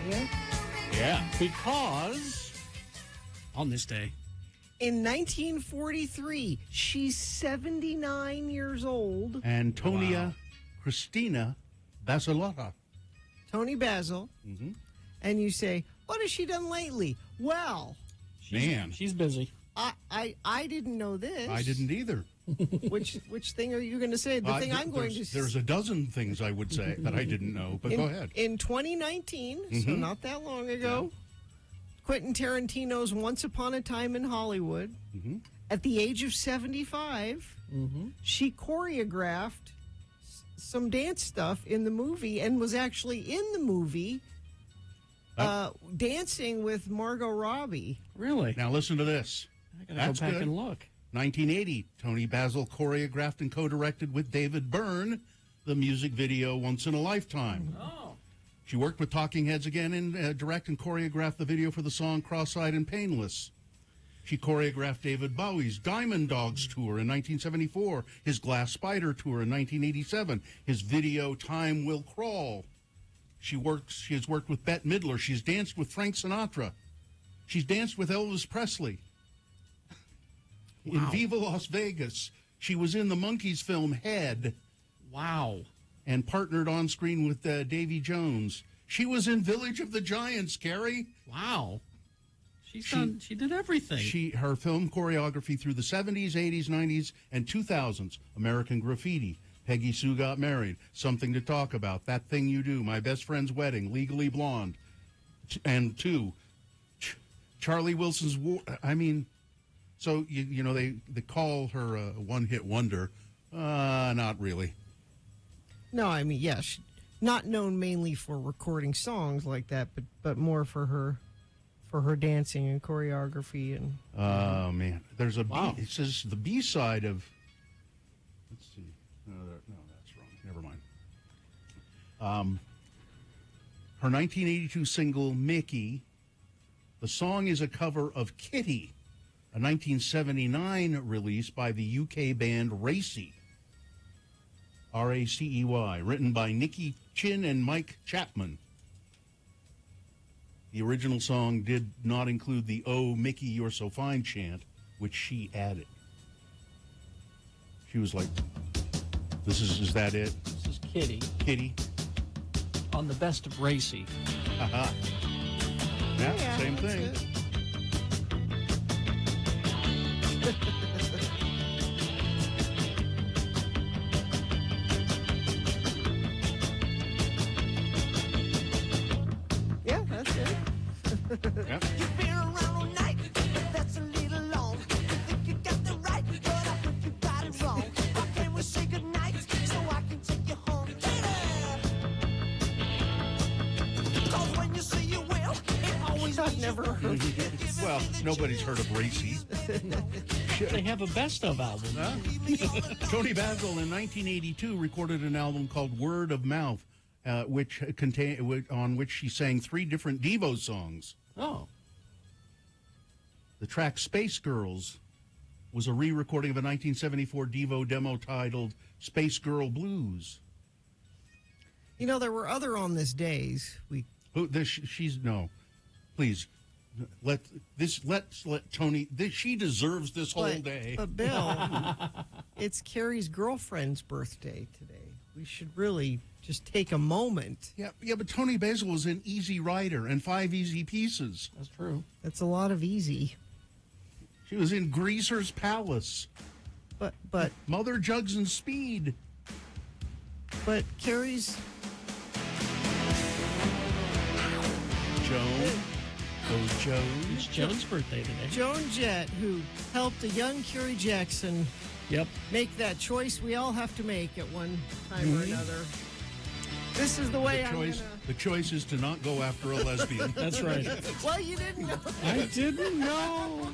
you? Yeah. Because on this day, in 1943, she's 79 years old. Antonia Christina Basilotta. Tony Basil. Mm-hmm. And you say, what has she done lately? Well, she's busy. I didn't know this. I didn't either. Which thing are you going to say? The thing I'm going to say. There's a dozen things I would say that I didn't know, but go ahead. In 2019, so not that long ago, Quentin Tarantino's Once Upon a Time in Hollywood, at the age of 75, she choreographed some dance stuff in the movie and was actually in the movie dancing with Margot Robbie. Really? Now listen to this. I gotta go back and look. 1980, Tony Basil choreographed and co-directed with David Byrne the music video Once in a Lifetime. Oh. She worked with Talking Heads again and direct and choreographed the video for the song Cross-Eyed and Painless. She choreographed David Bowie's Diamond Dogs tour in 1974, his Glass Spider tour in 1987, his video Time Will Crawl. She has worked with Bette Midler. She's danced with Frank Sinatra. She's danced with Elvis Presley. In Viva Las Vegas, she was in the Monkees film Head. Wow. And partnered on screen with Davy Jones. She was in Village of the Giants, Carrie. Wow. She did everything. Her film choreography through the 70s, 80s, 90s, and 2000s. American Graffiti, Peggy Sue Got Married, Something to Talk About, That Thing You Do, My Best Friend's Wedding, Legally Blonde, and Charlie Wilson's War. I mean, so, you know, they call her a one-hit wonder. Not really. No, I mean, yes. Not known mainly for recording songs like that, but more for her dancing and choreography and. Oh man, there's a B. It says the B side of. Let's see. No, that's wrong. Never mind. Her 1982 single "Mickey." The song is a cover of "Kitty," a 1979 release by the UK band Racy. Racey, written by Nicky Chin and Mike Chapman. The original song did not include the "Oh, Mickey, You're So Fine" chant, which she added. She was like, is that it? This is Kitty. Kitty. On the Best of Racy. Uh-huh. Yeah, same thing. Yeah, that's it. Yeah. You've been around all night, that's a little long. You think you got the right, but I think you got it wrong. Why can't we say goodnight so I can take you home? Cause when you say you will, it always I've never heard Well, nobody's heard of Racy. They have a best of album. Tony Basil in 1982 recorded an album called Word of Mouth, on which she sang 3 different Devo songs. Oh. The track Space Girls was a re-recording of a 1974 Devo demo titled Space Girl Blues. You know, there were other on this days. Please. Let's let Tony. She deserves this whole day. But Bill, it's Carrie's girlfriend's birthday today. We should really just take a moment. Yeah, but Tony Basil was in Easy Rider and 5 Easy Pieces. That's true. That's a lot of easy. She was in Greaser's Palace. But Mother Jugs and Speed. But Carrie's Joan. It's Joan's birthday today. Joan Jett, who helped a young Carrie Jackson make that choice we all have to make at one time or another. This is the way The choice is to not go after a lesbian. That's right. Well, you didn't know. I didn't know.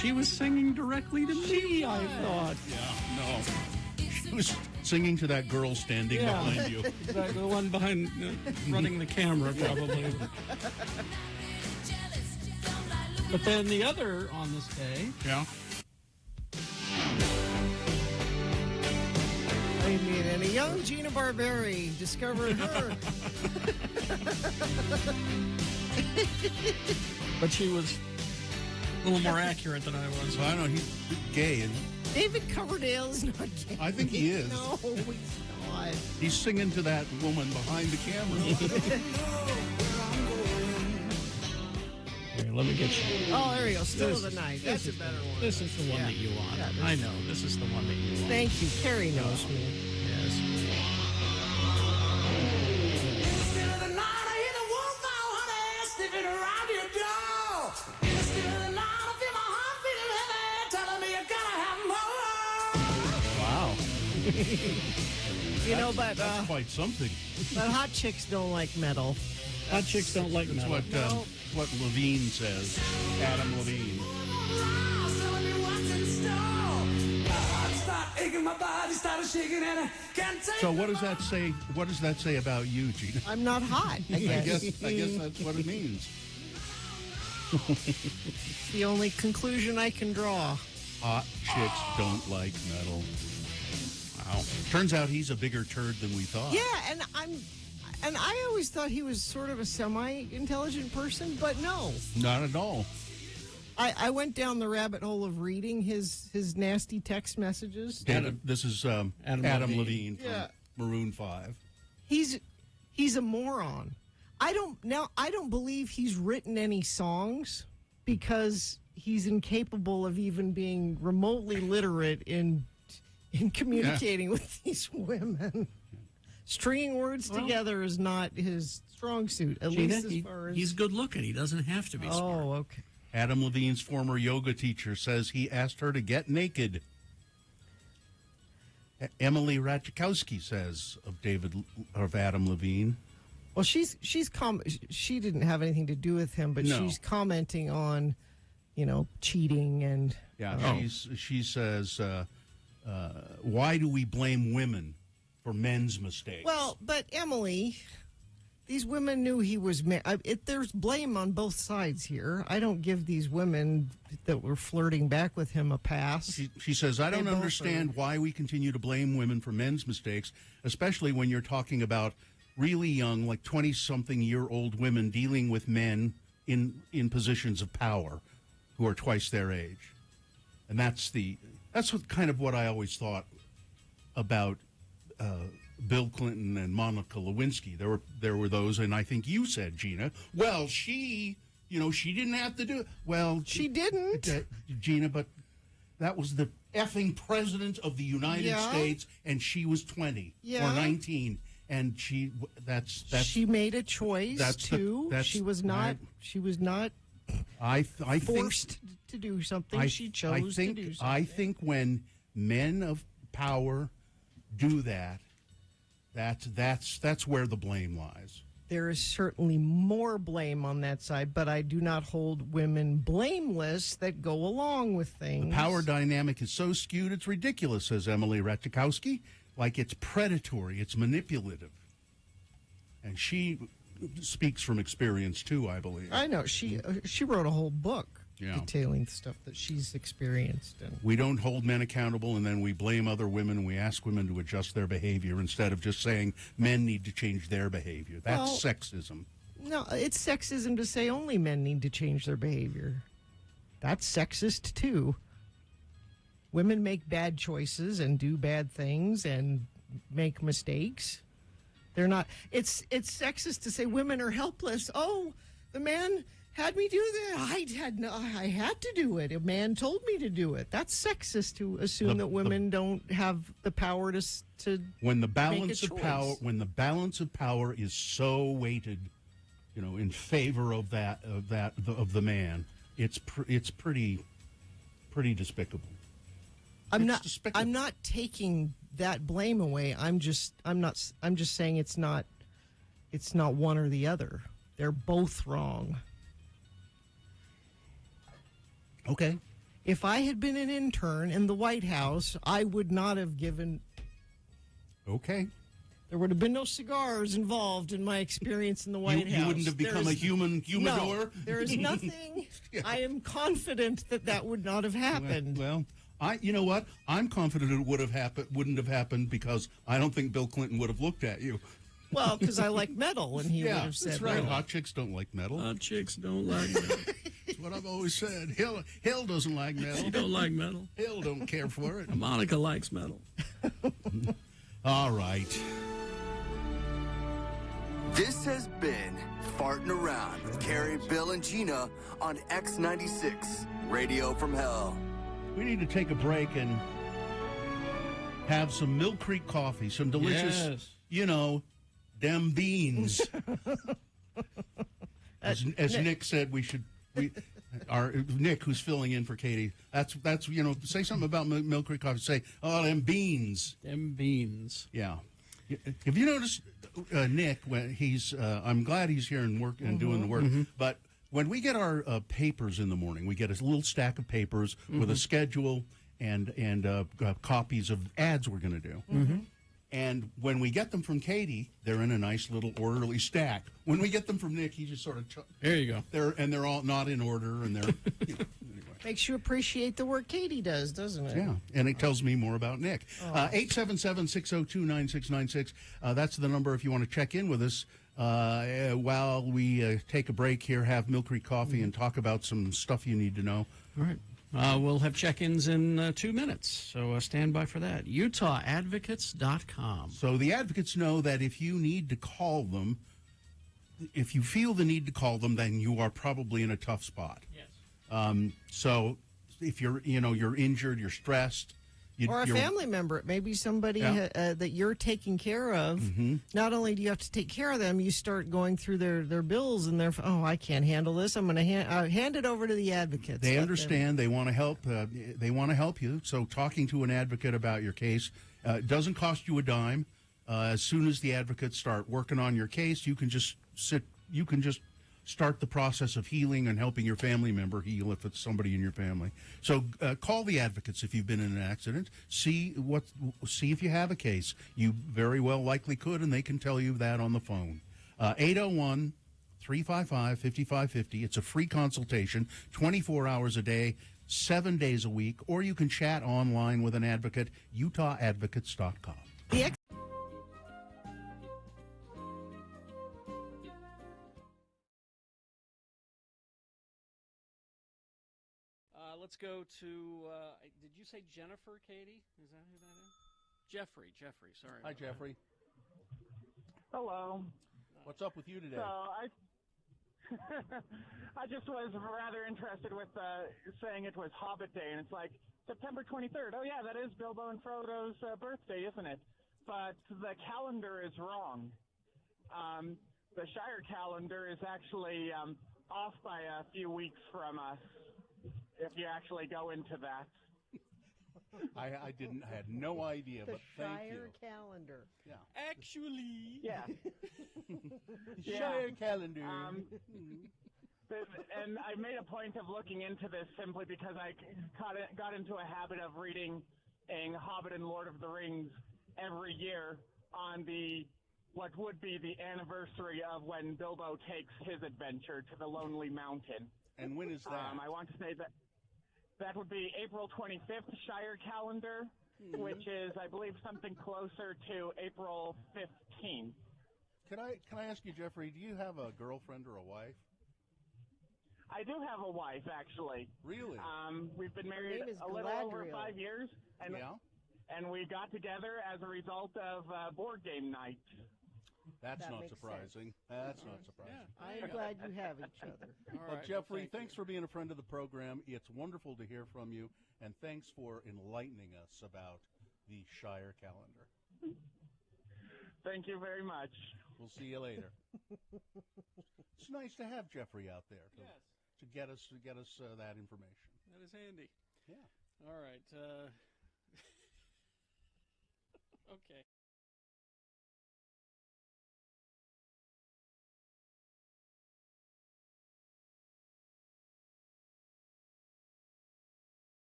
She was singing directly to me, I thought. Yeah, no. She was singing to that girl standing behind you. Exactly, the one behind running the camera, probably. But then the other on this day. Yeah. I mean, and a young Gina Barberi discovered her. But she was a little more accurate than I was. I don't know, he's gay, and David Coverdale's not gay. I think he is. No, he's not. he's singing to that woman behind the camera. Here, let me get you. Oh, there you go. Still of the night. That's This a better one. This is the one Yeah. that you want. Yeah, I know. This is the one that you want. Thank you. Carrie knows me. Yes. Still of the night, I hear the wolf howl, honey, sniffing around your door. Still of the night, I feel my heart beating heavy, telling me you gotta have more. Wow. You know, but That's quite something. hot chicks don't like metal. Hot chicks don't like That's metal. what Levine says. Adam Levine. Telling me what's in store. My heart started aching, my body started shaking, and I can't take So no what does more. that say? What does that say about you, Gina? I'm not hot, I guess. I guess that's what it means. The only conclusion I can draw. Hot chicks don't like metal. Wow. Turns out he's a bigger turd than we thought. Yeah, and I always thought he was sort of a semi-intelligent person, but no. Not at all. I went down the rabbit hole of reading his nasty text messages. This is Adam Levine from Yeah. Maroon 5. He's a moron. I don't believe he's written any songs because he's incapable of even being remotely literate in communicating with these women. Stringing words together is not his strong suit, at Gina, least as far as... he's good looking. He doesn't have to be smart. Oh, okay. Adam Levine's former yoga teacher says he asked her to get naked. Emily Ratajkowski says of Adam Levine. Well, she didn't have anything to do with him, but No. she's commenting on, cheating and... Yeah, she says, why do we blame women for men's mistakes? Well, but Emily, these women knew he was... there's blame on both sides here. I don't give these women that were flirting back with him a pass. She says, I They don't both understand why we continue to blame women for men's mistakes, especially when you're talking about really young, like 20-something-year-old women dealing with men in positions of power who are twice their age. And that's what I always thought about Bill Clinton and Monica Lewinsky. There were those, and I think you said, Gina, well, she didn't have to do it. Well, She didn't. Gina, but that was the effing president of the United Yeah. States, and she was 20 Yeah. or 19, and that's She made a choice that's the- too. that's- She was not. She was not I think forced to do something. She chose to do something. I think when men of power do that, that's where the blame lies. There is certainly more blame on that side, but I do not hold women blameless that go along with things. The power dynamic is so skewed, it's ridiculous, says Emily Ratajkowski. Like it's predatory, it's manipulative. And she speaks from experience, too, I believe. I know she wrote a whole book Yeah. detailing stuff that she's experienced. And We don't hold men accountable, and then we blame other women, and we ask women to adjust their behavior instead of just saying men need to change their behavior. That's Well- sexism. no, it's sexism to say only men need to change their behavior. That's sexist too. Women make bad choices and do bad things and make mistakes. They're not. It's sexist to say women are helpless. Oh, the man had me do that. I had to do it. A man told me to do it. That's sexist to assume that women don't have the power to When the make balance a of power, choice. when the balance of power is so weighted, in favor of the man, it's pretty despicable. I'm It's despicable. I'm not taking that blame away. I'm just saying it's not one or the other. They're both wrong. Okay. If I had been an intern in the White House, I would not have given. Okay. There would have been no cigars involved in my experience in the White House. You wouldn't have become a human humidor? No, there is nothing. I am confident that would not have happened. Well, You know what? I'm confident it wouldn't have happened because I don't think Bill Clinton would have looked at you. Well, because I like metal, and he would have said that's right. metal. Hot chicks don't like metal. Hot chicks don't like metal. That's what I've always said. Hill doesn't like metal. She don't like metal. Hill don't care for it. Monica likes metal. All right. This has been Farting Around with Carrie, Bill, and Gina on X96, Radio from Hell. We need to take a break and have some Mill Creek coffee, some delicious, dem beans. As Nick said, our Nick, who's filling in for Katie, that's say something about Mill Creek coffee. Say, oh, them beans. Them beans. Yeah. Have you noticed Nick? When he's, I'm glad he's here and doing the work. But when we get our papers in the morning, we get a little stack of papers with a schedule and copies of ads we're going to do. And when we get them from Katie, they're in a nice little orderly stack. When we get them from Nick, he just sort of there you go. They're all not in order, and they're anyway. Makes you appreciate the work Katie does, doesn't it? Yeah, and it tells me more about Nick. 877-602-9696. That's the number if you want to check in with us while we take a break here, have Mill Creek coffee, and talk about some stuff you need to know. All right. We'll have check-ins in 2 minutes, so stand by for that. UtahAdvocates.com. So the advocates know that if you need to call them, if you feel the need to call them, then you are probably in a tough spot. Yes. So if you're injured, you're stressed. Or a family member, maybe somebody that you're taking care of. Not only do you have to take care of them, you start going through their bills and I can't handle this. I'm going to hand it over to the advocates. They understand. They want to help. They want to help you. So talking to an advocate about your case doesn't cost you a dime. As soon as the advocates start working on your case, you can just start the process of healing and helping your family member heal if it's somebody in your family. So call the advocates if you've been in an accident. See if you have a case. You very well likely could, and they can tell you that on the phone. 801-355-5550. It's a free consultation, 24 hours a day, 7 days a week, or you can chat online with an advocate, UtahAdvocates.com. Let's go to, did you say Jennifer, Katie? Is that who that is? Jeffrey, sorry. Hi, Jeffrey. Hello. What's up with you today? So I just was rather interested with saying it was Hobbit Day, and it's like September 23rd. Oh, yeah, that is Bilbo and Frodo's birthday, isn't it? But the calendar is wrong. The Shire calendar is actually off by a few weeks from us. If you actually go into that. I had no idea, but thank you. The Shire calendar. Yeah. Actually. Yeah. Shire calendar. And I made a point of looking into this simply because I got into a habit of reading Hobbit and Lord of the Rings every year on what would be the anniversary of when Bilbo takes his adventure to the Lonely Mountain. And when is that? I want to say that would be April 25th Shire calendar, which is, I believe, something closer to April 15th. Can I ask you, Jeffrey, do you have a girlfriend or a wife? I do have a wife, actually. Really? We've been married a little over 5 years, and we got together as a result of board game night. That's That not makes surprising. That's not surprising. I'm glad you have each other. Well, Jeffrey, thanks for being a friend of the program. It's wonderful to hear from you, and thanks for enlightening us about the Shire calendar. Thank you very much. We'll see you later. It's nice to have Jeffrey out there to get us that information. That is handy. Yeah. All right. Okay.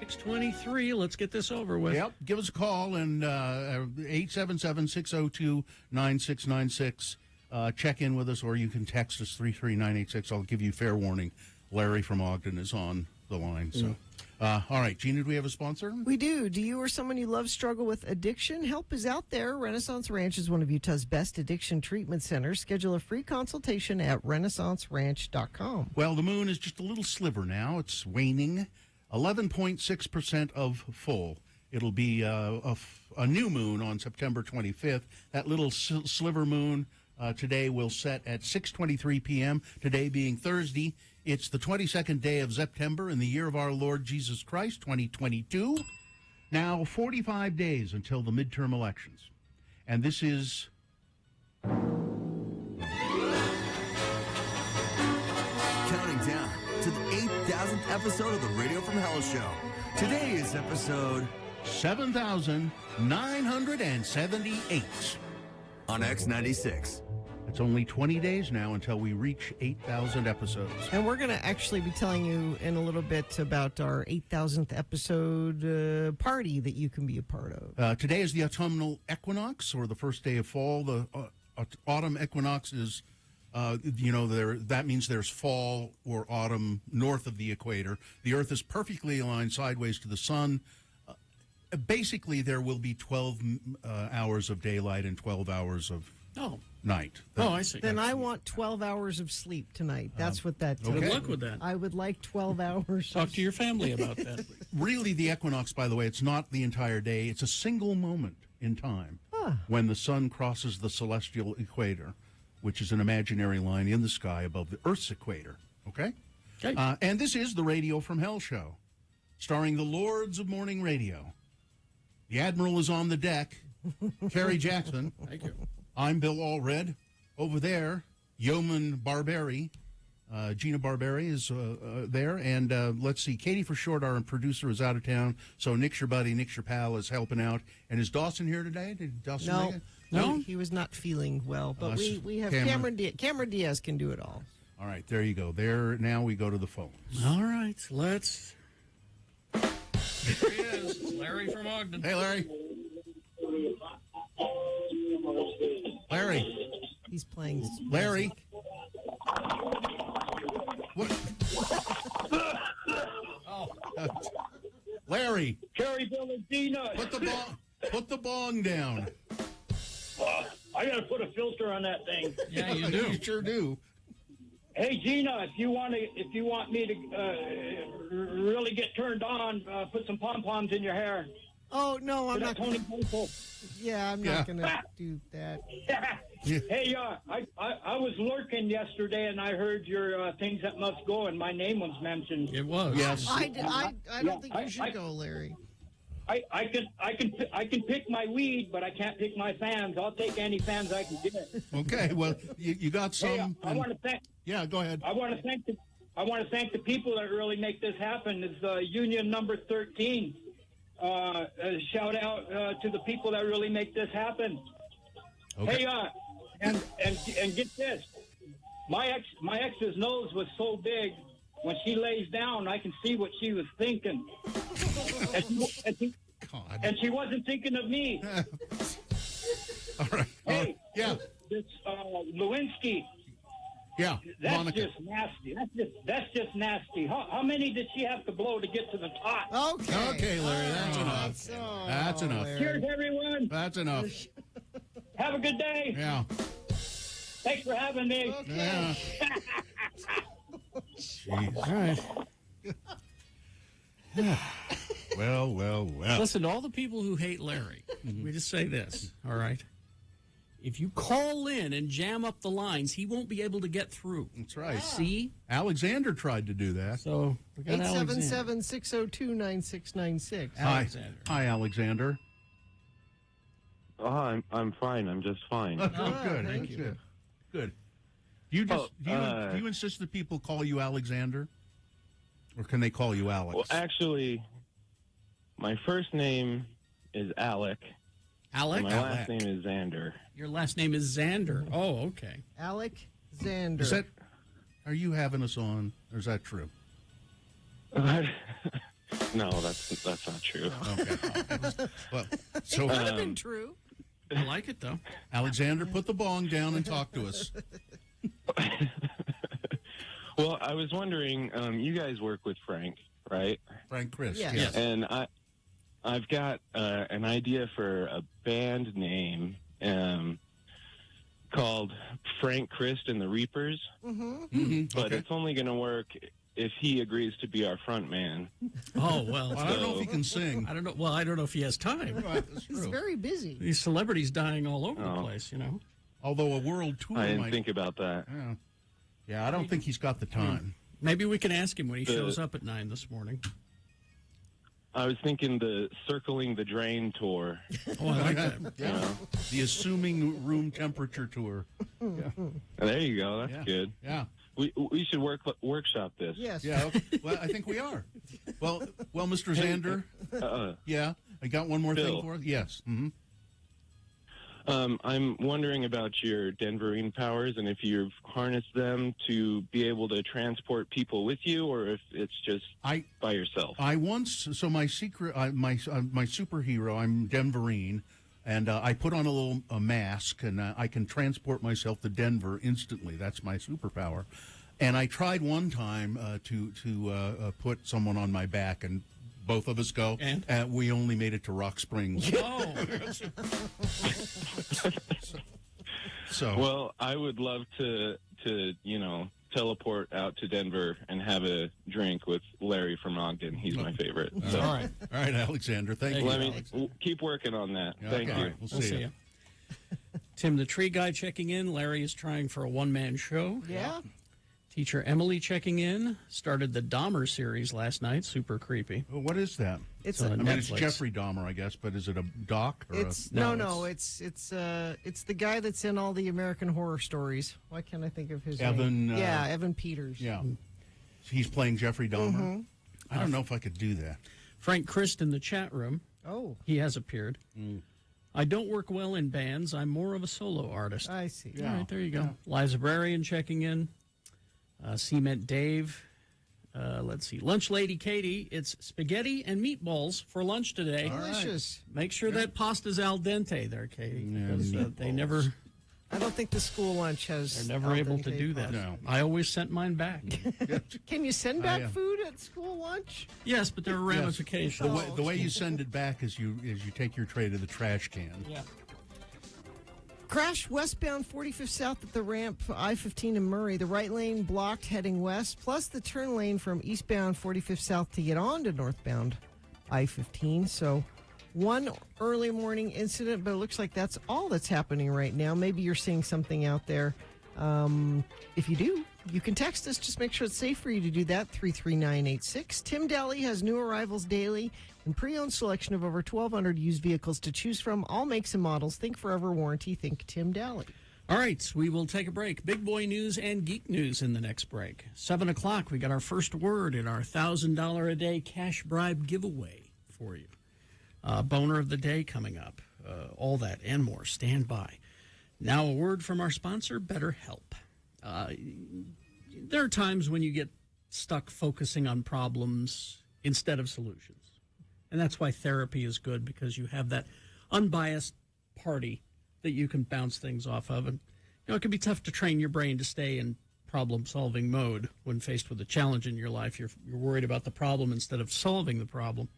6:23. Let's get this over with. Yep. Give us a call and 877-602-9696. Check in with us, or you can text us 33986. I'll give you fair warning. Larry from Ogden is on the line. So, all right, Gina, do we have a sponsor? We do. Do you or someone you love struggle with addiction? Help is out there. Renaissance Ranch is one of Utah's best addiction treatment centers. Schedule a free consultation at renaissanceranch.com. Well, the moon is just a little sliver now. It's waning. 11.6% of full. It'll be a new moon on September 25th. That little sliver moon today will set at 6:23 p.m. Today being Thursday. It's the 22nd day of September in the year of our Lord Jesus Christ, 2022. Now, 45 days until the midterm elections. And this is... Counting down to the 8,000th episode of the Radio from Hell show. Today is episode 7,978. on X96. It's only 20 days now until we reach 8,000 episodes. And we're going to actually be telling you in a little bit about our 8,000th episode party that you can be a part of. Today is the autumnal equinox, or the first day of fall. The autumn equinox is, that means there's fall or autumn north of the equator. The Earth is perfectly aligned sideways to the sun. Basically, there will be 12 hours of daylight and 12 hours of night. I see. Then I want 12 hours of sleep tonight. That's what that tells Good me. luck with that. I would like 12 hours. Talk to your family about that. Really, the equinox, by the way, it's not the entire day. It's a single moment in time when the sun crosses the celestial equator, which is an imaginary line in the sky above the Earth's equator. Okay? Okay. And this is the Radio from Hell show, starring the Lords of Morning Radio. The Admiral is on the deck, Kerry Jackson. Thank you. I'm Bill Allred. Over there, Yeoman Barberi. Gina Barberi is there. And let's see, Katie for short, our producer, is out of town. So Nick's your buddy, Nick's your pal, is helping out. And is Dawson here today? Did Dawson make it? No? He was not feeling well. But we have Cameron. Cameron Diaz. Cameron Diaz can do it all. All right, there you go. There, now we go to the phone. All right, let's. Here he is, Larry from Ogden. Hey, Larry. Larry. He's playing. Larry. What? Larry, Kerry, Bill, and Gina. put the bong down. I got to put a filter on that thing. Yeah, you do. You sure do. Hey, Gina, if you want me to really get turned on, put some pom poms in your hair. Oh no, I'm Put not. that Tony Popo. Yeah, I'm Yeah. not going to do that. Hey, I was lurking yesterday, and I heard your things that must go, and my name was mentioned. It was. Yes. I don't think I- you should go, Larry. I can pick my weed, but I can't pick my fans. I'll take any fans I can get. Okay, well, you got some. Hey, I want to thank. Yeah, go ahead. I want to thank the people that really make this happen. It's Union number 13. Shout out to the people that really make this happen. Okay. Hey, and get this. My ex's nose was so big. When she lays down, I can see what she was thinking. God. And she wasn't thinking of me. All right. Hey, yeah. This Lewinsky. Yeah. That's Monica. just nasty. That's just nasty. How many did she have to blow to get to the top? Okay. Okay, Larry, that's enough. That's enough. Larry. Cheers, everyone. That's enough. Have a good day. Yeah. Thanks for having me. Yeah. Jeez. All right. Well. Listen, to all the people who hate Larry, we just say this, all right? If you call in and jam up the lines, he won't be able to get through. That's right. See? Alexander tried to do that. So we got Alexander. 877-602-9696. Alexander. Hi, Alexander. Oh, I'm fine. I'm just fine. Oh, good. thank you. Good. Do you Oh, insist that people call you Alexander? Or can they call you Alex? Well, actually, my first name is Alec. Alec? My last name is Xander. Your last name is Xander. Oh, okay. Alexander. Are you having us on, or is that true? No, that's not true. Okay. Well, so It could have been true. I like it, though. Alexander, put the bong down and talk to us. Well, I was wondering, you guys work with Frank, right? Frank Chris. Yes. Yes. And I've got an idea for a band name called Frank Christ and the Reapers, but Okay. it's only going to work if he agrees to be our front man. Oh, well. I don't know if he can sing. I don't know. Well, I don't know if he has time. That's He's true. very busy. These celebrities dying all over the Oh. place, you know. Although a world tour I didn't might. think about that. Yeah, I don't think he's got the time. Maybe we can ask him when he shows up at 9 this morning. I was thinking the Circling the Drain tour. Oh, I like that. Yeah. The assuming room temperature tour. There you go. That's Yeah. good. Yeah. We should workshop this. Yes. Yeah. Okay. Well, I think we are. Well, Mr. Zander. Yeah. I got one more thing Bill. for us. Yes. Mm-hmm. I'm wondering about your Denverine powers and if you've harnessed them to be able to transport people with you, or if it's just by yourself. I once, so my secret, my superhero, I'm Denverine, and I put on a mask, and I can transport myself to Denver instantly. That's my superpower. And I tried one time to put someone on my back, and both of us go, And? we only made it to Rock Springs. Oh, So Well, I would love to teleport out to Denver and have a drink with Larry from Ogden. He's my favorite. So all right. all right, Alexander, thank you. let me keep working on that. Thank Okay, you. We'll We'll see see you. you. Tim, the tree guy, checking in. Larry is trying for a one-man show. Yeah. Teacher Emily checking in. Started the Dahmer series last night. Super creepy. Well, what is that? It's on a, I mean, it's Netflix. Jeffrey Dahmer, I guess, but is it a doc or it's No, no, it's the guy that's in all the American Horror Stories. Why can't I think of his Evan, name? Yeah, Evan Peters. Yeah. He's playing Jeffrey Dahmer. I don't know if I could do that. Frank Christ in the chat room. Oh, He has appeared. I don't work well in bands. I'm more of a solo artist. I see. All right, there you go. Liza Brarian checking in. Cement Dave. Let's see. Lunch Lady Katie. It's spaghetti and meatballs for lunch today. Delicious. Make sure that pasta's al dente there, Katie. Because they never, I don't think the school lunch has. they're never al able to dente do that. pasta. No. I always sent mine back. Can you send back yeah. food at school lunch? Yes, but there are ramifications. The way you send it back is you take your tray to the trash can. Yeah. Crash westbound 45th South at the ramp, I-15 in Murray. The right lane blocked heading west, plus the turn lane from eastbound 45th South to get on to northbound I-15. So one early morning incident, but it looks like that's all that's happening right now. Maybe you're seeing something out there. If you do, you can text us. Just make sure it's safe for you to do that, 33986. Tim Daly has new arrivals daily and pre-owned selection of over 1,200 used vehicles to choose from, all makes and models. Think Forever Warranty. Think Tim Daly. All right, we will take a break. Big boy news and geek news in the next break. 7 o'clock, we got our first word in our $1,000 a day cash bribe giveaway for you. Boner of the day coming up. All that and more. Stand by. Now a word from our sponsor, BetterHelp. There are times when you get stuck focusing on problems instead of solutions. And that's why therapy is good, because you have that unbiased party that you can bounce things off of. And, it can be tough to train your brain to stay in problem-solving mode when faced with a challenge in your life. You're worried about the problem instead of solving the problem.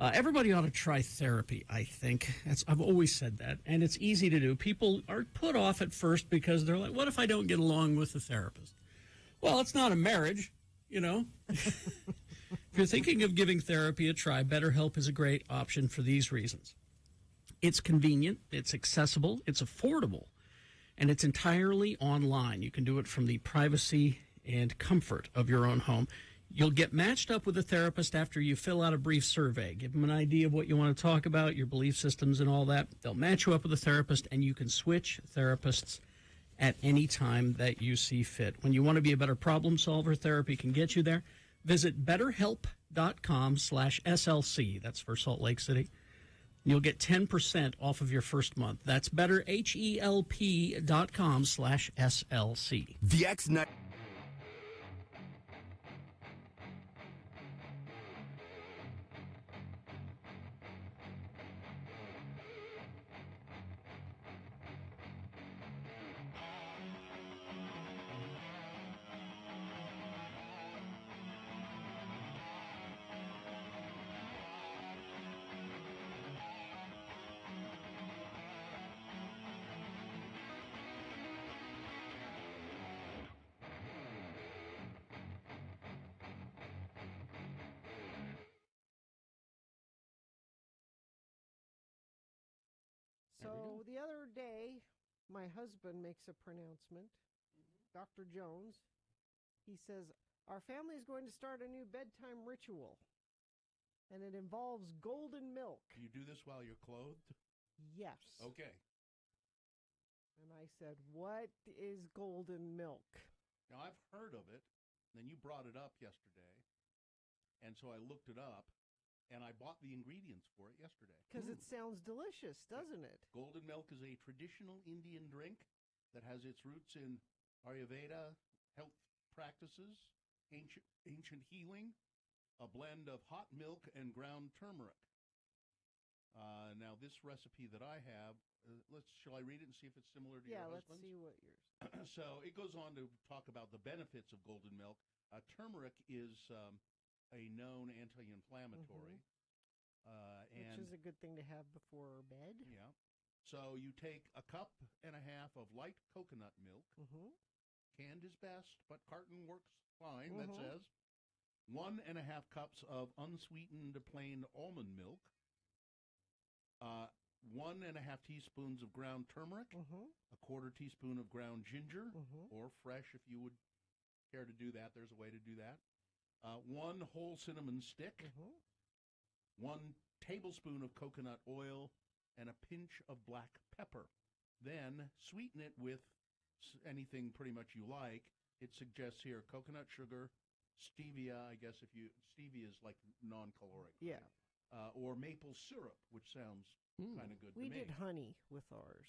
Everybody ought to try therapy, I think. I've always said that, and it's easy to do. People are put off at first because they're like, what if I don't get along with the therapist? Well, it's not a marriage, If you're thinking of giving therapy a try, BetterHelp is a great option for these reasons. It's convenient, it's accessible, it's affordable, and it's entirely online. You can do it from the privacy and comfort of your own home. You'll get matched up with a therapist after you fill out a brief survey. Give them an idea of what you want to talk about, your belief systems and all that. They'll match you up with a therapist, and you can switch therapists at any time that you see fit. When you want to be a better problem solver, therapy can get you there. Visit betterhelp.com/SLC. That's for Salt Lake City. You'll get 10% off of your first month. That's betterhelp.com/SLC. The X90. my husband makes a pronouncement, Dr. Jones. He says, our family is going to start a new bedtime ritual, and it involves golden milk. You do this while you're clothed? Yes. Okay. And I said, what is golden milk? Now, I've heard of it. Then you brought it up yesterday, and so I looked it up, and I bought the ingredients for it yesterday. Because it sounds delicious, doesn't it? Golden milk is a traditional Indian drink that has its roots in Ayurveda, health practices, ancient healing, a blend of hot milk and ground turmeric. Now, this recipe that I have, shall I read it and see if it's similar to your husband's? Yeah, let's see what yours. So it goes on to talk about the benefits of golden milk. Turmeric is a known anti-inflammatory. Which is a good thing to have before bed. Yeah. So you take a cup and a half of light coconut milk. Canned is best, but carton works fine, that says. 1.5 cups of unsweetened plain almond milk. 1.5 teaspoons of ground turmeric. A 1/4 teaspoon of ground ginger, or fresh if you would care to do that. There's a way to do that. 1 whole cinnamon stick. 1 tablespoon of coconut oil, and a pinch of black pepper. Then sweeten it with anything pretty much you like. It suggests here coconut sugar, stevia, I guess stevia is like non-caloric. Yeah. Or maple syrup, which sounds kind of good to me. We did honey with ours.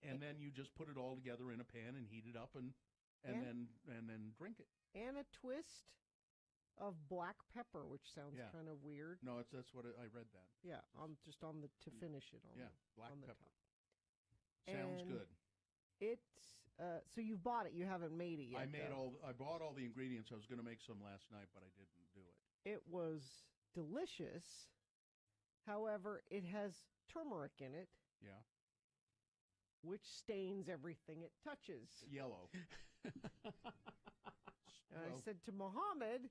And then you just put it all together in a pan and heat it up and then drink it. And a twist of black pepper, which sounds kind of weird. No, that's what I read that. Yeah, to finish it on black on the pepper. top. Sounds And good. It's so you've bought it. You haven't made it yet. I bought all the ingredients. I was going to make some last night, but I didn't do it. It was delicious. However, it has turmeric in it. Yeah. Which stains everything it touches. Yellow. And I said to Mohammed,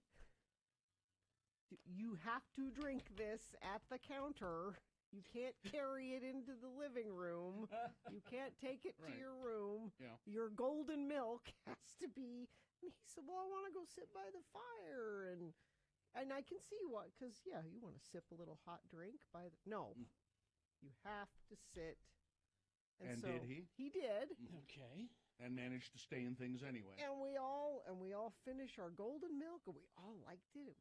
you have to drink this at the counter. You can't carry it into the living room. You can't take it to your room. Yeah. Your golden milk has to be. And he said, well, I want to go sit by the fire. And I can see what, because, you want to sip a little hot drink by the. No. You have to sit. And so did he? He did. Okay. And managed to stain things anyway. And we all finished our golden milk, and we all liked it.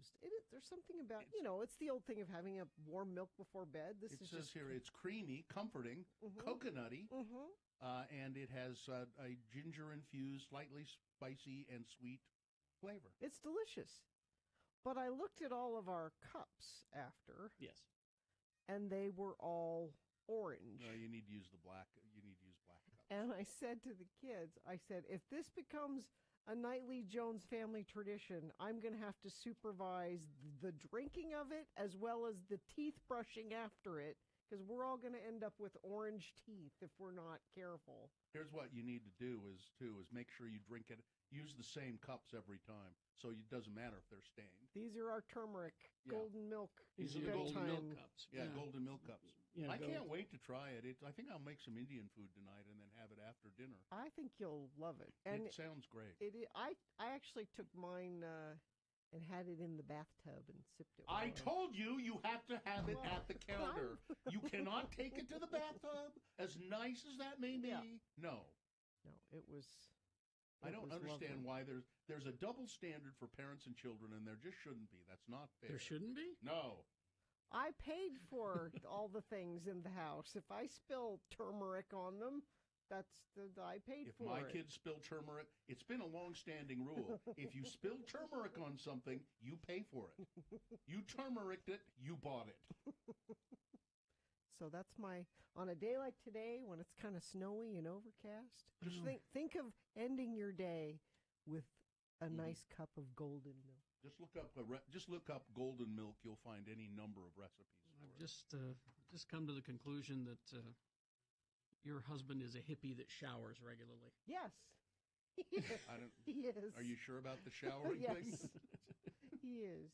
There's something about it's the old thing of having a warm milk before bed. It says here it's creamy, comforting, coconutty, and it has a ginger infused, slightly spicy and sweet flavor. It's delicious. But I looked at all of our cups after. Yes. And they were all orange. No, you need to use black cups. And I said to the kids, if this becomes a nightly Jones family tradition, I'm going to have to supervise the drinking of it as well as the teeth brushing after it, because we're all going to end up with orange teeth if we're not careful. Here's what you need to do is make sure you drink it, use the same cups every time, so it doesn't matter if they're stained. These are our turmeric golden milk. These are the golden milk cups. Yeah, golden milk cups. Yeah, I can't wait to try it. I think I'll make some Indian food tonight and then have it after dinner. I think you'll love it. And it sounds great. I actually took mine and had it in the bathtub and sipped it. I told you have to have it at the counter. You cannot take it to the bathtub, as nice as that may be. Yeah. No, it was. I don't understand lovely. why there's a double standard for parents and children, and there just shouldn't be. That's not fair. There shouldn't be? No. I paid for all the things in the house. If I spill turmeric on them, I paid for it. If my kids spill turmeric, it's been a long-standing rule. If you spill turmeric on something, you pay for it. You turmericed it, you bought it. So that's on a day like today when it's kind of snowy and overcast, just think of ending your day with a nice cup of golden milk. Just look up golden milk. You'll find any number of recipes. I've just come to the conclusion that your husband is a hippie that showers regularly. Yes. He is. Are you sure about the showering yes. thing? He is.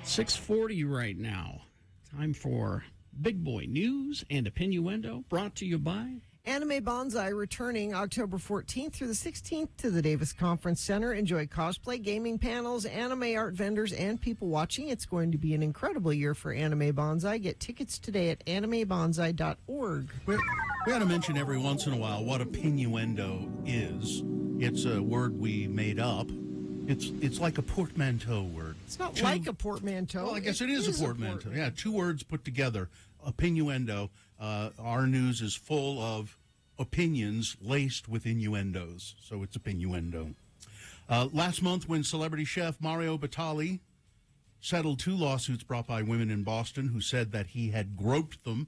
6:40 right now. Time for Big Boy News and Opinioendo, brought to you by Anime Bonsai returning October 14th through the 16th to the Davis Conference Center. Enjoy cosplay, gaming panels, anime art vendors, and people watching. It's going to be an incredible year for Anime Bonsai. Get tickets today at animebonsai.org. We ought to mention every once in a while what opinioendo is. It's a word we made up. It's like a portmanteau word. It's not like a portmanteau. Well, I guess it is a portmanteau. Yeah, two words put together. Opinioendo. Our news is full of opinions laced with innuendos, so it's opinioendo. Last month, when celebrity chef Mario Batali settled 2 lawsuits brought by women in Boston who said that he had groped them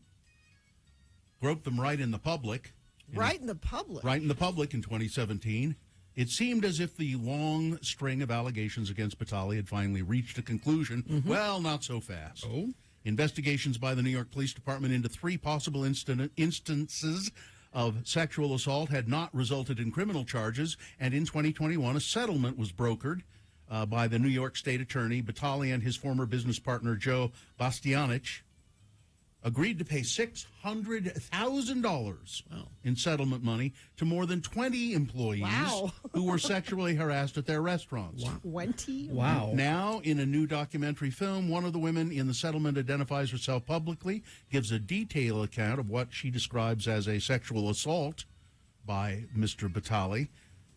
right in the public. Right in the public? Right in the public in 2017. It seemed as if the long string of allegations against Batali had finally reached a conclusion. Mm-hmm. Well, not so fast. Oh? Investigations by the New York Police Department into 3 possible instances of sexual assault had not resulted in criminal charges, and in 2021, a settlement was brokered by the New York State Attorney. Batali and his former business partner, Joe Bastianich, agreed to pay $600,000 in settlement money to more than 20 employees who were sexually harassed at their restaurants. 20? Wow. Now, in a new documentary film, one of the women in the settlement identifies herself publicly, gives a detailed account of what she describes as a sexual assault by Mr. Batali.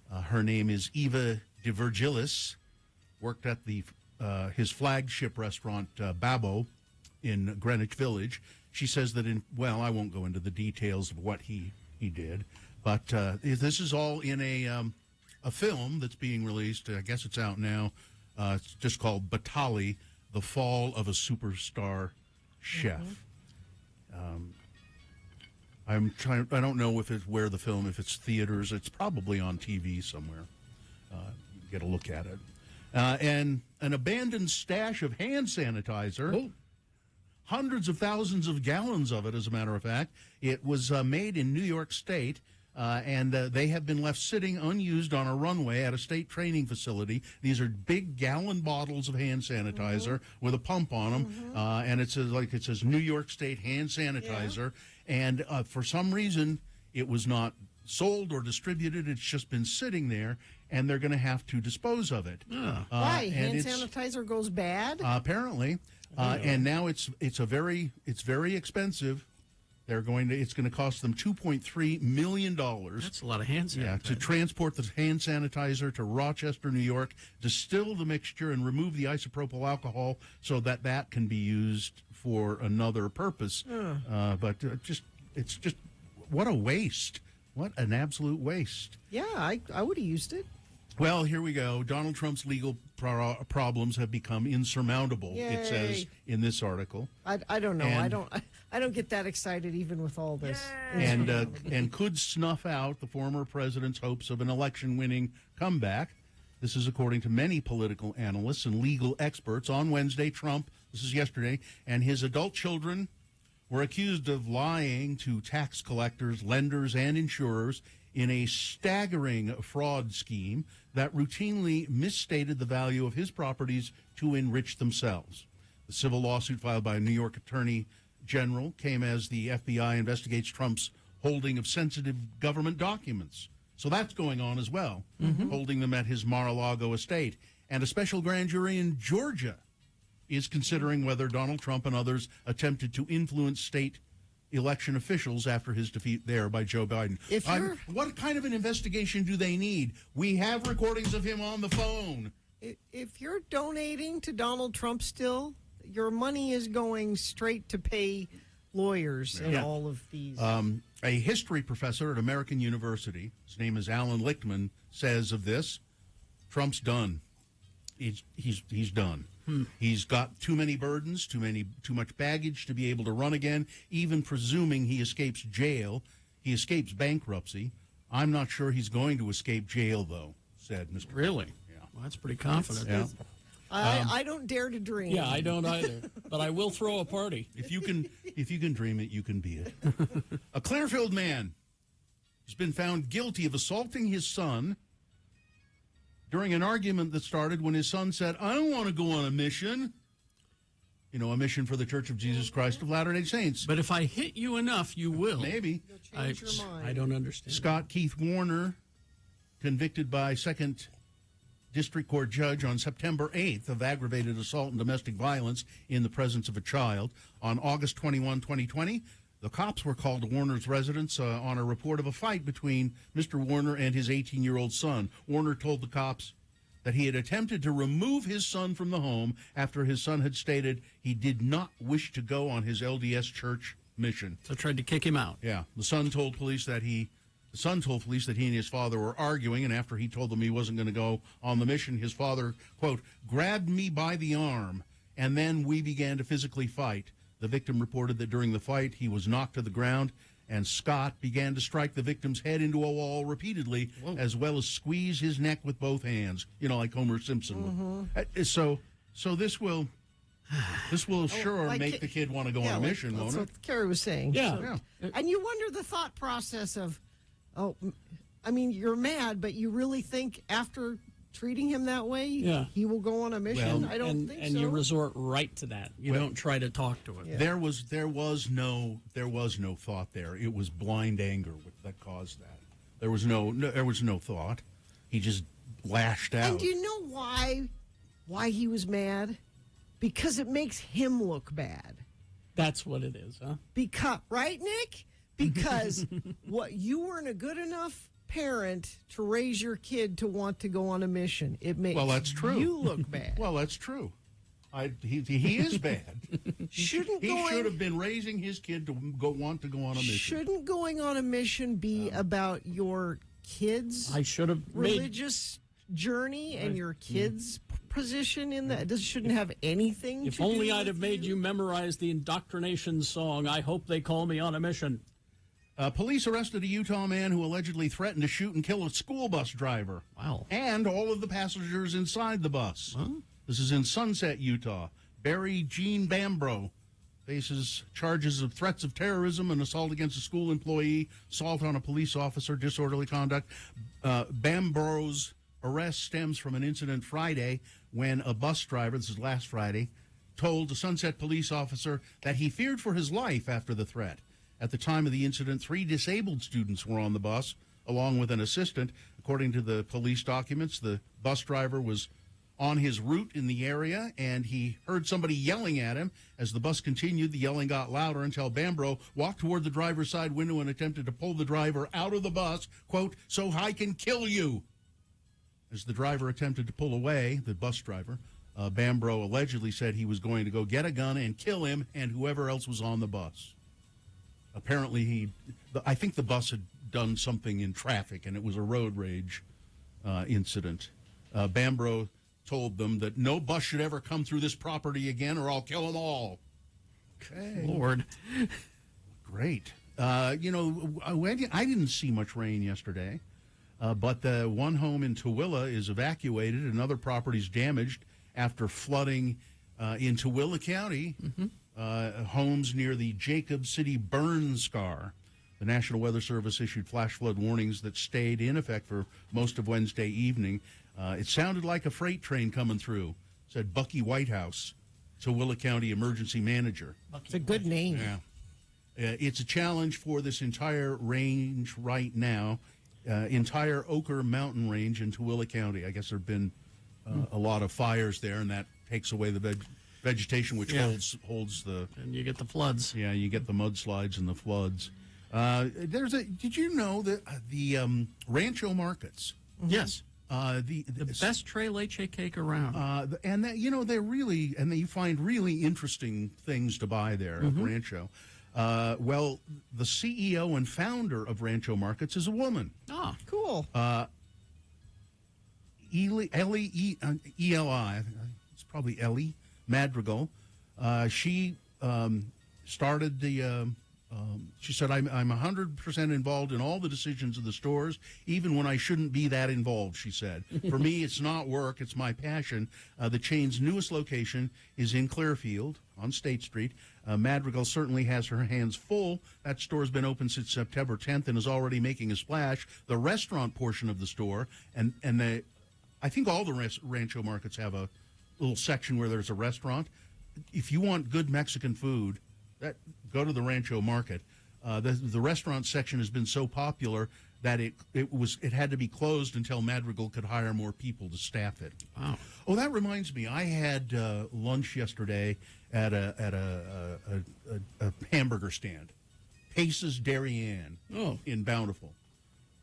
Her name is Eva DeVirgilis, worked at his flagship restaurant, Babbo, in Greenwich Village. She says that I won't go into the details of what he did, but this is all in a film that's being released. I guess it's out now. It's just called Batali, The Fall of a Superstar Chef. Mm-hmm. I don't know if it's if it's theaters. It's probably on TV somewhere. Get a look at it. And an abandoned stash of hand sanitizer. Oh. Hundreds of thousands of gallons of it, as a matter of fact. It was made in New York State, and they have been left sitting unused on a runway at a state training facility. These are big gallon bottles of hand sanitizer with a pump on them, and it says New York State hand sanitizer. Yeah. And for some reason, it was not sold or distributed. It's just been sitting there, and they're going to have to dispose of it. Why? Hand sanitizer goes bad? Apparently. And now it's very expensive. It's going to cost them $2.3 million. That's a lot of hand sanitizer. Yeah, to transport the hand sanitizer to Rochester, New York, distill the mixture and remove the isopropyl alcohol so that can be used for another purpose. But it's just what a waste. What an absolute waste. Yeah, I would have used it. Well, here we go. Donald Trump's legal problems have become insurmountable. Yay. It says in this article. I don't know. I don't get that excited even with all this. And could snuff out the former president's hopes of an election-winning comeback. This is according to many political analysts and legal experts. On Wednesday, Trump, this is yesterday, and his adult children were accused of lying to tax collectors, lenders, and insurers in a staggering fraud scheme that routinely misstated the value of his properties to enrich themselves. The civil lawsuit filed by a New York attorney general came as the FBI investigates Trump's holding of sensitive government documents. So that's going on as well, holding them at his Mar-a-Lago estate. And a special grand jury in Georgia is considering whether Donald Trump and others attempted to influence state election officials after his defeat there by Joe Biden. What kind of an investigation do they need? We have recordings of him on the phone. If you're donating to Donald Trump still, your money is going straight to pay lawyers in all of these. A history professor at American University, his name is Alan Lichtman, says of this, Trump's done. He's done. He's got too many burdens, too much baggage to be able to run again. Even presuming he escapes jail, he escapes bankruptcy. I'm not sure he's going to escape jail, though, said Mr. Really? Yeah. Well, that's pretty confident. Yeah. I don't dare to dream. Yeah, I don't either. But I will throw a party. If you can dream it, you can be it. A Clearfield man has been found guilty of assaulting his son during an argument that started when his son said, "I don't want to go on a mission." a mission for the Church of Jesus Christ of Latter-day Saints. But if I hit you enough, you will. Maybe. Change your mind. I don't understand. Scott Keith Warner, convicted by 2nd District Court judge on September 8th of aggravated assault and domestic violence in the presence of a child. On August 21, 2020, the cops were called to Warner's residence on a report of a fight between Mr. Warner and his 18-year-old son. Warner told the cops that he had attempted to remove his son from the home after his son had stated he did not wish to go on his LDS church mission. So tried to kick him out. Yeah. The son told police that he and his father were arguing, and after he told them he wasn't going to go on the mission, his father, quote, grabbed me by the arm, and then we began to physically fight. The victim reported that during the fight, he was knocked to the ground, and Scott began to strike the victim's head into a wall repeatedly, as well as squeeze his neck with both hands, like Homer Simpson would. So this will sure like make the kid want to go on a mission, won't That's it? what Carrie was saying. Yeah. And you wonder the thought process of, you're mad, but you really think after treating him that way, he will go on a mission? Well, I don't think so. And you resort right to that. You don't try to talk to him. Yeah. There was no thought there. It was blind anger that caused that. There was no thought. He just lashed out. And do you know why he was mad? Because it makes him look bad. That's what it is, huh? Right, Nick? Because you weren't a good enough parent to raise your kid to want to go on a mission. It makes that's true. you look bad. Well, that's true. He is bad. He should have been raising his kid to want to go on a mission. Shouldn't going on a mission be about your kids' I should have religious journey and your kids' position in that? It shouldn't have anything If to only do I'd with have made you memorize the indoctrination song, I hope they call me on a mission. Police arrested a Utah man who allegedly threatened to shoot and kill a school bus driver. Wow. And all of the passengers inside the bus. Huh? This is in Sunset, Utah. Barry Gene Bambro faces charges of threats of terrorism and assault against a school employee, assault on a police officer, disorderly conduct. Bambro's arrest stems from an incident Friday when a bus driver, this is last Friday, told a Sunset police officer that he feared for his life after the threat. At the time of the incident, 3 disabled students were on the bus, along with an assistant. According to the police documents, the bus driver was on his route in the area, and he heard somebody yelling at him. As the bus continued, the yelling got louder until Bambro walked toward the driver's side window and attempted to pull the driver out of the bus, quote, so I can kill you. As the driver attempted to pull away, the bus driver, Bambro allegedly said he was going to go get a gun and kill him and whoever else was on the bus. Apparently, I think the bus had done something in traffic, and it was a road rage incident. Bambro told them that no bus should ever come through this property again or I'll kill them all. Okay. Lord. Great. I didn't see much rain yesterday, but the one home in Tooele is evacuated and other properties damaged after flooding in Tooele County. Homes near the Jacob City burn scar. The National Weather Service issued flash flood warnings that stayed in effect for most of Wednesday evening. It sounded like a freight train coming through, said Bucky Whitehouse, Tooele County emergency manager. It's a good name. Yeah. It's a challenge for this entire range right now, entire Oquirrh Mountain Range in Tooele County. I guess there have been a lot of fires there, and that takes away the vegetation, which holds the... And you get the floods. Yeah, you get the mudslides and the floods. Did you know that the Rancho markets... Yes. The best Tres Leche cake around. And that, they're really... And you find really interesting things to buy there at Rancho. Well, the CEO and founder of Rancho Markets is a woman. Oh, cool. Eli, it's probably Ellie Madrigal. She started the... she said, I'm 100% involved in all the decisions of the stores, even when I shouldn't be that involved, she said. For me, it's not work, it's my passion. The chain's newest location is in Clearfield on State Street. Madrigal certainly has her hands full. That store's been open since September 10th and is already making a splash. The restaurant portion of the store, and I think all the Rancho Markets have a little section where there's a restaurant. if you want good Mexican food, go to the Rancho Market. The restaurant section has been so popular that it had to be closed until Madrigal could hire more people to staff it. Wow. Oh, that reminds me. I had lunch yesterday at a hamburger stand, Pace's Darien in Bountiful.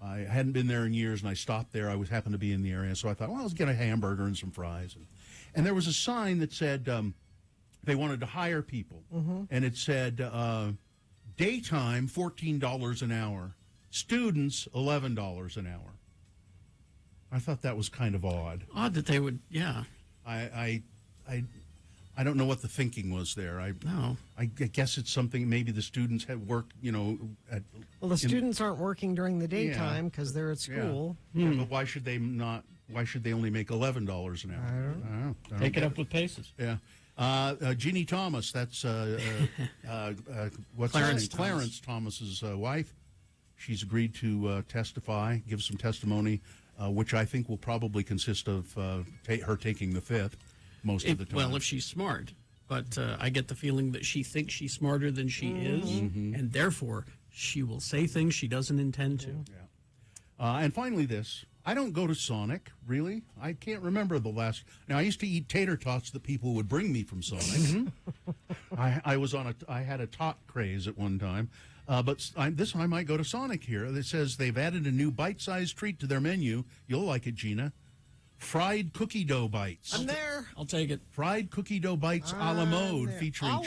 I hadn't been there in years, and I stopped there. I happened to be in the area, so I thought, well, let's get a hamburger and some fries. And there was a sign that said they wanted to hire people, and it said daytime $14 an hour, students $11 an hour. I thought that was kind of odd. Odd that they would, yeah. I don't know what the thinking was there. I guess it's something maybe the students had work, Well, the students aren't working during the daytime because they're at school. Yeah, but why should they not? Why should they only make $11 an hour? I don't know. Take it up with Paces. Yeah. Jeannie Thomas, that's what's Clarence her name? Clarence Thomas's wife. She's agreed to testify, give some testimony, which I think will probably consist of her taking the fifth most of the time. Well, if she's smart. But I get the feeling that she thinks she's smarter than she is, and therefore she will say things she doesn't intend to. Yeah. And finally this. I don't go to Sonic, really. I can't remember the last. Now, I used to eat tater tots that people would bring me from Sonic. I had a tot craze at one time. But this time I might go to Sonic here. It says they've added a new bite-sized treat to their menu. You'll like it, Gina. Fried cookie dough bites. I'm there. I'll take it. Fried cookie dough bites a la mode, featuring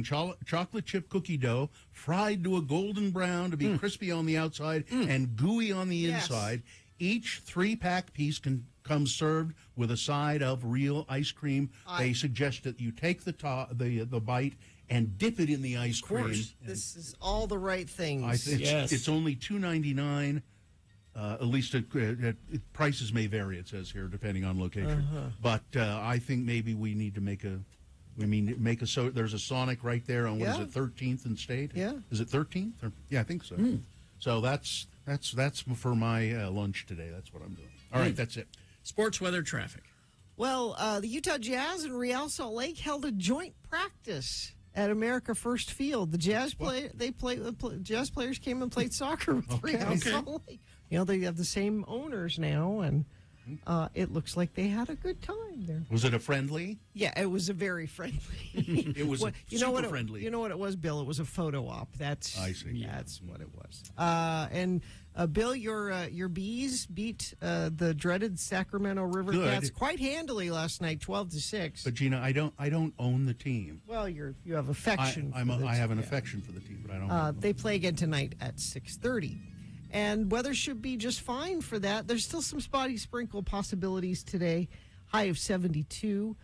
chocolate chip cookie dough, fried to a golden brown to be crispy on the outside and gooey on the inside. Each 3-pack piece comes served with a side of real ice cream. They suggest that you take the bite and dip it in the ice cream. This is all the right things. It's only $2.99. At least prices may vary, it says here, depending on location. But I think maybe we need to make there's a Sonic right there on, what is it, 13th and State? Yeah. Is it 13th? Yeah, I think so. So that's for my lunch today. That's what I'm doing. All right, that's it. Sports, weather, traffic. Well, the Utah Jazz and Real Salt Lake held a joint practice at America First Field. The Jazz Jazz players came and played soccer with Real Salt Lake. They have the same owners now, and it looks like they had a good time there. Was it a friendly? Yeah, it was a very friendly. It was super friendly. You know what it was, Bill? It was a photo op. I see. That's what it was. And Bill, your Bees beat the dreaded Sacramento River Cats quite handily last night, 12-6. But Gina, I don't own the team. Well, you have affection. I have an affection for the team, but I don't. They play again tonight at 6:30. And weather should be just fine for that. There's still some spotty sprinkle possibilities today. High of 72.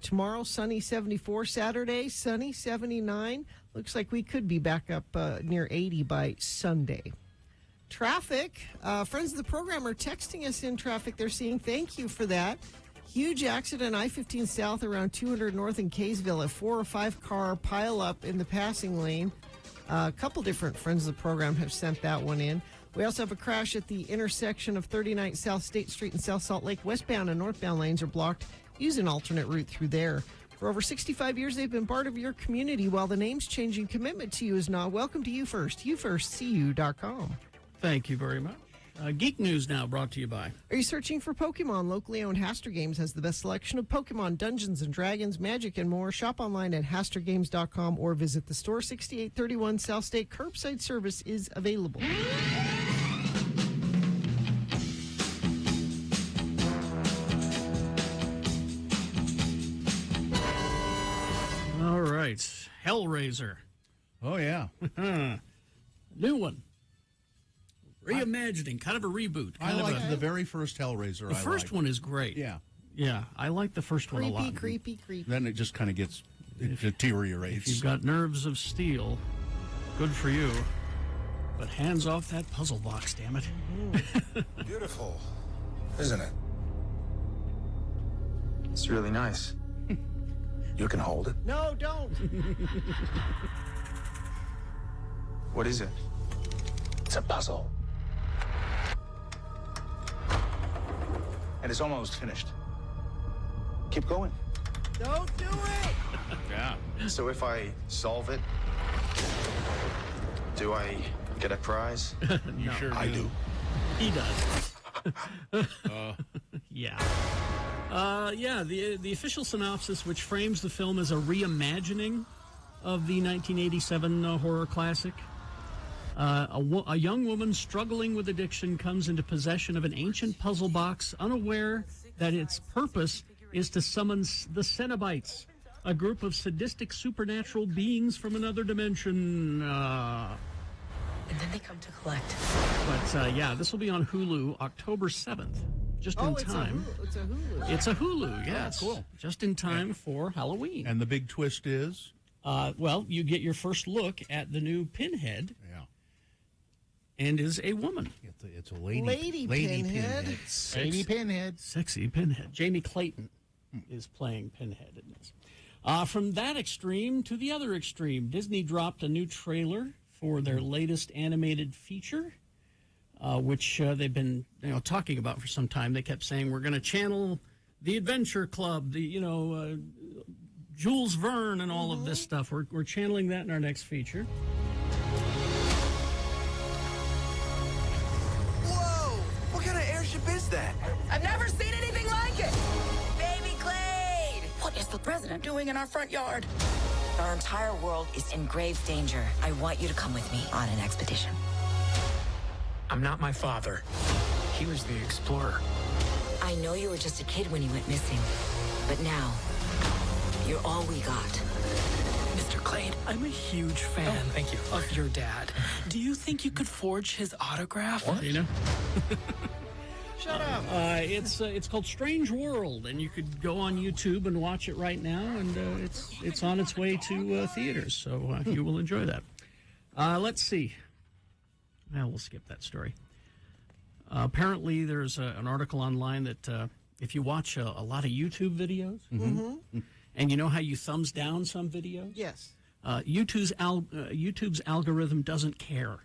Tomorrow, sunny 74. Saturday, sunny 79. Looks like we could be back up near 80 by Sunday. Traffic. Friends of the program are texting us in traffic they're seeing. Thank you for that. Huge accident I-15 south around 200 north in Kaysville. A 4 or 5 car pile up in the passing lane. A couple different friends of the program have sent that one in. We also have a crash at the intersection of 39 South State Street and South Salt Lake. Westbound and northbound lanes are blocked. Use an alternate route through there. For over 65 years, they've been part of your community. While the name's changing, commitment to you is not. Welcome to You First. YouFirstCU.com. Thank you very much. Geek News now brought to you by. Are you searching for Pokemon? Locally owned Haster Games has the best selection of Pokemon, Dungeons & Dragons, Magic, and more. Shop online at HasterGames.com or visit the store. 6831 South State. Curbside service is available. All right. Hellraiser. Oh, yeah. New one. Reimagining, kind of a reboot. I like the very first Hellraiser. The first one is great. Yeah. Yeah, I like the first one a lot. Creepy. Then it just kind of it deteriorates. If you've got nerves of steel, good for you. But hands off that puzzle box, damn it. Beautiful, isn't it? It's really nice. You can hold it. No, don't. What is it? It's a puzzle. And it's almost finished. Keep going. Don't do it. Yeah. So if I solve it, do I get a prize? You sure do. I do. He does. Yeah. The official synopsis, which frames the film as a reimagining of the 1987 horror classic. A young woman struggling with addiction comes into possession of an ancient puzzle box, unaware that its purpose is to summon the Cenobites, a group of sadistic supernatural beings from another dimension. And then they come to collect. But this will be on Hulu October 7th, just in time. It's a Hulu. It's a Hulu, yes. Cool. Just in time for Halloween. And the big twist is? You get your first look at the new Pinhead. Yeah. And is a woman. It's a lady. Lady Pinhead. Lady Pinhead. Sexy Pinhead. Jamie Clayton is playing Pinhead in this. From that extreme to the other extreme, Disney dropped a new trailer for their latest animated feature, which they've been talking about for some time. They kept saying, we're going to channel the Adventure Club, Jules Verne and all of this stuff. We're channeling that in our next feature. Whoa! What kind of airship is that? I've never seen anything like it! Baby Glade! What is the president doing in our front yard? Our entire world is in grave danger. I want you to come with me on an expedition. I'm not my father. He was the explorer. I know you were just a kid when you went missing, but now, you're all we got. Mr. Clade, I'm a huge fan thank you. Of your dad. Do you think you could forge his autograph? What? Shut up. It's called Strange World, and you could go on YouTube and watch it right now, and it's on its way to theaters, so you will enjoy that. Let's see. Well, we'll skip that story. Apparently, there's an article online that if you watch a lot of YouTube videos, and you know how you thumbs down some videos? Yes. YouTube's algorithm doesn't care.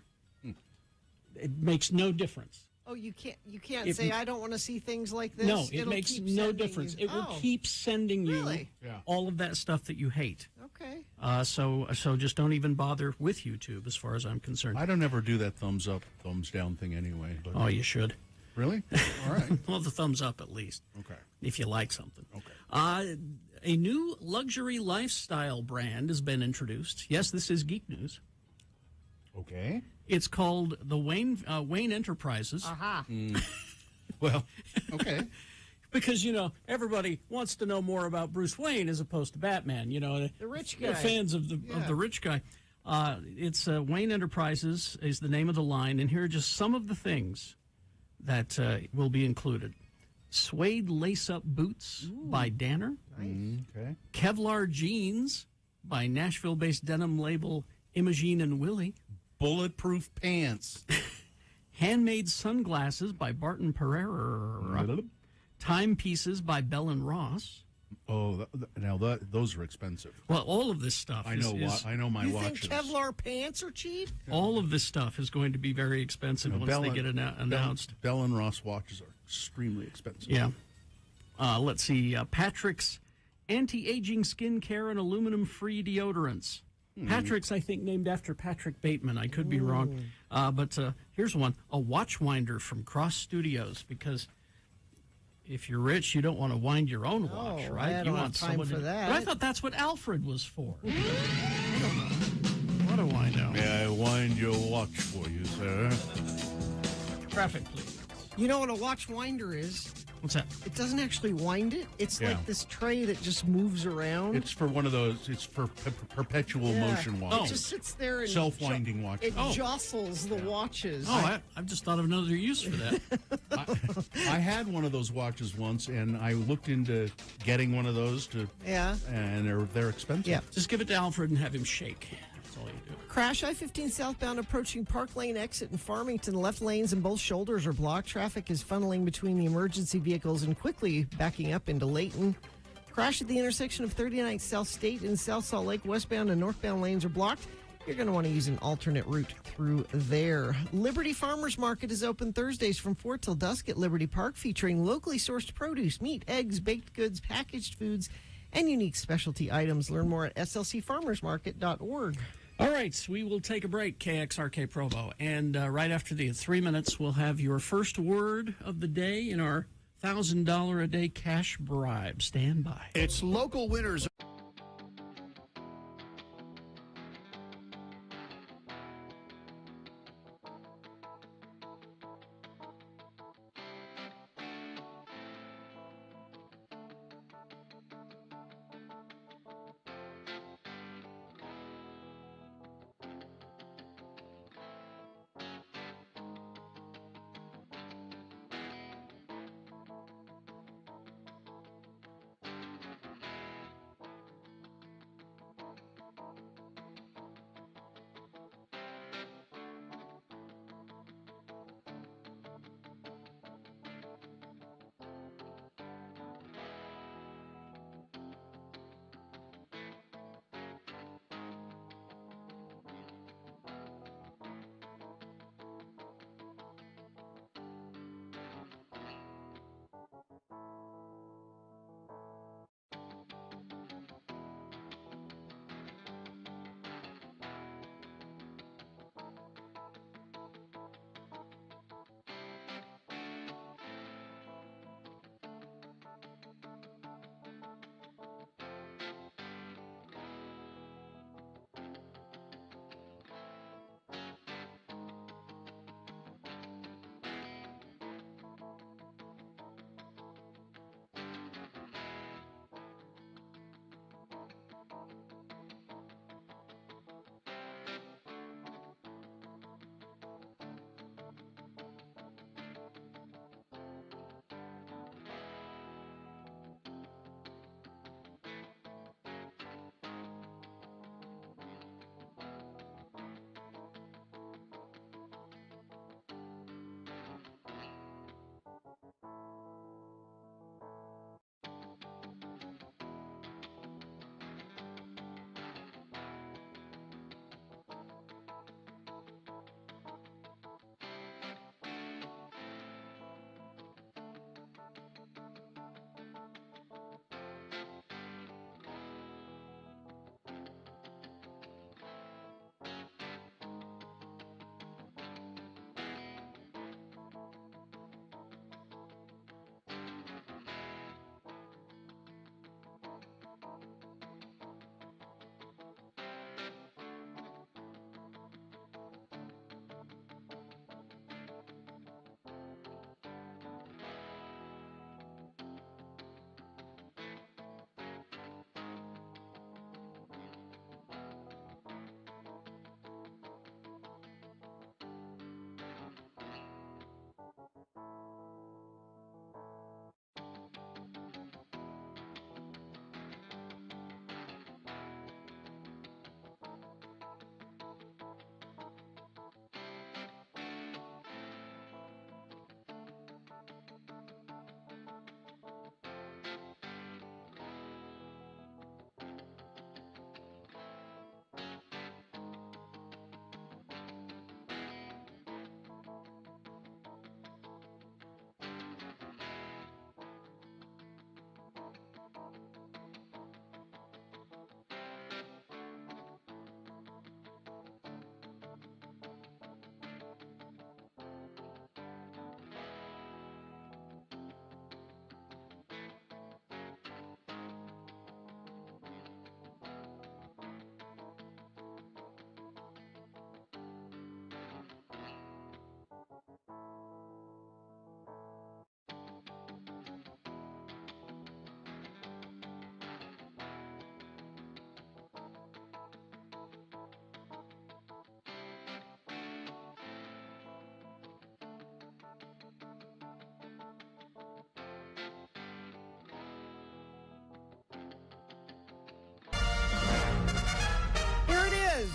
It makes no difference. Oh, you can't say I don't want to see things like this. No, it It'll makes keep no sending difference. you- It will Oh, keep sending you Really? all of that stuff that you hate. Okay. So just don't even bother with YouTube, as far as I'm concerned. I don't ever do that thumbs up, thumbs down thing anyway. But Oh, you should. Really? All right. Well, the thumbs up at least. Okay. If you like something. Okay. A new luxury lifestyle brand has been introduced. Yes, this is geek news. Okay. It's called the Wayne Enterprises. Aha. Well, okay. Because, everybody wants to know more about Bruce Wayne as opposed to Batman. The rich They're guy. fans of the rich guy. It's Wayne Enterprises is the name of the line, and here are just some of the things that will be included. Suede lace-up boots by Danner. Nice. Okay. Kevlar jeans by Nashville-based denim label Imogene and Willie. Bulletproof pants. Handmade sunglasses by Barton Pereira. Timepieces by Bell and Ross. Oh, those are expensive. Well, all of this stuff. I know. I know my You watches. think Kevlar pants are cheap? All of this stuff is going to be very expensive once they get announced. Bell and Ross watches are extremely expensive. Yeah. Let's see. Patrick's anti-aging skincare and aluminum-free deodorants. Patrick's, I think, named after Patrick Bateman. I could be wrong. But here's one. A watch winder from Cross Studios, because if you're rich, you don't want to wind your own watch, right? I don't you have want time someone for to, that. But I thought that's what Alfred was for. What do I know? May I wind your watch for you, sir? Traffic, please. You know what a watch winder is? What's that? It doesn't actually wind it. It's like this tray that just moves around. It's for one of those. It's for perpetual motion watches. It just sits there and Self-winding watches. It jostles the watches. Oh, I've just thought of another use for that. I had one of those watches once, and I looked into getting one of those and they're expensive. Yeah. Just give it to Alfred and have him shake. That's all you do. Crash I-15 southbound approaching Park Lane exit in Farmington. Left lanes and both shoulders are blocked. Traffic is funneling between the emergency vehicles and quickly backing up into Layton. Crash at the intersection of 39th South State and South Salt Lake. Westbound and northbound lanes are blocked. You're going to want to use an alternate route through there. Liberty Farmers Market is open Thursdays from 4 till dusk at Liberty Park, featuring locally sourced produce, meat, eggs, baked goods, packaged foods, and unique specialty items. Learn more at slcfarmersmarket.org. All right, we will take a break, KXRK Provo. And right after the 3 minutes, we'll have your first word of the day in our $1,000 a day cash bribe. Stand by. It's local winners.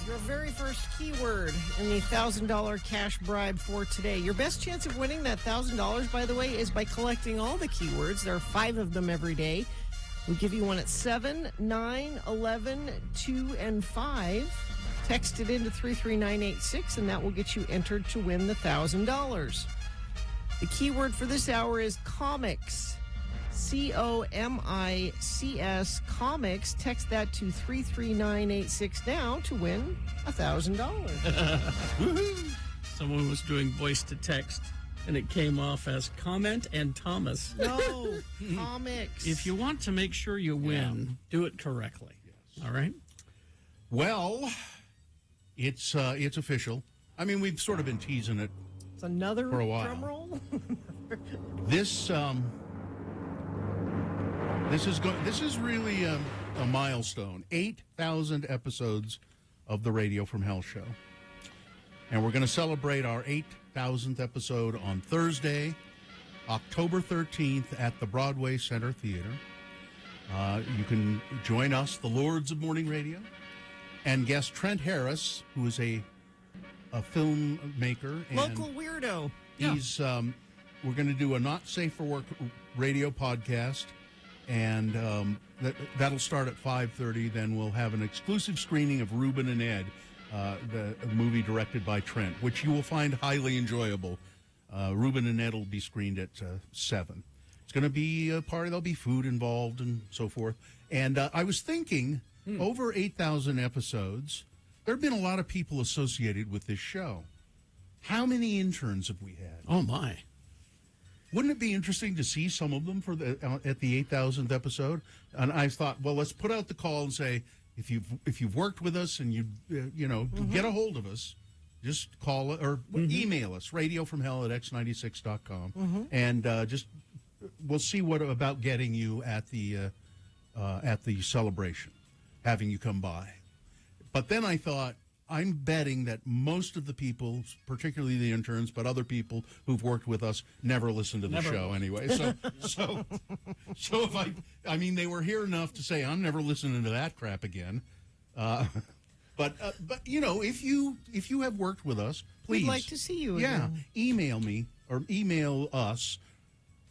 Your very first keyword in the $1,000 cash bribe for today. Your best chance of winning that $1,000, by the way, is by collecting all the keywords. There are 5 of them every day. We'll give you one at 7, 9, 11, 2, and 5. Text it into 33986, and that will get you entered to win the $1,000. The keyword for this hour is comics. COMICS Comics. Text that to 33986 now to win $1,000. Someone was doing voice to text, and it came off as Comment and Thomas. No, comics. If you want to make sure you win, do it correctly. Yes. All right? Well, it's official. I mean, we've sort of been teasing it It's another for a while. drum roll. This is really a milestone. 8,000 episodes of the Radio from Hell show. And we're going to celebrate our 8,000th episode on Thursday, October 13th at the Broadway Center Theater. You can join us, the Lords of Morning Radio, and guest Trent Harris, who is a filmmaker. And Local weirdo. he's we're going to do a Not Safe for Work radio podcast, and that'll start at 5:30. Then we'll have an exclusive screening of Ruben and Ed, the movie directed by Trent, which you will find highly enjoyable. Ruben and Ed will be screened at 7. It's going to be a party. There'll be food involved and so forth. And I was thinking, over 8,000 episodes, there have been a lot of people associated with this show. How many interns have we had? Oh, my. Wouldn't it be interesting to see some of them for at the 8,000th episode? And I thought, well, let's put out the call and say, if you've worked with us and you get a hold of us, just call or email us, radiofromhell@x96.com, and just we'll see what about getting you at the celebration, having you come by. But then I thought, I'm betting that most of the people, particularly the interns, but other people who've worked with us, never listen to the show anyway. So if I mean, they were here enough to say, I'm never listening to that crap again. But you know, if you have worked with us, please. We'd like to see you Yeah, again. email me or email us,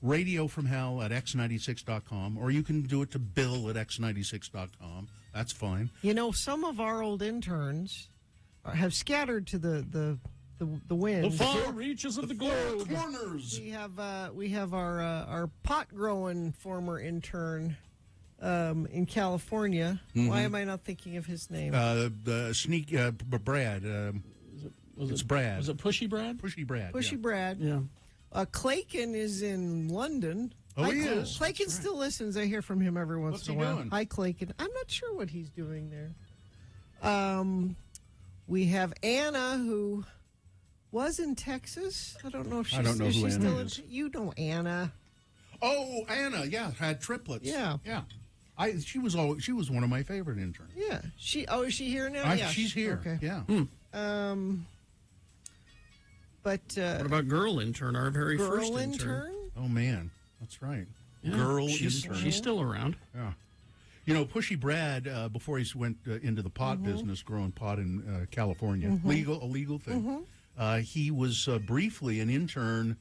radiofromhell@x96.com, or you can do it to bill@x96.com. That's fine. You know, some of our old interns have scattered to the winds. The far reaches of the globe. Corners. We have our pot growing former intern in California. Why am I not thinking of his name? The Brad. It's Brad. Was it Pushy Brad? Pushy Brad. Pushy yeah. Brad. Yeah. Claykin is in London. Oh, Hi, he Clay. is. Claykin still listens. I hear from him every once What's in a he while. doing? Hi, Claykin. I'm not sure what he's doing there. We have Anna, who was in Texas. I don't know if she's, I don't know is who she Anna still is. You know Anna. Oh, Anna, yeah, had triplets. Yeah. Yeah. She was one of my favorite interns. Yeah. Is she here now? Yeah. She's here. Okay. Yeah. But What about girl intern, our very first girl intern? intern? Oh man, that's right. Yeah, Girl she's, intern. She's still around. Yeah. You know, Pushy Brad, before he went into the pot business, growing pot in California, a legal thing. He was briefly an intern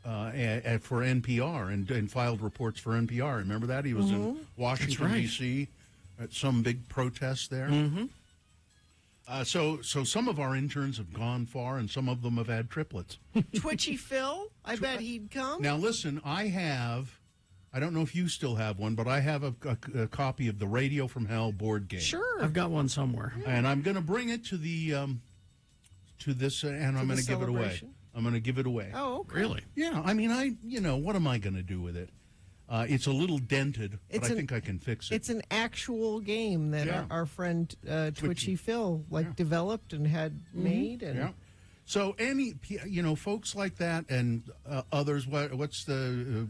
for NPR and filed reports for NPR. Remember that? He was in Washington, right. D.C. at some big protest there. So some of our interns have gone far, and some of them have had triplets. Twitchy Phil? I bet he'd come. Now, listen, I don't know if you still have one, but I have a copy of the Radio from Hell board game. Sure. I've got one somewhere. And I'm going to bring it to the to this, and I'm going to give it away. celebration? I'm going to give it away. Oh, okay. Really? Yeah, I mean, what am I going to do with it? It's a little dented, but I think I can fix it. It's an actual game that Yeah. our friend Twitchy Phil developed and had made. And Yeah. So folks like that and others. What's the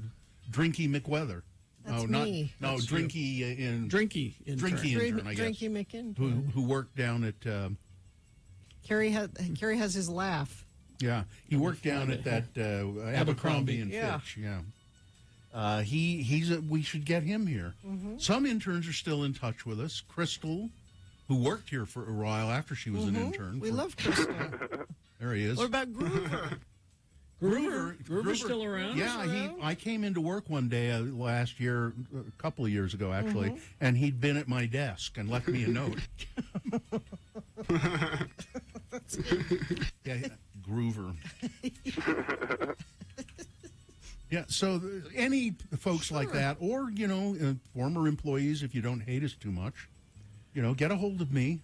Drinky McWeather? That's no, me. No, That's Drinky Drinky intern. Drinky intern, I guess. Drinky McIntern. Who worked down at Carrie has his laugh. yeah, he worked down at that Abercrombie and Yeah. Fitch. Yeah. We should get him here. Some interns are still in touch with us. Crystal, who worked here for a while after she was an intern. We love Crystal. There he is. What about Groover? Groover's still around? Yeah, I came into work one day last year, a couple of years ago actually, and he'd been at my desk and left me a note. Yeah, Groover. Yeah, so any folks like that, or, former employees, if you don't hate us too much, get a hold of me.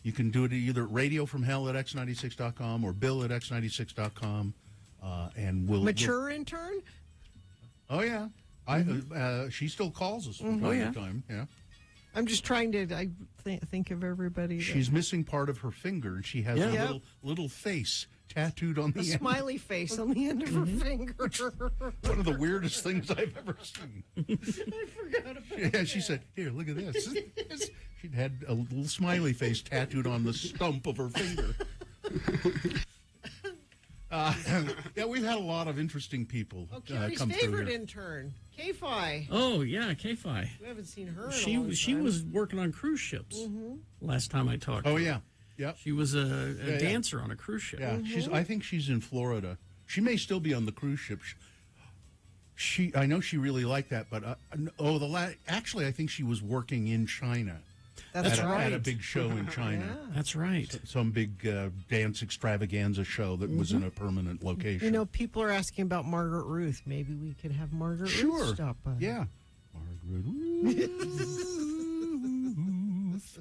You can do it either at radiofromhell@x96.com or bill@x96.com. And Mature intern? Oh, yeah. She still calls us from time to time. Yeah. I'm just trying to think of everybody. She's missing part of her finger, and she has a little face tattooed on the end. Smiley face on the end of her finger. One of the weirdest things I've ever seen. I forgot about Yeah, she said, "Here, look at this." She'd had a little smiley face tattooed on the stump of her finger. Yeah, we've had a lot of interesting people Carrie's come through favorite here. intern, K-Fi. Oh, yeah, K-Fi. We haven't seen her in a She long time. she was working on cruise ships last time I talked. Oh, to her. yeah. Yep. She was a dancer on a cruise ship. Yeah, I think she's in Florida. She may still be on the cruise ship. I know she really liked that, but actually, I think she was working in China. That's right. At a big show in China. Yeah. That's right. Some big dance extravaganza show that was in a permanent location. People are asking about Margaret Ruth. Maybe we could have Margaret Ruth stop by. Yeah. Margaret Ruth.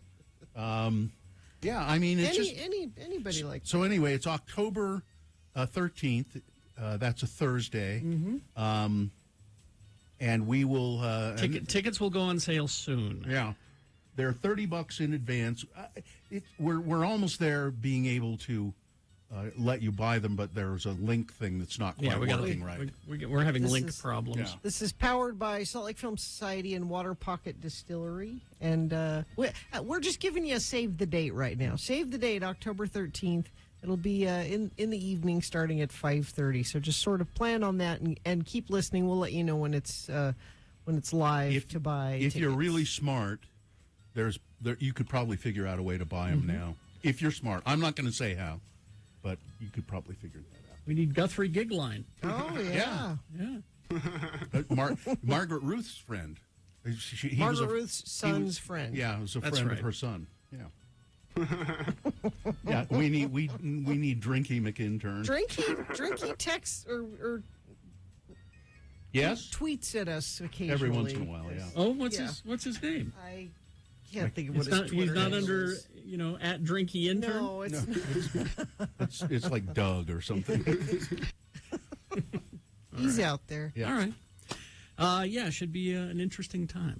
Yeah, I mean, it's anybody like that. So anyway, it's October 13th. That's a Thursday. And we will... Tickets will go on sale soon. Yeah. They're $30 in advance. We're almost there being able to let you buy them, but there's a link thing that's not quite working right. We're having link problems. Yeah. This is powered by Salt Lake Film Society and Water Pocket Distillery. And we're just giving you a save the date right now. Save the date, October 13th. It'll be in the evening starting at 5:30. So just sort of plan on that and keep listening. We'll let you know when it's live to buy If you're tickets. really smart, you could probably figure out a way to buy them now. If you're smart. I'm not going to say how, but you could probably figure that out. We need Guthrie Gig Line. Oh, yeah. Margaret Ruth's friend. Margaret Ruth's son's friend. Yeah, it was a That's friend right. of her son. Yeah. Yeah, we need Drinky McIntern. Drinky texts or Yes? tweets at us occasionally. Every once in a while, yeah. Oh, what's his name? I can't think of It's what his not, Twitter he's not handle under is. at Drinky Intern. No, it's not. It's like Doug or something. He's out there. Yeah. All right. Yeah, should be an interesting time.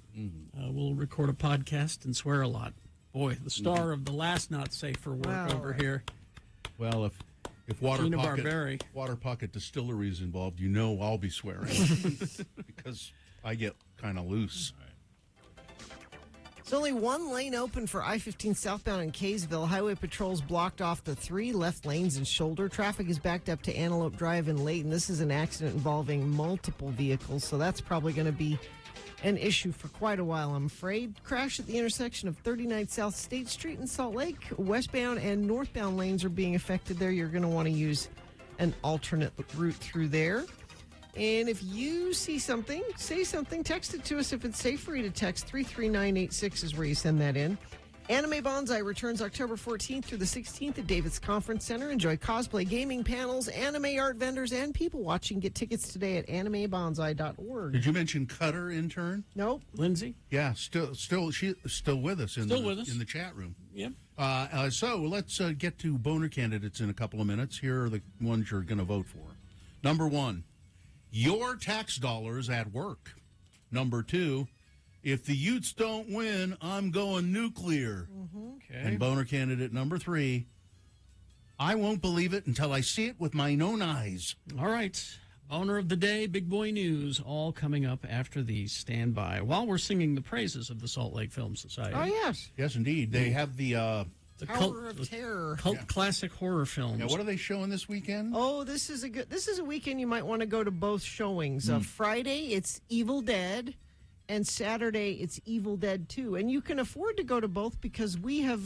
We'll record a podcast and swear a lot. Boy, the star of the last Not Safe for Work Wow. over here. Well, if Water Gina Barberi. Pocket Distillery is involved, I'll be swearing because I get kind of loose. There's only one lane open for I-15 southbound in Kaysville. Highway patrols blocked off the 3 left lanes and shoulder. Traffic is backed up to Antelope Drive in Layton. This is an accident involving multiple vehicles, so that's probably going to be an issue for quite a while, I'm afraid. Crash at the intersection of 39 South State Street in Salt Lake. Westbound and northbound lanes are being affected there. You're going to want to use an alternate route through there. And if you see something, say something, text it to us. If it's safe for you to text, 33986 is where you send that in. Anime Bonsai returns October 14th through the 16th at David's Conference Center. Enjoy cosplay, gaming panels, anime art vendors, and people watching. Get tickets today at animebonsai.org. Did you mention Cutter intern? Nope. Lindsay? Yeah, she's still with us in the chat room. Yep. So let's get to boner candidates in a couple of minutes. Here are the ones you're going to vote for. Number 1, your tax dollars at work. Number 2, if the Utes don't win, I'm going nuclear. Okay. And boner candidate number 3, I won't believe it until I see it with my own eyes. All right. Owner of the day, Big Boy News, all coming up after these. Stand by while we're singing the praises of the Salt Lake Film Society. Oh, yes. Yes, indeed. They have the Tower of Terror. Cult classic horror films. Now, what are they showing this weekend? Oh, this is a weekend you might want to go to both showings. Friday, it's Evil Dead, and Saturday, it's Evil Dead 2. And you can afford to go to both because we have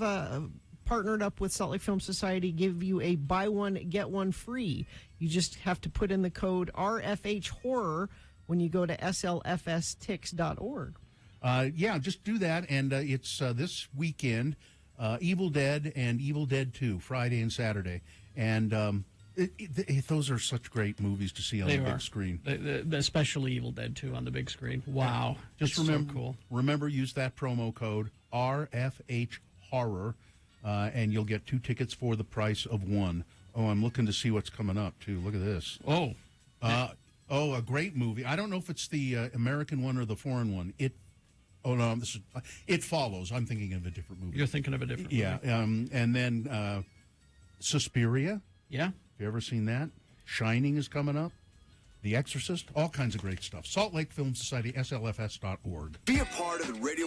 partnered up with Salt Lake Film Society, give you a buy one, get one free. You just have to put in the code RFH Horror when you go to slfstix.org. Yeah, just do that. And it's this weekend, Evil Dead and Evil Dead 2, Friday and Saturday. And Those are such great movies to see on the big screen. Especially Evil Dead 2 on the big screen. Wow. Just remember, so cool. Remember, use that promo code RFH Horror, and you'll get 2 tickets for the price of 1. Oh, I'm looking to see what's coming up, too. Look at this. Oh. A great movie. I don't know if it's the American one or the foreign one. It Follows. I'm thinking of a different movie. You're thinking of a different movie. Yeah. And then Suspiria. Yeah. Have you ever seen that? Shining is coming up. The Exorcist. All kinds of great stuff. Salt Lake Film Society, slfs.org. Be a part of the radio.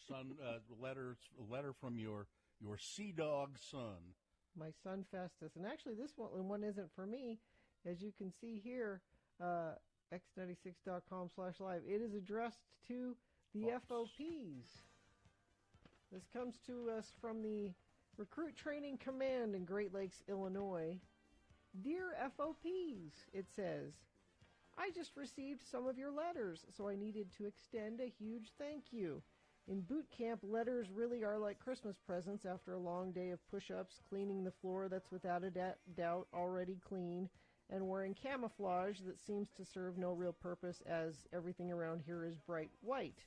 Son, letter from your sea dog son. My son Festus, and actually this one isn't for me, as you can see here, x96.com/live. It is addressed to the FOPs. This comes to us from the Recruit Training Command in Great Lakes, Illinois. Dear FOPs, it says, I just received some of your letters, so I needed to extend a huge thank you. In boot camp, letters really are like Christmas presents after a long day of push-ups, cleaning the floor that's without a doubt already clean, and wearing camouflage that seems to serve no real purpose as everything around here is bright white.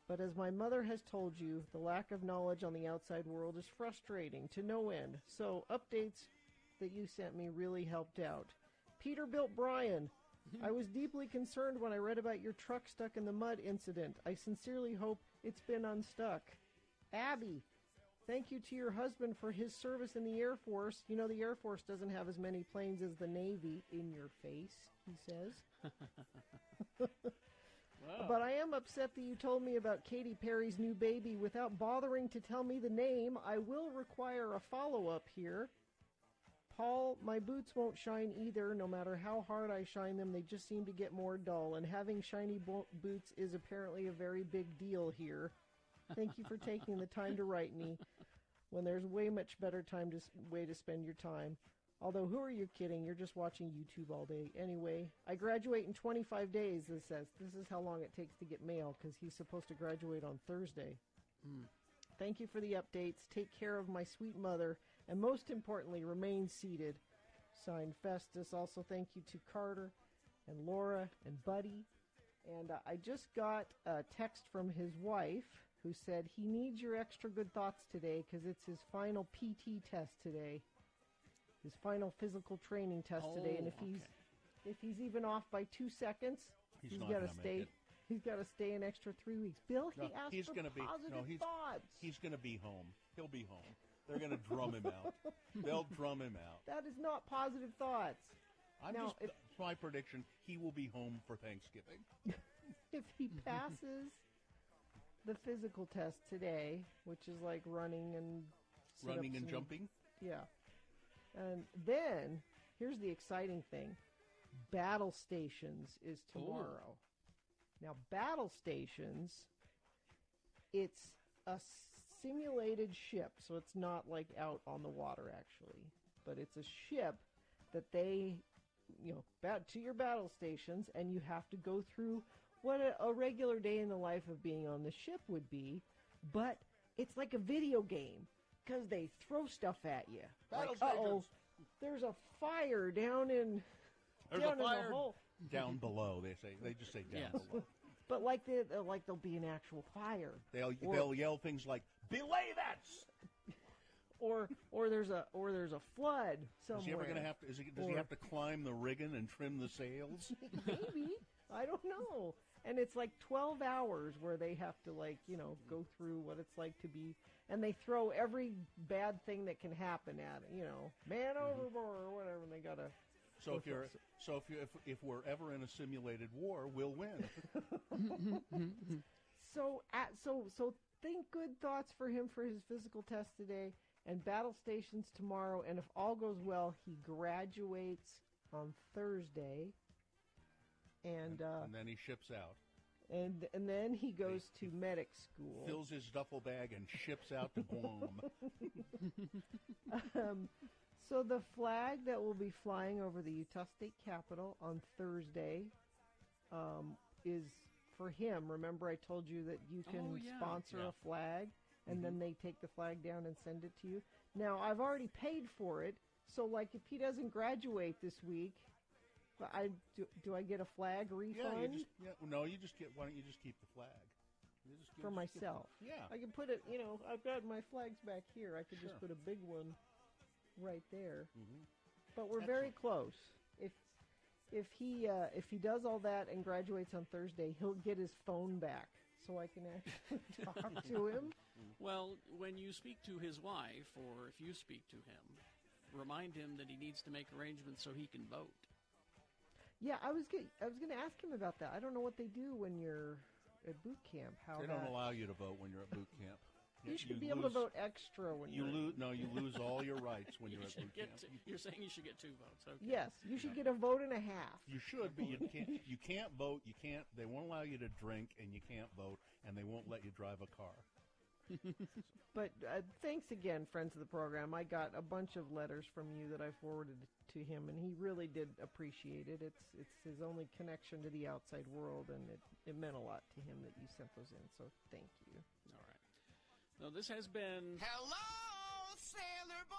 But as my mother has told you, the lack of knowledge on the outside world is frustrating to no end, so updates that you sent me really helped out. Peterbilt Brian, I was deeply concerned when I read about your truck stuck in the mud incident. I sincerely hope it's been unstuck. Abby, thank you to your husband for his service in the Air Force. You know, the Air Force doesn't have as many planes as the Navy. In your face, he says. Wow. But I am upset that you told me about Katy Perry's new baby without bothering to tell me the name. I will require a follow-up here. Paul, my boots won't shine either. No matter how hard I shine them, they just seem to get more dull. And having shiny boots is apparently a very big deal here. Thank you for taking the time to write me when there's way much better way to spend your time. Although, who are you kidding? You're just watching YouTube all day. Anyway, I graduate in 25 days, it says. This is how long it takes to get mail, because he's supposed to graduate on Thursday. Thank you for the updates. Take care of my sweet mother. And most importantly, remain seated. Signed, Festus. Also, thank you to Carter and Laura and Buddy. And I just got a text from his wife who said he needs your extra good thoughts today because it's his final PT test today. His final physical training test today. And if he's even off by 2 seconds, he's got to stay. He's got to stay an extra 3 weeks. Bill, he asked for positive thoughts. He's going to be home. He'll be home. They're going to drum him out. They'll drum him out. That is not positive thoughts. It's my prediction. He will be home for Thanksgiving. If he passes the physical test today, which is like running and jumping. Yeah. And then, here's the exciting thing. Battle Stations is tomorrow. Ooh. Now, Battle Stations, it's a simulated ship, so it's not like out on the water actually, but it's a ship that they, to your battle stations, and you have to go through what a regular day in the life of being on the ship would be, but it's like a video game because they throw stuff at you. There's a fire down in the hole. Down below, they just say down below. But there'll be an actual fire. They'll yell things like, "Belay that!" or there's a flood somewhere. Is he ever going to have to? Does he have to climb the rigging and trim the sails? Maybe. I don't know. And it's like 12 hours where they have to, like, go through what it's like to be, and they throw every bad thing that can happen at it, man overboard or whatever, and they gotta. So if we're ever in a simulated war, we'll win. So think good thoughts for him for his physical test today, and battle stations tomorrow, and if all goes well, he graduates on Thursday. And then he ships out. And then he goes to medic school. Fills his duffel bag and ships out to Guam. So the flag that will be flying over the Utah State Capitol on Thursday is for him. Remember I told you that you can sponsor a flag, and then they take the flag down and send it to you. Now, I've already paid for it, so like if he doesn't graduate this week, do I get a flag refund? Why don't you just keep the flag? For myself. Yeah. I can put it, I've got my flags back here. I could just put a big one right there. Mm-hmm. But we're very close. If he does all that and graduates on Thursday, he'll get his phone back so I can actually talk to him. Well, when you speak to his wife, or if you speak to him, remind him that he needs to make arrangements so he can vote. Yeah, I was going to ask him about that. I don't know what they do when you're at boot camp. They don't allow you to vote when you're at boot camp. You should be able to vote extra when you lose. No, you lose all your rights when you're at boot camp. You're saying you should get 2 votes. Okay. Yes, you should get a vote and a half. You should, but you can't. You can't vote. You can't. They won't allow you to drink, and you can't vote, and they won't let you drive a car. But thanks again, friends of the program. I got a bunch of letters from you that I forwarded to him, and he really did appreciate it. It's his only connection to the outside world, and it meant a lot to him that you sent those in, so thank you. All right. Now, this has been... Hello, Sailor Boy!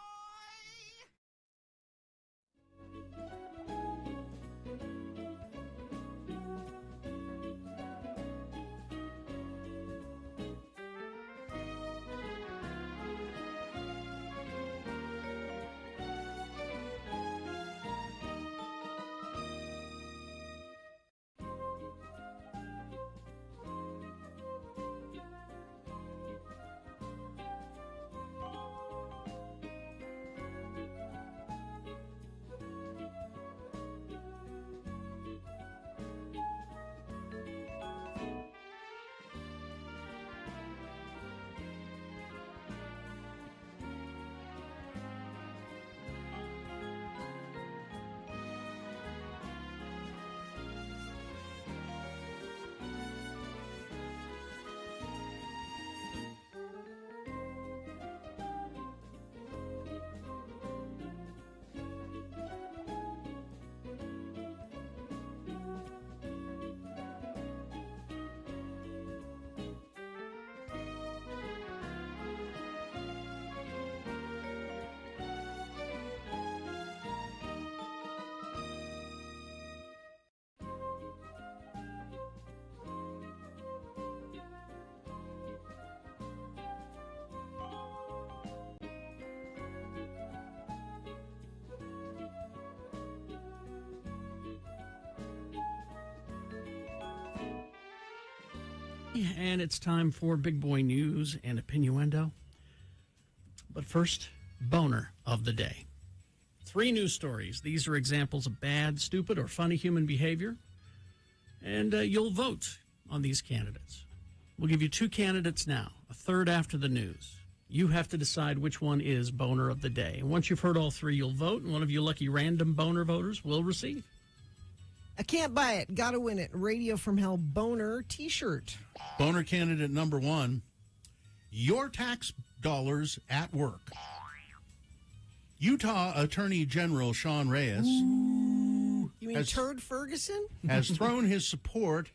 And it's time for Big Boy News and Opinioendo. But first, Boner of the Day. 3 news stories. These are examples of bad, stupid, or funny human behavior. And you'll vote on these candidates. We'll give you 2 candidates now, a third after the news. You have to decide which one is Boner of the Day. And once you've heard all 3, you'll vote, and one of you lucky random Boner voters will receive. I can't buy it. Gotta win it. Radio from Hell Boner t-shirt. Boner candidate number 1, your tax dollars at work. Utah Attorney General Sean Reyes. You mean Turd Ferguson? Has thrown his support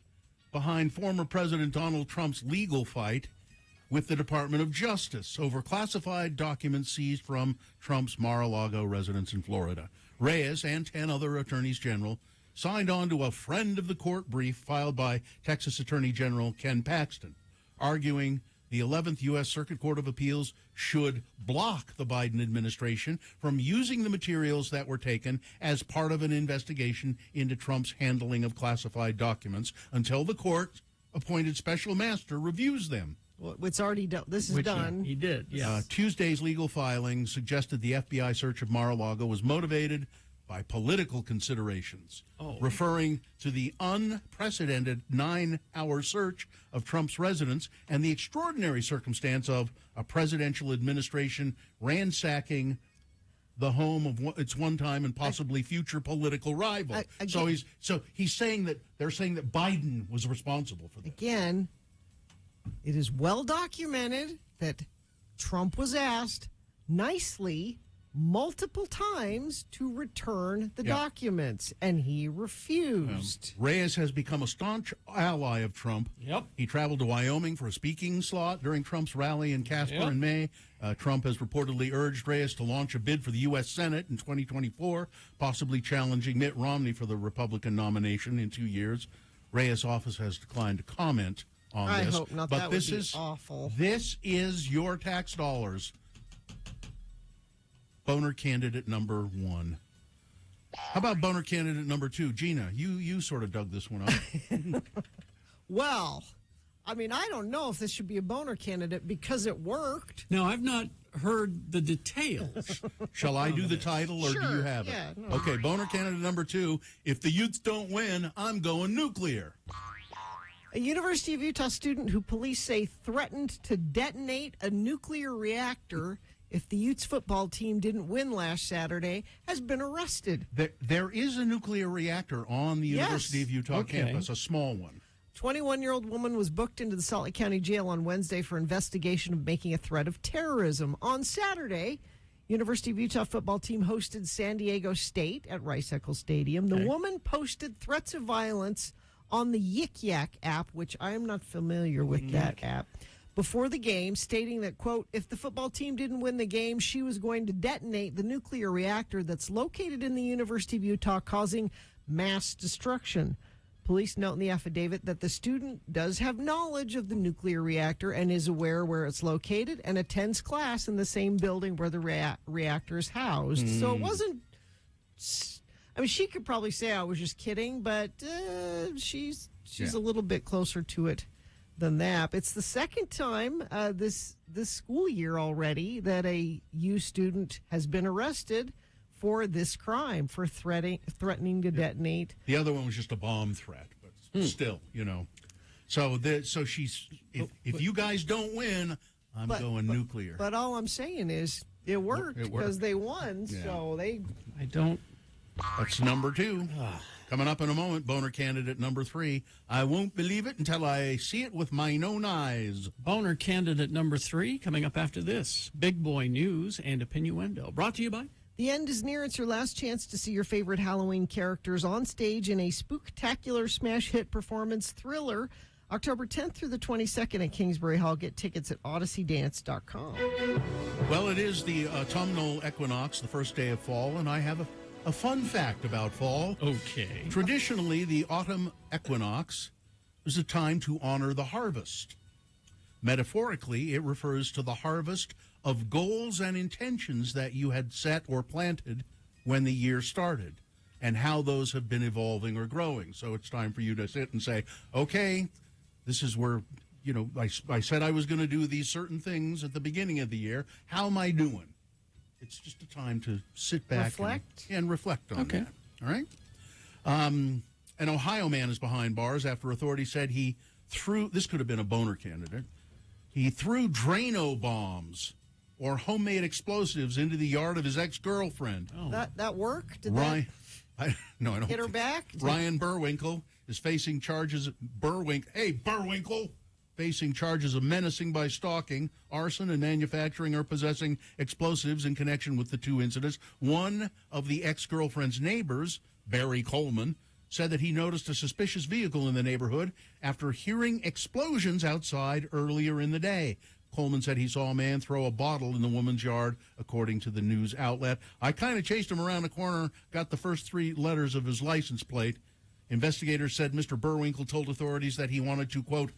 behind former President Donald Trump's legal fight with the Department of Justice over classified documents seized from Trump's Mar-a-Lago residence in Florida. Reyes and 10 other attorneys general signed on to a friend of the court brief filed by Texas Attorney General Ken Paxton, arguing the 11th U.S. Circuit Court of Appeals should block the Biden administration from using the materials that were taken as part of an investigation into Trump's handling of classified documents until the court-appointed special master reviews them. Well, it's already done. This is done. He did, yes. Tuesday's legal filing suggested the FBI search of Mar-a-Lago was motivated by political considerations, referring to the unprecedented 9-hour search of Trump's residence and the extraordinary circumstance of a presidential administration ransacking the home of its one-time and possibly future political rival. So he's saying that they're saying that Biden was responsible for this. Again, it is well documented that Trump was asked nicely multiple times to return the documents, and he refused. Reyes has become a staunch ally of Trump. Yep. He traveled to Wyoming for a speaking slot during Trump's rally in Casper in May. Trump has reportedly urged Reyes to launch a bid for the U.S. Senate in 2024, possibly challenging Mitt Romney for the Republican nomination in 2 years. Reyes' office has declined to comment on this. I hope not. But that this would be is awful. This is your tax dollars. Boner candidate number 1. How about boner candidate number 2? Gina, you sort of dug this one up. Well, I mean, I don't know if this should be a boner candidate because it worked. Now, I've not heard the details. Shall I do the title, or do you have it? No. Okay, boner candidate number 2. If the Utes don't win, I'm going nuclear. A University of Utah student who police say threatened to detonate a nuclear reactor if the Utes football team didn't win last Saturday has been arrested. There is a nuclear reactor on the University of Utah campus, a small one. 21-year-old woman was booked into the Salt Lake County Jail on Wednesday for investigation of making a threat of terrorism. On Saturday, University of Utah football team hosted San Diego State at Rice-Eccles Stadium. The woman posted threats of violence on the Yik Yak app, which I am not familiar with that app, before the game, stating that, quote, if the football team didn't win the game, she was going to detonate the nuclear reactor that's located in the University of Utah, causing mass destruction. Police note in the affidavit that the student does have knowledge of the nuclear reactor and is aware where it's located and attends class in the same building where the reactor is housed. So it wasn't... I mean, she could probably say I was just kidding, but she's a little bit closer to it than that. It's the second time this school year already that a U student has been arrested for this crime, for threatening to detonate. The other one was just a bomb threat, but still, you know. So she's if you guys don't win, I'm going nuclear. But all I'm saying is it worked because they won. Yeah. So they. I don't. That's number 2. Coming up in a moment, boner candidate number 3. I won't believe it until I see it with my own eyes. Boner candidate number 3 coming up after this. Big Boy News and Opinioendo. Brought to you by... The end is near. It's your last chance to see your favorite Halloween characters on stage in a spooktacular smash hit performance thriller. October 10th through the 22nd at Kingsbury Hall. Get tickets at odysseydance.com. Well, it is the autumnal equinox, the first day of fall, and I have a fun fact about fall. Okay. Traditionally, the autumn equinox is a time to honor the harvest. Metaphorically, it refers to the harvest of goals and intentions that you had set or planted when the year started and how those have been evolving or growing. So it's time for you to sit and say, okay, this is where, you know, I said I was going to do these certain things at the beginning of the year. How am I doing? It's just a time to sit back and reflect on that. All right? An Ohio man is behind bars after authorities said he threw, this could have been a boner candidate, he threw Drano bombs or homemade explosives into the yard of his ex-girlfriend. That worked? Did Ryan, that I don't hit her back? Ryan Burwinkle is facing charges. Burwinkle! Facing charges of menacing by stalking, arson, and manufacturing or possessing explosives in connection with the two incidents. One of the ex-girlfriend's neighbors, Barry Coleman, said that he noticed a suspicious vehicle in the neighborhood after hearing explosions outside earlier in the day. Coleman said he saw a man throw a bottle in the woman's yard, according to the news outlet. I kind of chased him around the corner, got the first 3 letters of his license plate. Investigators said Mr. Burwinkle told authorities that he wanted to, quote,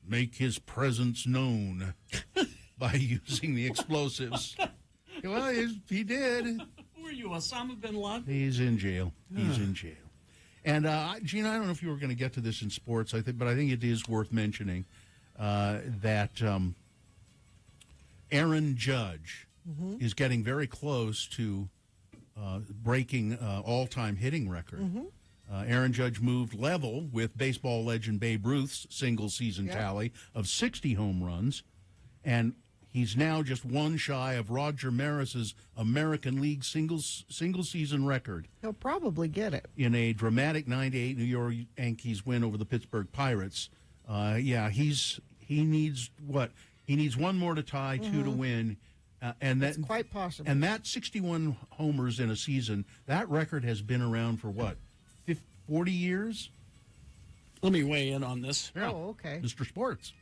make his presence known by using the explosives. Well, he did. Were you Osama bin Laden? He's in jail. He's in jail. And Gina, I don't know if you were going to get to this in sports, but I think it is worth mentioning that Aaron Judge is getting very close to breaking all-time hitting record. Aaron Judge moved level with baseball legend Babe Ruth's single-season tally of 60 home runs, and he's now just one shy of Roger Maris's American League single-season record. He'll probably get it. In a dramatic 9-8 New York Yankees win over the Pittsburgh Pirates. He needs what? He needs one more to tie, two to win. And that's quite possible. And that 61 homers in a season, that record has been around for what? 40 years? Let me weigh in on this. Yeah. Oh, okay. Mr. Sports.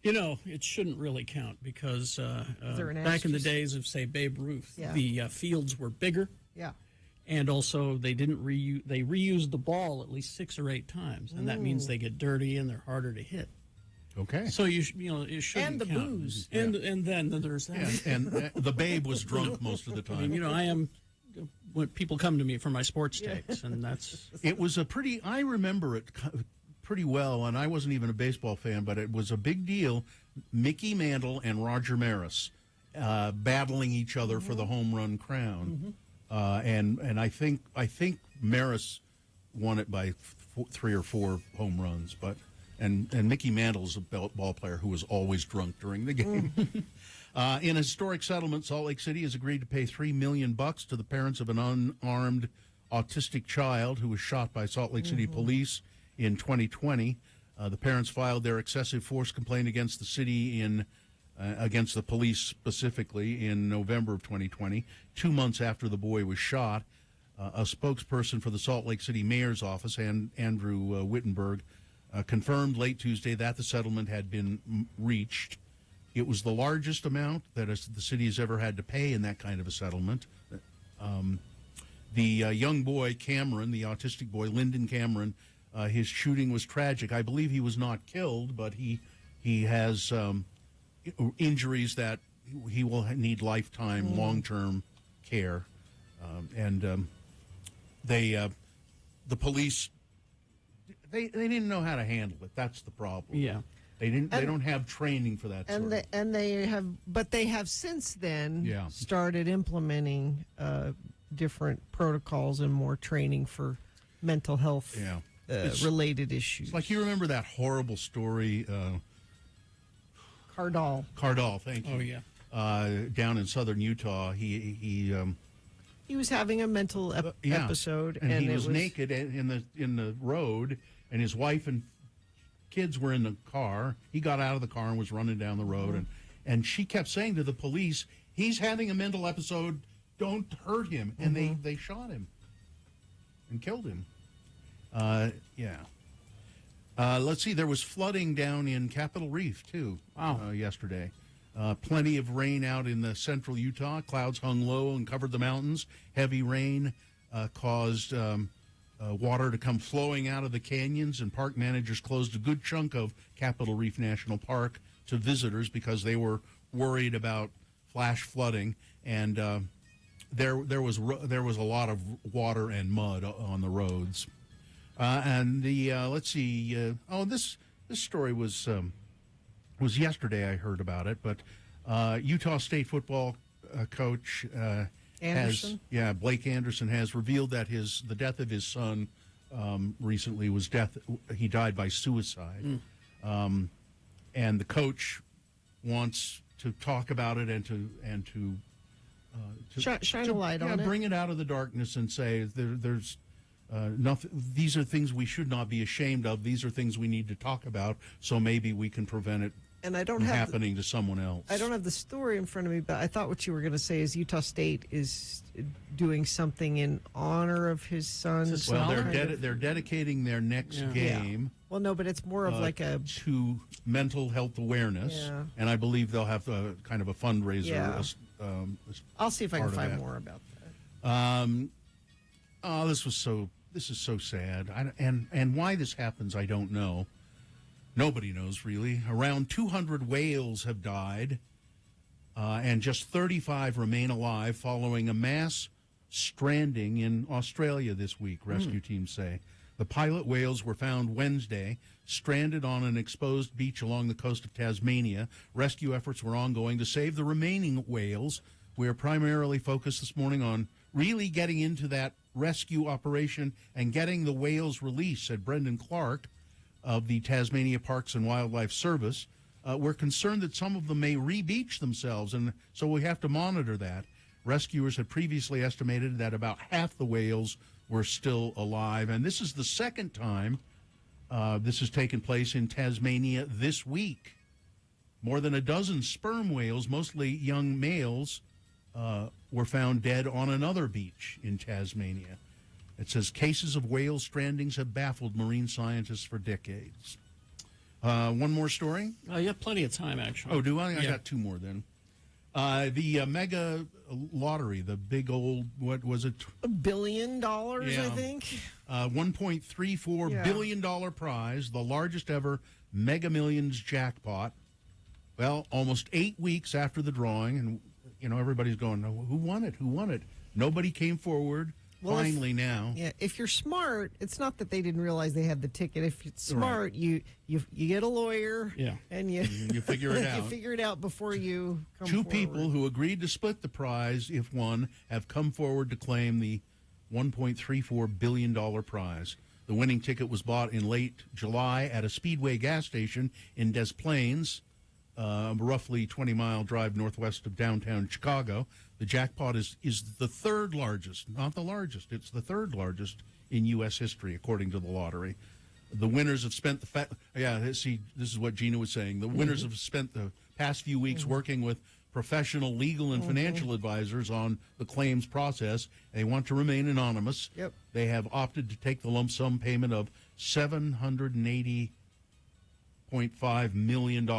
You know, it shouldn't really count because there an back in the asterisk? days of, say, Babe Ruth, Yeah. the fields were bigger, Yeah. and also they didn't they reused the ball at least 6 or 8 times, and that means they get dirty and they're harder to hit. Okay. So it shouldn't And the count. booze. And then there's that. And the Babe was drunk most of the time. I mean, I am when people come to me for my sports takes, and that's It was I remember it pretty well, and I wasn't even a baseball fan, but it was a big deal. Mickey Mantle and Roger Maris battling each other for the home run crown, and I think Maris won it by 3 or 4 home runs, but and Mickey Mantle's a ball player who was always drunk during the game. In a historic settlement, Salt Lake City has agreed to pay $3 million to the parents of an unarmed autistic child who was shot by Salt Lake City police in 2020. The parents filed their excessive force complaint against the city against the police specifically in November of 2020, 2 months after the boy was shot. A spokesperson for the Salt Lake City mayor's office, Andrew Wittenberg, confirmed late Tuesday that the settlement had been reached. It was the largest amount that the city has ever had to pay in that kind of a settlement. The young boy, Cameron, the autistic boy, Lyndon Cameron, his shooting was tragic. I believe he was not killed, but he has injuries that he will need lifetime, long-term care. The police, they didn't know how to handle it. That's the problem. yeah. They didn't. They don't have training for that. They have since then Yeah. started implementing different protocols and more training for mental health related issues. It's like you remember that horrible story, Cardall. Thank you. Oh yeah. Down in southern Utah, he was having a mental episode, and he was naked in the road, and his wife and kids were in the car. He got out of the car and was running down the road, and she kept saying to the police, "He's having a mental episode. Don't hurt him." And they shot him and killed him. Let's see. There was flooding down in Capitol Reef too. Yesterday. Plenty of rain out in the central Utah. Clouds hung low and covered the mountains. Heavy rain caused water to come flowing out of the canyons, and park managers closed a good chunk of Capitol Reef National Park to visitors because they were worried about flash flooding. And there was a lot of water and mud on the roads. And the let's see. This story was yesterday. I heard about it, but Utah State football coach Anderson? Blake Anderson has revealed that the death of his son recently was he died by suicide. And the coach wants to talk about it and to shine a light on it. Bring it out of the darkness and say there's nothing. These are things we should not be ashamed of. These are things we need to talk about, so maybe we can prevent it and I don't from have happening to someone else. I don't have the story in front of me, but I thought what you were going to say is Utah State is doing something in honor of his son. Well, they're dedicating their next game. Well, no, but it's more of like to mental health awareness, and I believe they'll have kind of a fundraiser. Yeah. I'll see if I can find more about that. This is so sad, and why this happens, I don't know. Nobody knows, really. Around 200 whales have died, and just 35 remain alive following a mass stranding in Australia this week, rescue teams say. The pilot whales were found Wednesday, stranded on an exposed beach along the coast of Tasmania. Rescue efforts were ongoing to save the remaining whales. We are primarily focused this morning on really getting into that rescue operation and getting the whales released, said Brendan Clark of the Tasmania Parks and Wildlife Service. We're concerned that some of them may re-beach themselves, and so we have to monitor that. Rescuers had previously estimated that about half the whales were still alive, and this is the second time this has taken place in Tasmania this week. More than a dozen sperm whales, mostly young males, were found dead on another beach in Tasmania. It says cases of whale strandings have baffled marine scientists for decades. One more story? You have plenty of time, actually. Oh, do I? I Yeah. got two more then. The mega lottery, the big old, what was it? $1 billion, I think. $1.34 billion prize, the largest ever Mega Millions jackpot. Well, almost 8 weeks after the drawing, and everybody's going, who won it? Who won it? Nobody came forward. Well, Finally, now. Yeah, if you're smart, it's not that they didn't realize they had the ticket. If it's smart, you get a lawyer, and you figure it out. You figure it out before you come Two forward. people who agreed to split the prize if won have come forward to claim the $1.34 billion prize. The winning ticket was bought in late July at a Speedway gas station in Des Plaines, roughly 20-mile drive northwest of downtown Chicago. The jackpot is the third largest, not the largest. It's the third largest in U.S. history, according to the lottery. The winners have spent this is what Gina was saying. The winners have spent the past few weeks working with professional legal and financial advisors on the claims process. They want to remain anonymous. Yep. They have opted to take the lump sum payment of $780.5 million.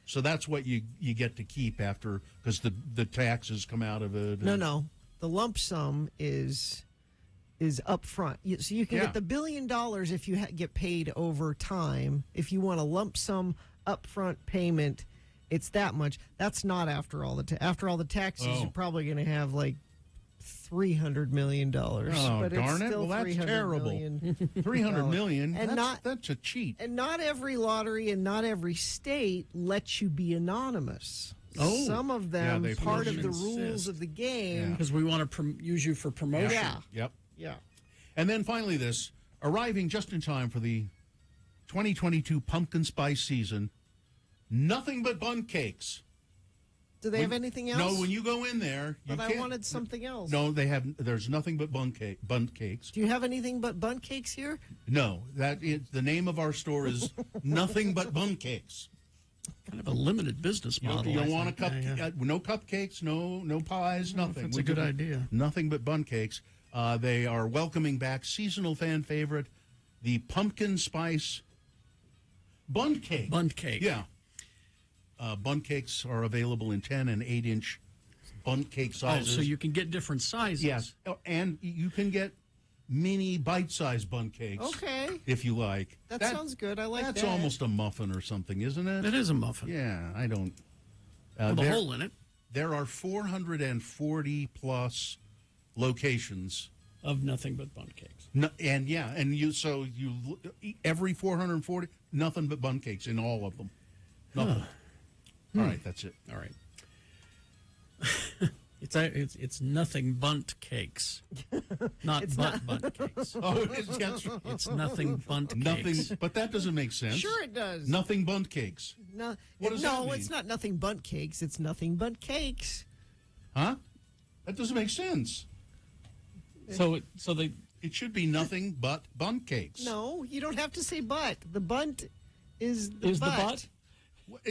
So that's what you get to keep after, because the taxes come out of it. No. The lump sum is up front. So you can get the $1 billion if you get paid over time. If you want a lump sum upfront payment, it's that much. That's not after all the taxes. You're probably going to have like $300 million. Oh, but darn it's it! still Well, that's terrible. $300 million. And that's a cheat. And not every lottery and not every state lets you be anonymous. Oh. Some of them, they part of the insist. rules of the game. Because we want to use you for promotion. Yeah. Yep. Yeah. And then finally this, arriving just in time for the 2022 pumpkin spice season, nothing but bundt cakes. Do they have anything else? No, when you go in there, you But I can't- wanted something else. No, there's nothing but bundt cakes. Do you have anything but bundt cakes here? No, the name of our store is Nothing But Bundt Cakes. Kind of a limited business model. You don't I want think. no cupcakes, no pies, nothing. That's a good idea. Nothing but bundt cakes. They are welcoming back seasonal fan favorite, the pumpkin spice bundt cake. Bundt cake. Yeah. Bundt cakes are available in 10 and 8-inch bundt cake sizes. Oh, so you can get different sizes. Yes, and you can get mini bite-sized bundt cakes. Okay. If you like. That sounds good. I like that's that. almost a muffin or something, isn't it? It is a muffin. Yeah, I don't. With a hole in it. There are 440 plus locations Of nothing but bundt cakes. No, and you every 440 nothing but bundt cakes in all of them. Nothing. All right, that's it. All right. It's nothing bundt cakes, not bundt cakes. Oh, it is. Yes. It's nothing bundt Nothing, cakes. but that doesn't make sense. Sure it does. Nothing bundt cakes. No, What does that mean? it's not nothing bundt cakes. It's nothing but cakes. Huh? That doesn't make sense. So It should be nothing but bundt cakes. No, you don't have to say but. The bundt is the is the butt. butt?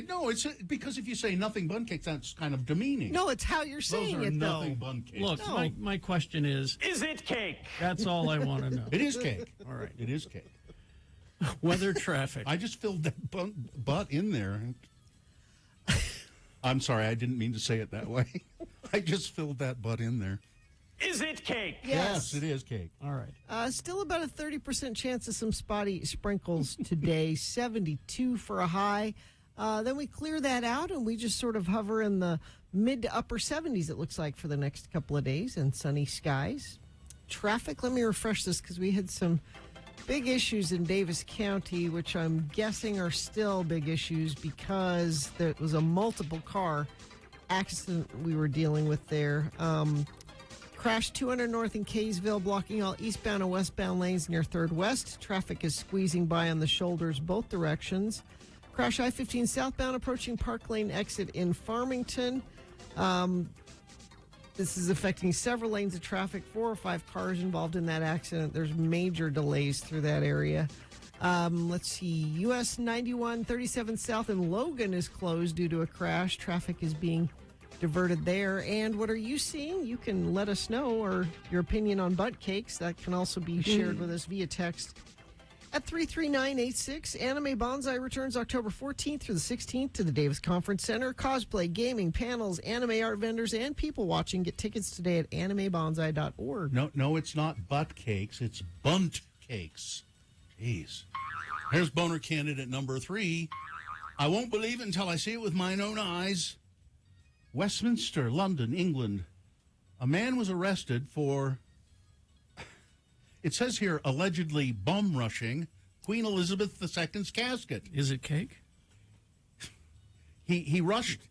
No, it's because if you say nothing bundt cakes, that's kind of demeaning. No, it's how you're Those saying are it, though. nothing bundt cakes. Look, No. my question is it cake? that's all I want to know. It is cake. All right. It is cake. Weather traffic. I just filled that butt in there. I'm sorry, I didn't mean to say it that way. I just filled that butt in there. Is it cake? Yes, it is cake. All right. Still about a 30% chance of some spotty sprinkles today, 72 for a high. Then we clear that out, and we just sort of hover in the mid to upper 70s, it looks like, for the next couple of days, and sunny skies. Traffic, let me refresh this because we had some big issues in Davis County, which I'm guessing are still big issues because there was a multiple car accident we were dealing with there. Crash 200 north in Kaysville, blocking all eastbound and westbound lanes near 3rd West. Traffic is squeezing by on the shoulders both directions. Crash I-15 southbound approaching Park Lane exit in Farmington. This is affecting several lanes of traffic. 4 or 5 cars involved in that accident. There's major delays through that area. Let's see. US 91 37 south in Logan is closed due to a crash. Traffic is being diverted there. And what are you seeing? You can let us know, or your opinion on butt cakes. That can also be shared with us via text at 33986. Anime Bonsai returns October 14th through the 16th to the Davis Conference Center. Cosplay, gaming, panels, anime art vendors, and people watching. Get tickets today at animebonsai.org. No, it's not butt cakes. It's bunt cakes. Jeez. Here's boner candidate number 3. I won't believe it until I see it with mine own eyes. Westminster, London, England. A man was arrested for, it says here, allegedly bum rushing Queen Elizabeth II's casket. Is it cake? He rushed,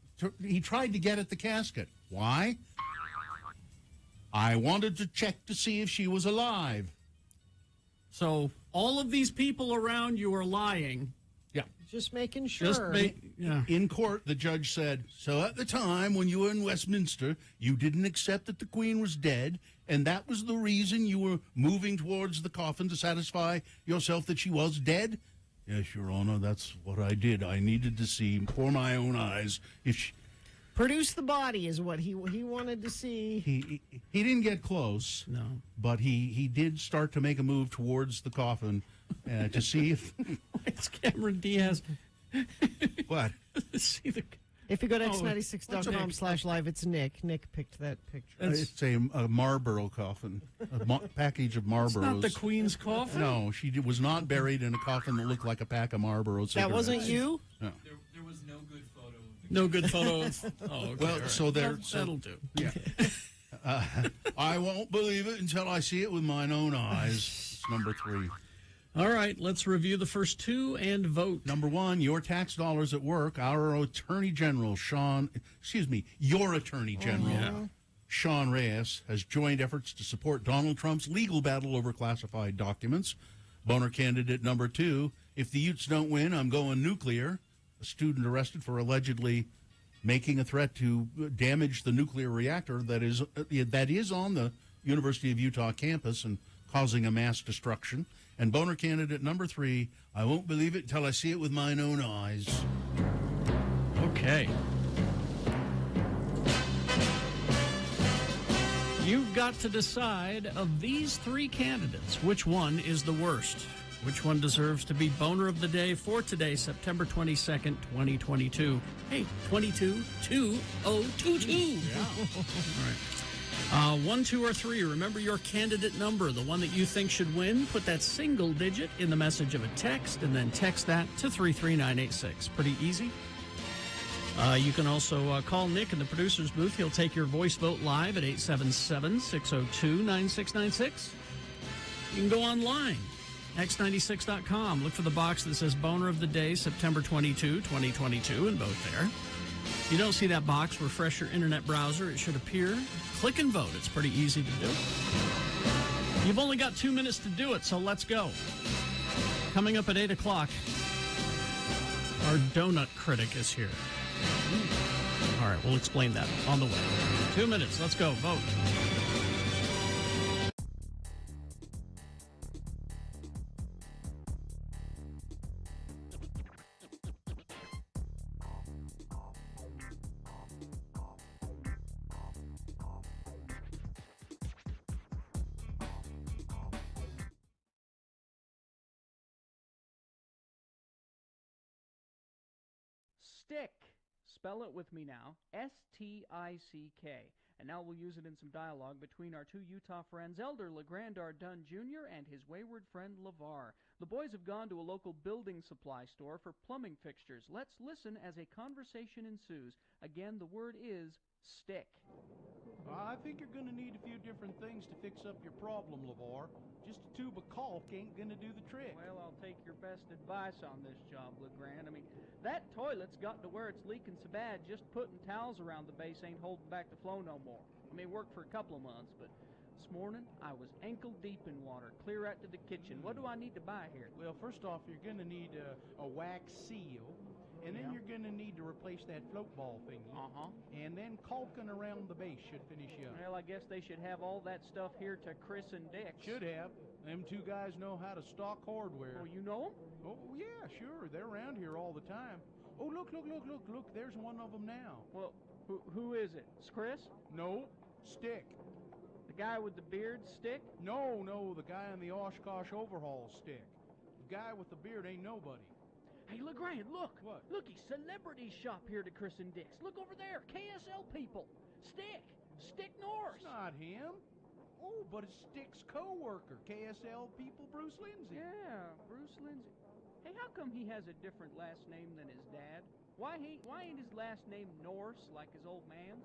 he tried to get at the casket. Why? I wanted to check to see if she was alive. So all of these people around you are lying. Yeah. Just making sure. In court, the judge said, so at the time when you were in Westminster, you didn't accept that the Queen was dead, and that was the reason you were moving towards the coffin to satisfy yourself that she was dead? Yes, Your Honor, that's what I did. I needed to see for my own eyes if she... Produce the body is what he wanted to see. He didn't get close. No. But he did start to make a move towards the coffin to see if... It's Cameron Diaz. What? See the... If you go to x96.com/live, it's Nick. Nick picked that picture. It's a Marlboro coffin, a package of Marlboros. It's not the Queen's coffin? No, she was not buried in a coffin that looked like a pack of Marlboro cigarettes. That wasn't you? No. There was no good photo. No good photo of... Oh, okay. Well, right. so there... That'll do. Yeah. I won't believe it until I see it with mine own eyes. It's number 3. All right, let's review the first 2 and vote. Number 1, your tax dollars at work. Our Attorney General, your Attorney General, Sean Reyes, has joined efforts to support Donald Trump's legal battle over classified documents. Boner candidate number 2, if the Utes don't win, I'm going nuclear. A student arrested for allegedly making a threat to damage the nuclear reactor that is on the University of Utah campus and causing a mass destruction. And boner candidate number 3, I won't believe it until I see it with mine own eyes. Okay. You've got to decide of these 3 candidates, which one is the worst? Which one deserves to be boner of the day for today, September 22nd, 2022? Hey, 22-2022. Yeah. All right. 1, 2, or 3. Remember your candidate number, the one that you think should win. Put that single digit in the message of a text, and then text that to 33986. Pretty easy. You can also call Nick in the producer's booth. He'll take your voice vote live at 877-602-9696. You can go online, x96.com. Look for the box that says Boner of the Day, September 22, 2022, and vote there. If you don't see that box, refresh your internet browser. It should appear. Click and vote. It's pretty easy to do. You've only got 2 minutes to do it, so let's go. Coming up at 8 o'clock, our donut critic is here. All right, we'll explain that on the way. 2 minutes. Let's go. Vote. Stick. Spell it with me now. S-T-I-C-K. And now we'll use it in some dialogue between our two Utah friends, Elder LeGrand Dunn Jr. and his wayward friend LeVar. The boys have gone to a local building supply store for plumbing fixtures. Let's listen as a conversation ensues. Again, the word is stick. I think you're going to need a few different things to fix up your problem, LeVar. Just a tube of caulk ain't going to do the trick. Well, I'll take your best advice on this job, LeGrand. I mean, that toilet's gotten to where it's leaking so bad, just putting towels around the base ain't holding back the flow no more. I mean, it worked for a couple of months, but this morning I was ankle deep in water, clear out to the kitchen. What do I need to buy here? Well, first off, you're going to need a wax seal, and then you're going to need to replace that float ball thingy. And then caulking around the base should finish you up. Well, I guess they should have all that stuff here to Chris and Dick. Should have. Them two guys know how to stock hardware. Oh, you know them? Oh, yeah, sure. They're around here all the time. Oh, look. There's one of them now. Well, who is it? It's Chris? No, Stick. The guy with the beard, Stick? No, the guy in the Oshkosh overhaul, Stick. The guy with the beard ain't nobody. Hey, LeGrand, look. What? Looky, celebrity shop here to Chris and Dick's. Look over there, KSL people. Stick Norris. It's not him. Oh, but it's Stick's co-worker, KSL people, Bruce Lindsay. Yeah, Bruce Lindsay. Hey, how come he has a different last name than his dad? Why ain't his last name Norris like his old man's?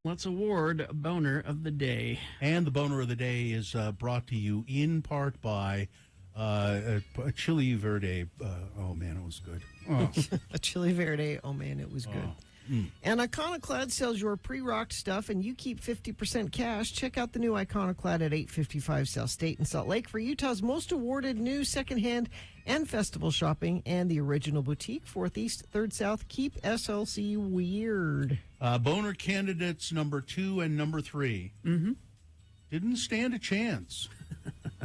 Let's award Boner of the Day. And the Boner of the Day is brought to you in part by a Chili Verde. Oh, man, it was good. Oh. A Chili Verde. Oh, man, it was good. And Iconoclad sells your pre-rocked stuff, and you keep 50% cash. Check out the new Iconoclad at 855 South State in Salt Lake for Utah's most awarded new secondhand and festival shopping, and the original boutique, 4th East, 3rd South. Keep SLC weird. Boner candidates number 2 and number 3 didn't stand a chance.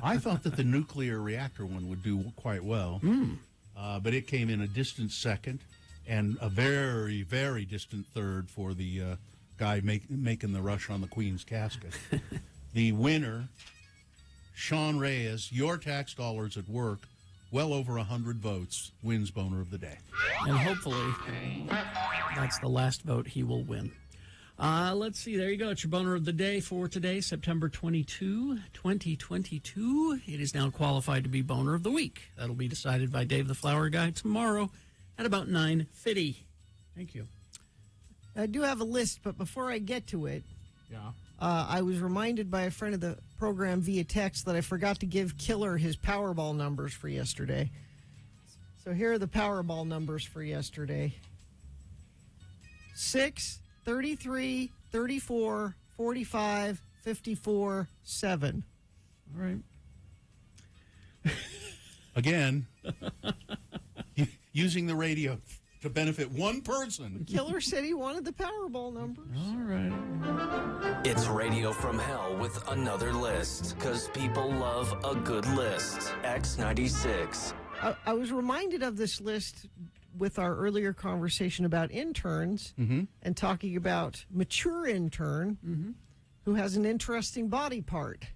I thought that the nuclear reactor one would do quite well, but it came in a distant second. And a very, very distant third for the guy making the rush on the Queen's casket. The winner, Sean Reyes, your tax dollars at work, well over 100 votes, wins Boner of the Day. And hopefully that's the last vote he will win. Let's see. There you go. It's your Boner of the Day for today, September 22, 2022. It is now qualified to be Boner of the Week. That'll be decided by Dave the Flower Guy tomorrow at about 9:50. Thank you. I do have a list, but before I get to it, I was reminded by a friend of the program via text that I forgot to give Killer his Powerball numbers for yesterday. So here are the Powerball numbers for yesterday. 6, 33, 34, 45, 54, 7. All right. Again, using the radio to benefit one person. Killer said he wanted the Powerball numbers. All right. It's Radio from Hell with another list, because people love a good list. X96. I was reminded of this list with our earlier conversation about interns and talking about mature intern who has an interesting body part.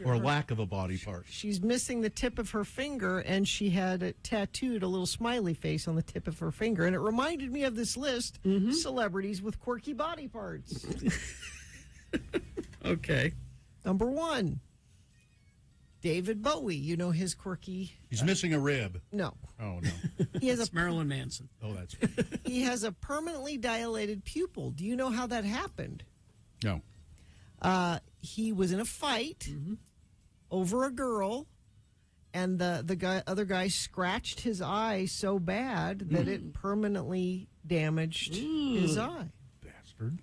or lack of a body part. She's missing the tip of her finger, and she had it tattooed a little smiley face on the tip of her finger. And it reminded me of this list, celebrities with quirky body parts. Okay. Number 1, David Bowie. You know his quirky... He's missing a rib. No. Oh, no. He has It's Marilyn Manson. Oh, that's... He has a permanently dilated pupil. Do you know how that happened? No. He was in a fight over a girl, and the other guy scratched his eye so bad that it permanently damaged his eye. Bastard.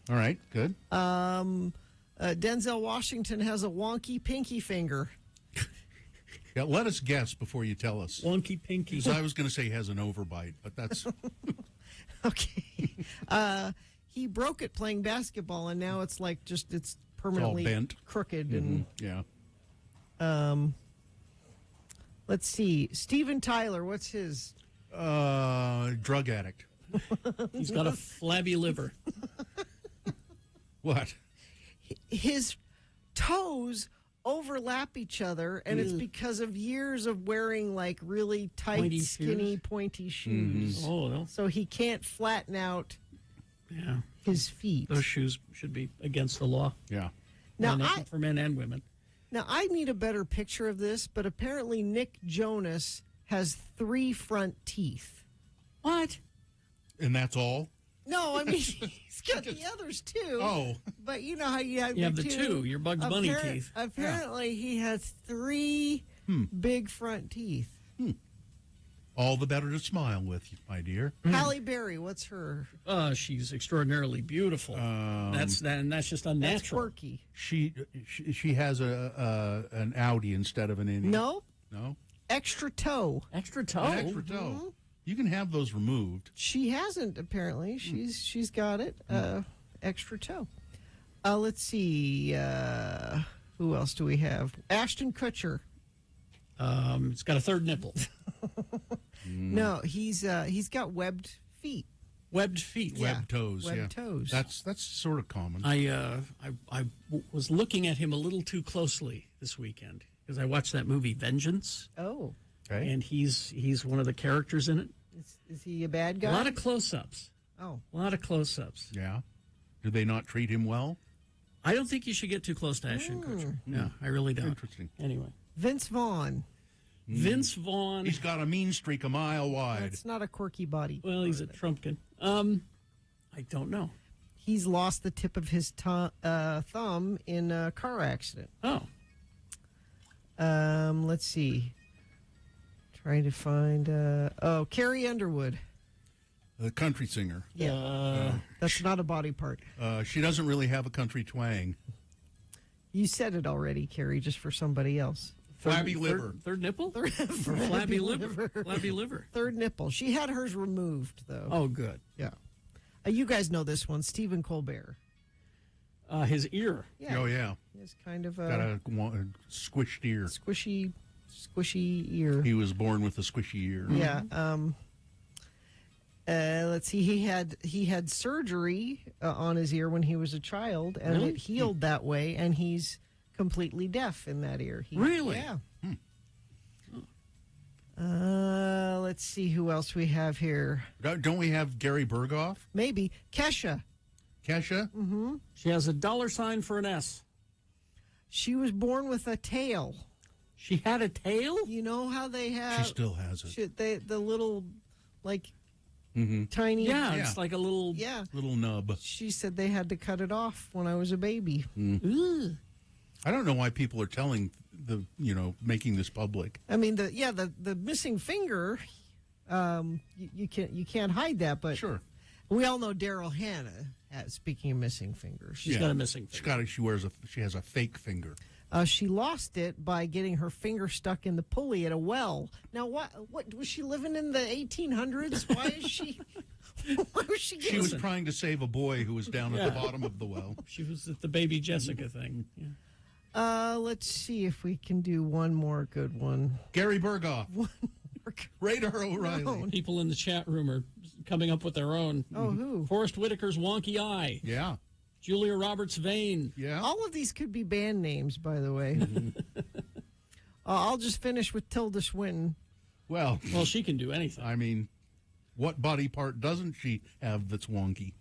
All right, good. Denzel Washington has a wonky pinky finger. Yeah, let us guess before you tell us. Wonky pinky. 'Cause I was going to say he has an overbite, but that's... Okay. He broke it playing basketball, and now it's like it's permanently bent. crooked. And yeah. let's see. Steven Tyler, what's his? Drug addict. He's got a flabby liver. What? His toes overlap each other, and it's because of years of wearing like really tight, Pointy skinny, shoes? pointy shoes. Oh, no. So he can't flatten out Yeah. his feet. Those shoes should be against the law. Yeah. Now, For men and women. Now, I need a better picture of this, but apparently Nick Jonas has 3 front teeth. What? And that's all? No, I mean, he's got the others too. Oh. But you know how you have, You have the two, your Bugs Bunny teeth. Apparently, he has 3 big front teeth. All the better to smile with, my dear. Halle Berry, what's her? She's extraordinarily beautiful. That's just unnatural. That's quirky. She has an Audi instead of an Indy. No. No? Extra toe. Extra toe? An extra toe. You can have those removed. She hasn't, apparently. She's got it. Extra toe. Let's see. Who else do we have? Ashton Kutcher. It's got a third nipple. No, he's got webbed feet. Webbed feet. Webbed toes. Webbed yeah. toes. That's sort of common. I was looking at him a little too closely this weekend because I watched that movie Vengeance. Oh. Okay. And he's one of the characters in it. Is he a bad guy? A lot of close-ups. Oh. A lot of close-ups. Yeah. Do they not treat him well? I don't think you should get too close to Ashton Kutcher. No, I really don't. Interesting. Anyway. Vince Vaughn. Vince Vaughn. He's got a mean streak a mile wide. That's not a quirky body. Well, he's a Trumpkin. I don't know. He's lost the tip of his thumb in a car accident. Oh. Let's see. Trying to find. Carrie Underwood. The country singer. Yeah. That's not a body part. She doesn't really have a country twang. You said it already, Carrie, just for somebody else. Flabby liver. Third nipple? Flabby liver. Flabby liver. Third nipple. She had hers removed, though. Oh, good. Yeah. You guys know this one, Stephen Colbert. His ear. Yeah. Oh, yeah. It's kind of got a squished ear. Squishy ear. He was born with a squishy ear. Yeah. Let's see. He had surgery on his ear when he was a child, and Really? it healed that way. And he's completely deaf in that ear. Really? Yeah. Let's see who else we have here. Don't we have Gary Berghoff? Maybe Kesha. Kesha? Mm-hmm. She has a $sign for an S. She was born with a tail. She had a tail? You know how they have? She still has it. The little, like, tiny. Yeah, it's like a little little nub. She said they had to cut it off when I was a baby. I don't know why people are telling making this public. I mean, the missing finger, you can't hide that, but sure. We all know Daryl Hannah. Speaking of missing fingers, she's got a missing finger. She has a fake finger. She lost it by getting her finger stuck in the pulley at a well. Now, what was she living in the 1800s? Why is she? Why was she? She was trying to save a boy who was down at the bottom of the well. She was at the baby Jessica thing. Yeah. Let's see if we can do one more good one. Gary Berghoff. One more good Radar O'Reilly. No. People in the chat room are coming up with their own. Oh, who? Forrest Whitaker's wonky eye. Yeah. Julia Roberts Vane. Yeah. All of these could be band names, by the way. I'll just finish with Tilda Swinton. Well, she can do anything. I mean, what body part doesn't she have that's wonky?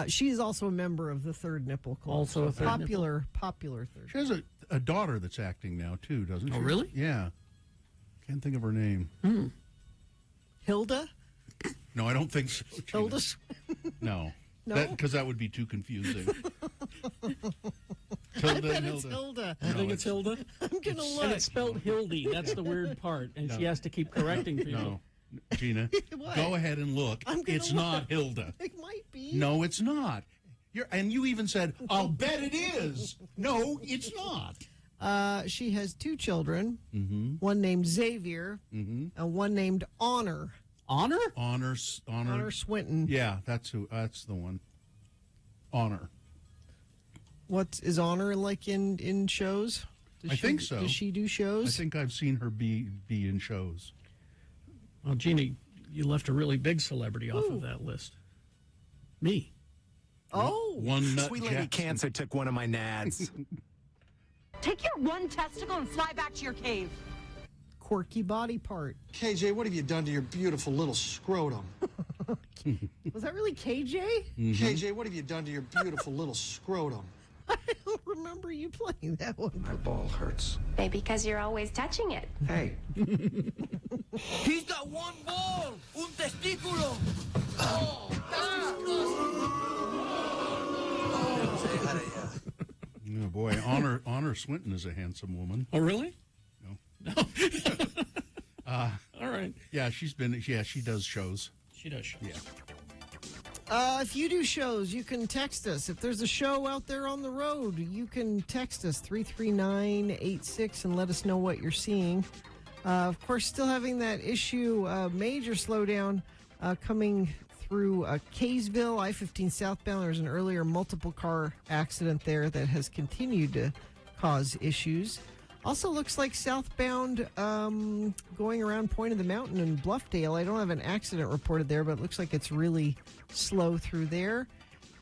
She is also a member of the Third Nipple Club. Also a Third popular Third. She has a daughter that's acting now, too, doesn't she? Oh, really? Yeah. Can't think of her name. Hilda? No, I don't think so. Hilda? No. No? Because that would be too confusing. I bet it's Hilda. I think it's Hilda. I'm going to look. And it's spelled Hildy. That's the weird part. And she has to keep correcting people. No. Gina, go ahead and look. It's not Hilda. It might be. No, it's not. And you even said, I'll bet it is. No, it's not. She has 2 children, Mm-hmm. one named Xavier and one named Honor. Honor? Honor Swinton. Yeah, that's the one. Honor. What is Honor like in shows? I think so. Does she do shows? I think I've seen her be in shows. Well, Jeannie, you left a really big celebrity off of that list. Me. Oh. One nut Sweet Lady Jackson. Cancer took one of my nads. Take your one testicle and fly back to your cave. Quirky body part. KJ, what have you done to your beautiful little scrotum? Was that really KJ? KJ, what have you done to your beautiful little scrotum? I don't remember you playing that one. My ball hurts. Maybe because you're always touching it. Hey. He's got one ball, un testículo. Oh, Oh, boy. Honor Swinton is a handsome woman. Oh, really? No. All right. Yeah, she does shows. She does shows. Yeah. If you do shows, you can text us. If there's a show out there on the road, you can text us 33986 and let us know what you're seeing. Of course, still having that issue, major slowdown coming through Kaysville, I-15 southbound. There's an earlier multiple car accident there that has continued to cause issues. Also looks like southbound going around Point of the Mountain in Bluffdale. I don't have an accident reported there, but it looks like it's really slow through there.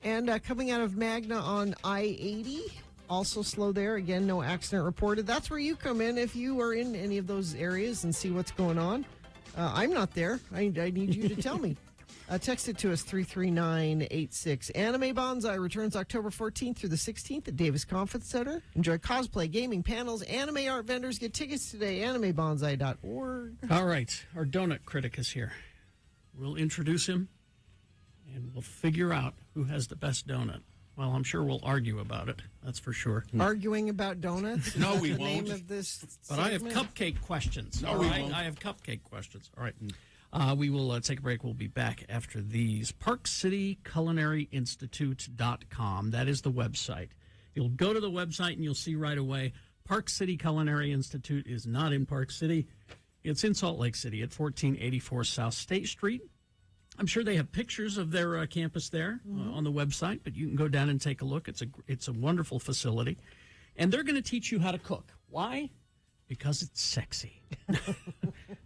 And coming out of Magna on I-80, also slow there. Again, no accident reported. That's where you come in if you are in any of those areas and see what's going on. I'm not there. I need you to tell me. Text it to us, 33986. Anime Bonsai returns October 14th through the 16th at Davis Conference Center. Enjoy cosplay, gaming, panels, anime art vendors. Get tickets today, animebonsai.org. All right. Our donut critic is here. We'll introduce him, and we'll figure out who has the best donut. Well, I'm sure we'll argue about it. That's for sure. Arguing about donuts? No, Is we the name won't. Of this But I have segment? cupcake questions. No, all we right? won't. I have cupcake questions. All right. We will take a break. We'll be back after these. ParkCityCulinaryInstitute.com. That is the website. You'll go to the website and you'll see right away Park City Culinary Institute is not in Park City. It's in Salt Lake City at 1484 South State Street. I'm sure they have pictures of their campus there on the website, but you can go down and take a look. It's a wonderful facility. And they're going to teach you how to cook. Why? Because it's sexy.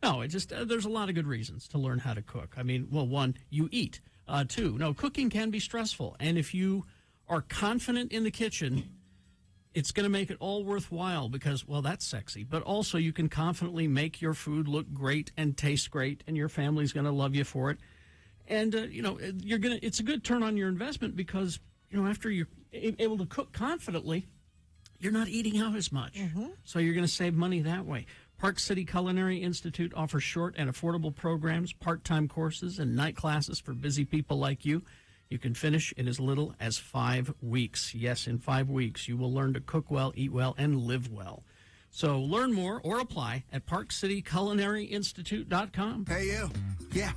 No, it just there's a lot of good reasons to learn how to cook. I mean, well, one, you eat. Two, no, cooking can be stressful. And if you are confident in the kitchen, it's going to make it all worthwhile because, well, that's sexy. But also you can confidently make your food look great and taste great, and your family's going to love you for it. And, it's a good turn on your investment because, after you're able to cook confidently, you're not eating out as much. So you're going to save money that way. Park City Culinary Institute offers short and affordable programs, part-time courses, and night classes for busy people like you. You can finish in as little as 5 weeks. Yes, in 5 weeks, you will learn to cook well, eat well, and live well. So learn more or apply at ParkCityCulinaryInstitute.com. Hey, you. Yeah.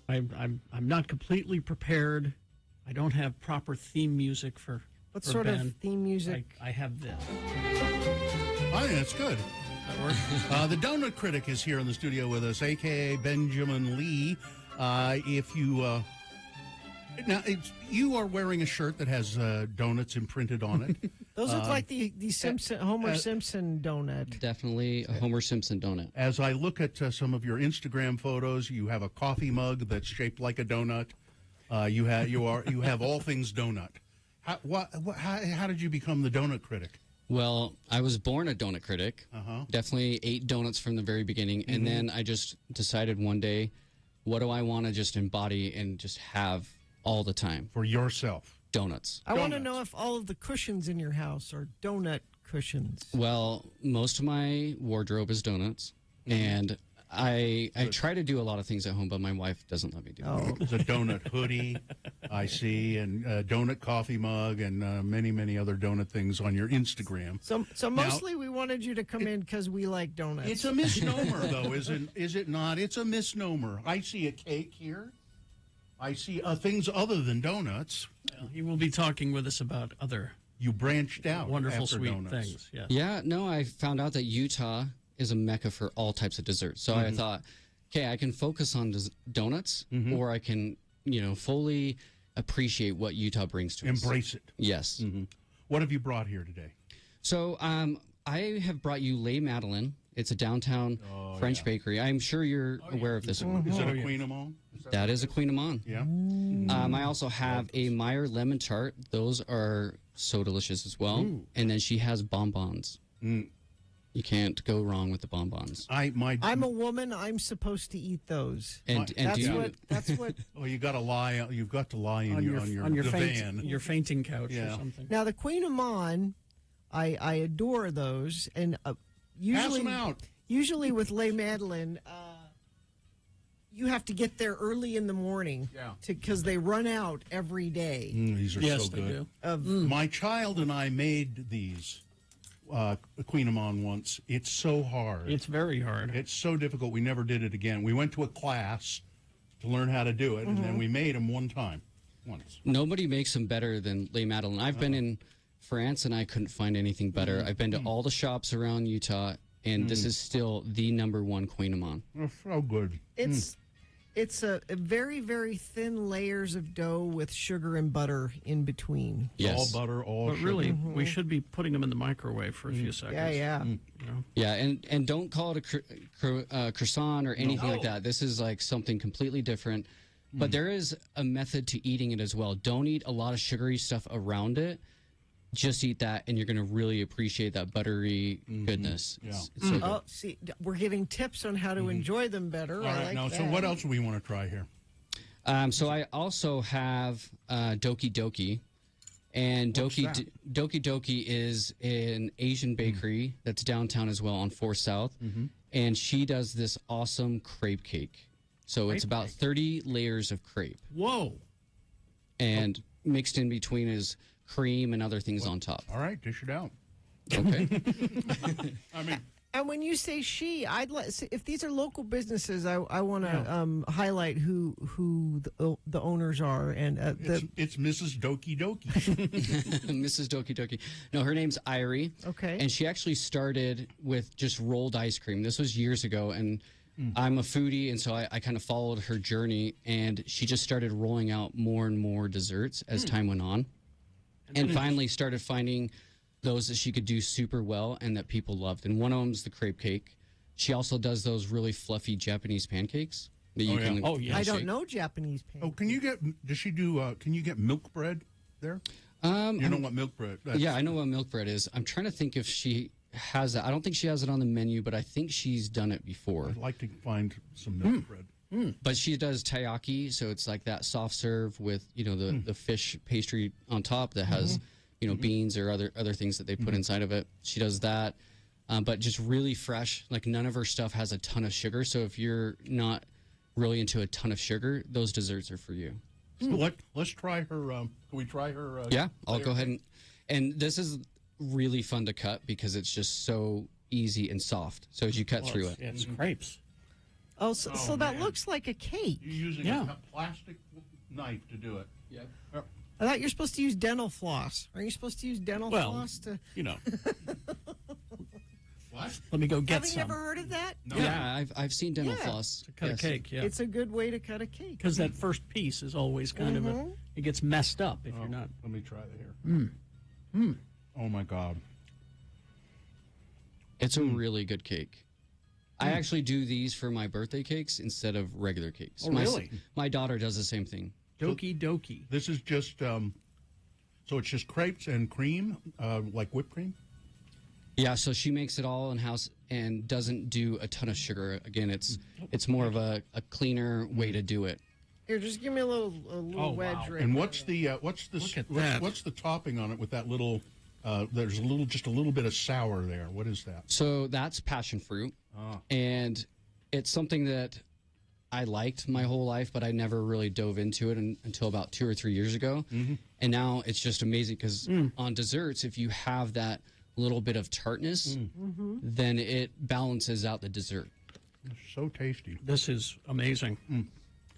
I'm not completely prepared. I don't have proper theme music for. What for sort Ben. of theme music? I have this. I think it's good. That work? The Donut Critic is here in the studio with us, a.k.a. Benjamin Lee. If you... now, you are wearing a shirt that has donuts imprinted on it. Those look like the Simpson Homer Simpson donut. Definitely a Homer Simpson donut. As I look at some of your Instagram photos, you have a coffee mug that's shaped like a donut. You have all things donut. How did you become the Donut Critic? Well, I was born a donut critic. Definitely ate donuts from the very beginning. And then I just decided one day, what do I want to just embody and just have all the time? For yourself. Donuts. I want to know if all of the cushions in your house are donut cushions. Well, most of my wardrobe is donuts. And I try to do a lot of things at home, but my wife doesn't let me do it. There's a donut hoodie, I see, and a donut coffee mug, and many, many other donut things on your Instagram. So mostly we wanted you to come in because we like donuts. It's a misnomer, though, is it not? It's a misnomer. I see a cake here. I see things other than donuts. He will be talking with us about other. You branched out. Wonderful, after sweet donuts. things. Yes. Yeah, no, I found out that Utah is a mecca for all types of desserts. So I thought, okay, I can focus on donuts, or I can, fully appreciate what Utah brings to us. Embrace it. Yes. What have you brought here today? So I have brought you Les Madeleine. It's a downtown French bakery. I'm sure you're aware of this one. Is it a Queen Amon? That is a Queen Amon. Yeah. I also have a Meyer lemon tart. Those are so delicious as well. Ooh. And then she has bonbons. You can't go wrong with the bonbons. I'm a woman. I'm supposed to eat those. And That's what. Oh, you got to lie. You've got to lie in on your divan. your fainting couch or something. Now the Queen Amon, I adore those, and usually, Pass them out. Usually with Les Madeleine, you have to get there early in the morning, because they run out every day. These are Yes, so they good. do. My child and I made these Queen Amon once. It's so hard. It's very hard. It's so difficult. We never did it again. We went to a class to learn how to do it, and then we made them once. Nobody makes them better than Les Madeleine. I've been in France, and I couldn't find anything better. I've been to all the shops around Utah, and this is still the #1 Queen Amon. Oh, so good. It's a very, very thin layers of dough with sugar and butter in between. Yes. All butter, all But sugar. really, we should be putting them in the microwave for a few seconds. Yeah. Yeah, and don't call it a croissant or anything like that. This is like something completely different. But there is a method to eating it as well. Don't eat a lot of sugary stuff around it. Just eat that, and you're going to really appreciate that buttery goodness. It's so good. Oh, see, we're getting tips on how to enjoy them better. All right, now, so what else do we want to try here? So I also have Doki Doki. And Doki Doki is an Asian bakery that's downtown as well on 4 South. And she does this awesome crepe cake. So it's about 30 layers of crepe. Whoa. And mixed in between is cream and other things on top. All right, dish it out. Okay. And when you say she, if these are local businesses, I want to highlight who the owners are, and it's Mrs. Doki Doki. Mrs. Doki Doki. No, her name's Irie. Okay. And she actually started with just rolled ice cream. This was years ago, and I'm a foodie, and so I kind of followed her journey, and she just started rolling out more and more desserts as time went on, and finally started finding those that she could do super well and that people loved. And one of them's the crepe cake. She also does those really fluffy Japanese pancakes that you can. I don't know Japanese pancakes. Oh, can you get? Does she do? Can you get milk bread there? You know what milk bread? Yeah, I know what milk bread is. I'm trying to think if she has that. I don't think she has it on the menu, but I think she's done it before. I'd like to find some milk bread. But she does taiyaki, so it's like that soft serve with the fish pastry on top that has beans or other things that they put inside of it. She does that, but just really fresh. Like none of her stuff has a ton of sugar, so if you're not really into a ton of sugar, those desserts are for you. So let's try her. Can we try her? Yeah, I'll go ahead and this is really fun to cut because it's just so easy and soft. So as you cut through it, it's crepes. Oh, so that looks like a cake. You're using a plastic knife to do it. Yep. I thought you're supposed to use dental floss. Are you supposed to use dental floss to? What? Let me go get Have some. you ever heard of that? No. Yeah, I've seen dental floss. To cut a cake, yeah. It's a good way to cut a cake. Because that first piece is always kind of it gets messed up if you're not. Let me try that here. Oh my God. It's a really good cake. I actually do these for my birthday cakes instead of regular cakes. Oh, really? My daughter does the same thing. Doki doki. This is just, so it's just crepes and cream, like whipped cream? Yeah, so she makes it all in-house and doesn't do a ton of sugar. Again, it's more of a cleaner way to do it. Here, just give me a little wedge right And there. what's the topping on it with that little, there's just a little bit of sour there. What is that? So that's passion fruit. And it's something that I liked my whole life, but I never really dove into it until about 2 or 3 years ago. And now it's just amazing because on desserts, if you have that little bit of tartness, then it balances out the dessert. It's so tasty. This is amazing.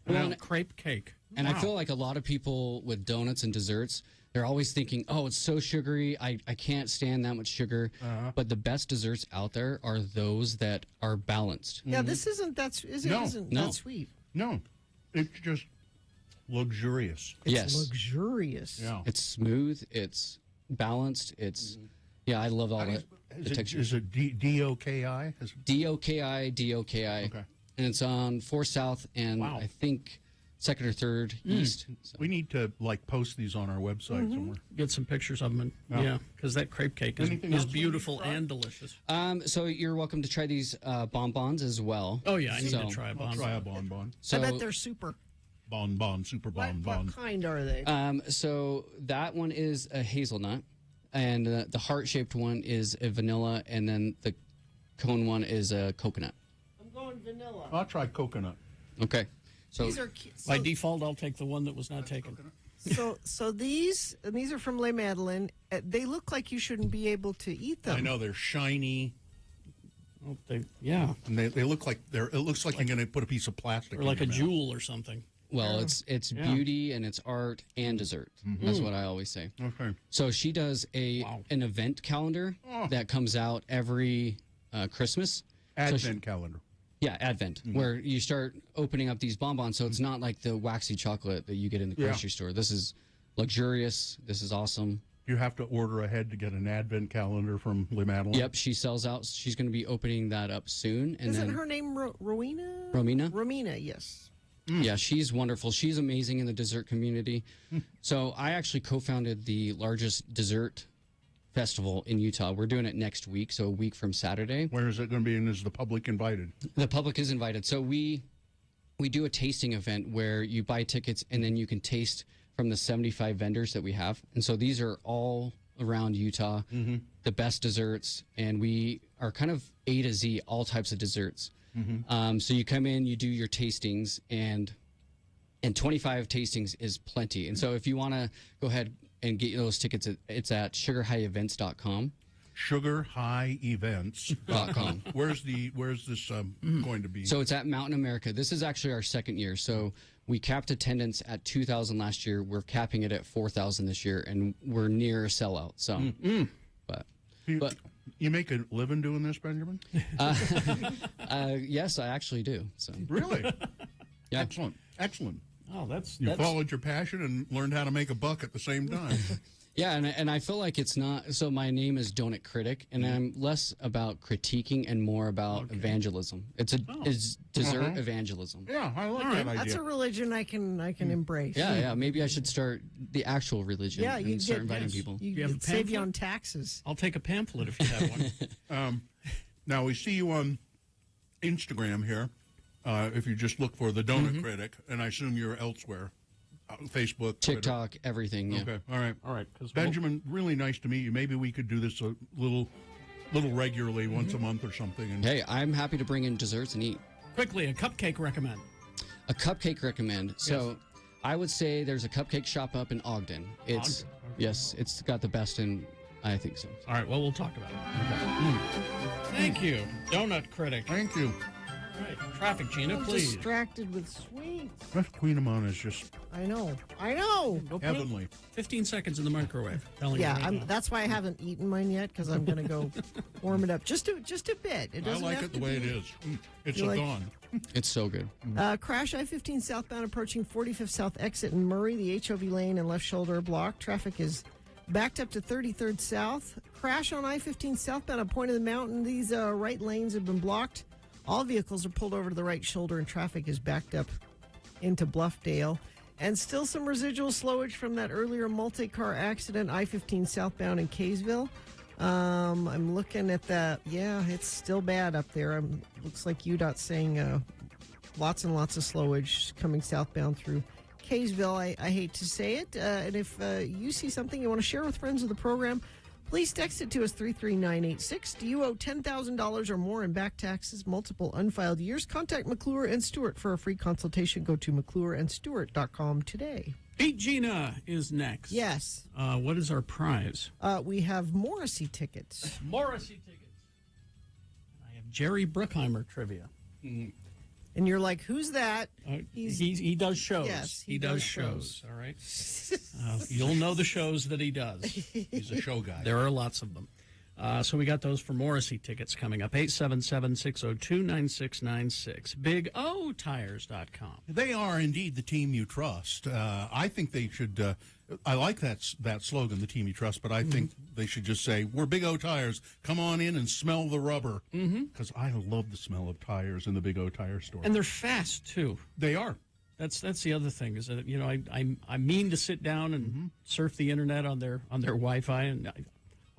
Well, crepe cake. And I feel like a lot of people with donuts and desserts, they're always thinking, oh, it's so sugary. I can't stand that much sugar. But the best desserts out there are those that are balanced. Yeah, this isn't that sweet. No, it's just luxurious. It's luxurious. Yeah. It's smooth. It's balanced. It's, yeah, I love all that. The texture. Is it D-O-K-I? D-O-K-I, D-O-K-I. Okay. And it's on 4th South and I think 2nd or 3rd East. So. We need to post these on our website somewhere. Get some pictures of them. Yeah, because that crepe cake is beautiful and delicious. So you're welcome to try these bonbons as well. Oh, yeah, I need to try a bonbon. I'll try a bonbon. So, I bet they're super. Super bonbon. What kind are they? So that one is a hazelnut, and the heart-shaped one is a vanilla, and then the cone one is a coconut. I'm going vanilla. I'll try coconut. Okay. So These are by default, I'll take the one that was not taken. So these are from Les Madeleine. They look like you shouldn't be able to eat them. I know they're shiny. Oh, and they look like it looks like you're going to put a piece of plastic or like a in your mouth. jewel or something. Well, it's beauty and it's art and dessert. That's what I always say. Okay. So she does an event calendar that comes out every Christmas. Advent calendar. Yeah, Advent, where you start opening up these bonbons. So it's not like the waxy chocolate that you get in the grocery store. This is luxurious. This is awesome. You have to order ahead to get an Advent calendar from Les Madeleine. Yep, she sells out. She's going to be opening that up soon. And Isn't then her name Rowena? Romina? Romina, yes. Yeah, she's wonderful. She's amazing in the dessert community. So I actually co-founded the largest dessert festival in Utah. We're doing it next week, so a week from Saturday. Where is it going to be, and is the public invited? The public is invited. So we do a tasting event where you buy tickets and then you can taste from the 75 vendors that we have. And so these are all around Utah, the best desserts, and we are kind of A to Z, all types of desserts. So you come in, you do your tastings, and 25 tastings is plenty. And so if you want to go ahead and get those tickets, it's at sugarhighevents.com. Sugarhighevents.com. Where's this going to be? So it's at Mountain America. This is actually our second year. So we capped attendance at 2,000 last year. We're capping it at 4,000 this year, and we're near a sellout. So, but you make a living doing this, Benjamin? Yes, I actually do. So really, yeah, excellent. Oh, that's followed your passion and learned how to make a buck at the same time. Yeah, and I feel like it's not. So my name is Donut Critic, and I'm less about critiquing and more about evangelism. It's dessert evangelism. Yeah, I like that idea. That's a religion I can embrace. Yeah. Maybe I should start the actual religion. Yeah, you and start inviting people. You save you on taxes. I'll take a pamphlet if you have one. Now we see you on Instagram here. If you just look for the Donut Critic, and I assume you're elsewhere. Facebook, TikTok, Twitter. everything. Yeah. Okay, all right. Because Benjamin, really nice to meet you. Maybe we could do this a little regularly, once a month or something. And hey, I'm happy to bring in desserts and eat. Quickly, a cupcake recommend. A cupcake recommend. So, I would say there's a cupcake shop up in Ogden. It's it's got the best in. I think so. All right. Well, we'll talk about it. Okay. Thank you, Donut Critic. Thank you. All right, traffic, Gina, I'm please. distracted with sweets. Fresh Queen Amana is just I know. I know. Go put heavenly. 15 seconds in the microwave. Telling Yeah, you right now. that's why I haven't eaten mine yet, because I'm going to go warm it up just a bit. It I doesn't like have it the to way be- it is. It's You a like- dawn. It's so good. Crash I-15 southbound approaching 45th South exit in Murray. The HOV lane and left shoulder are blocked. Traffic is backed up to 33rd South. Crash on I-15 southbound at Point of the Mountain. These right lanes have been blocked. All vehicles are pulled over to the right shoulder, and traffic is backed up into Bluffdale. And still some residual slowage from that earlier multi-car accident, I-15 southbound in Kaysville. I'm looking at that. Yeah, it's still bad up there. Looks like UDOT's saying lots and lots of slowage coming southbound through Kaysville. I hate to say it. And if you see something you want to share with friends of the program, please text it to us, 33986. Do you owe $10,000 or more in back taxes, multiple unfiled years? Contact McClure and Stewart for a free consultation. Go to McClureandStewart.com today. Beat Gina is next. Yes. What is our prize? We have Morrissey tickets. Morrissey tickets. I have Jerry Bruckheimer trivia. And you're like, who's that? He does shows. Yes, he does shows. All right. You'll know the shows that he does. He's a show guy. There are lots of them. So we got those for Morrissey tickets coming up. 877-602-9696. BigOTires.com. They are indeed the team you trust. I think they should. I like that slogan, the team you trust, but I think they should just say, "We're Big O Tires. Come on in and smell the rubber." Because I love the smell of tires in the Big O Tire store. And they're fast too. They are. That's the other thing is that I mean to sit down and surf the internet on their Wi-Fi, and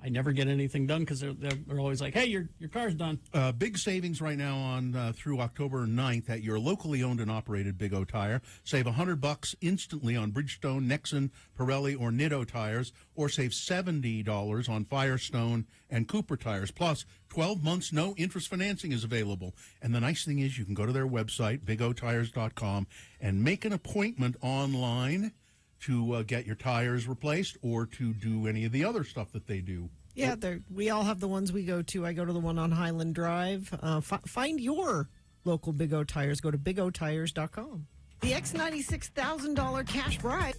I never get anything done because they're always like, "Hey, your car's done." Big savings right now on through October 9th at your locally owned and operated Big O Tire. Save $100 instantly on Bridgestone, Nexen, Pirelli, or Nitto tires, or save $70 on Firestone and Cooper tires. Plus, 12 months no interest financing is available. And the nice thing is you can go to their website, bigotires.com, and make an appointment online to get your tires replaced or to do any of the other stuff that they do. Yeah, we all have the ones we go to. I go to the one on Highland Drive. Find your local Big O Tires. Go to bigotires.com. The X96 $1,000 cash prize.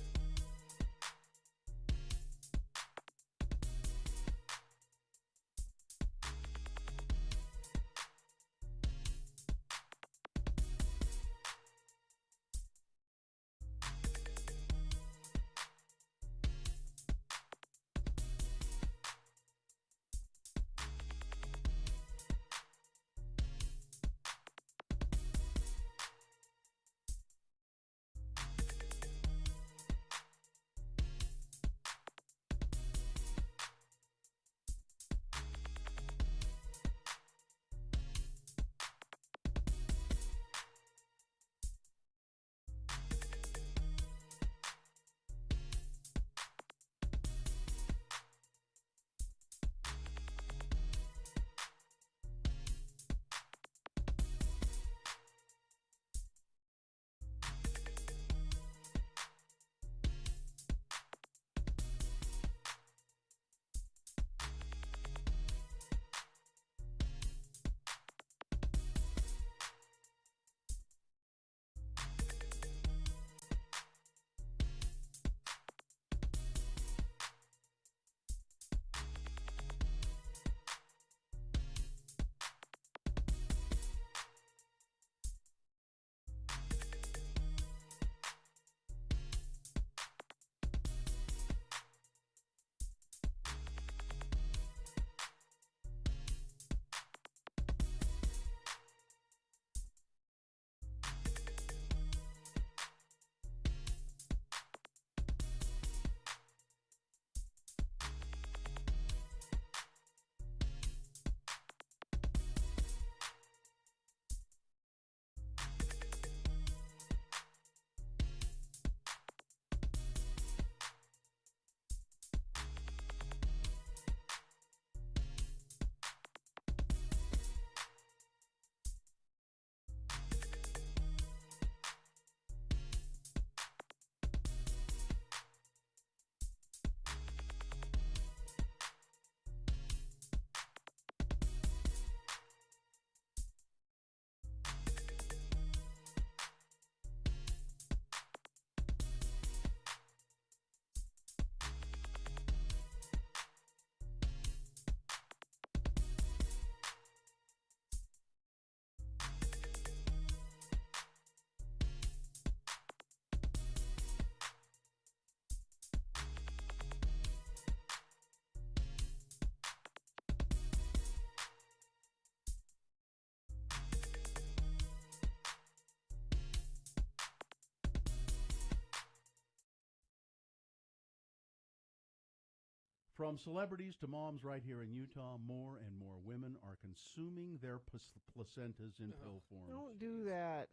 From celebrities to moms right here in Utah, more and more women are consuming their placentas in pill form. Don't do that.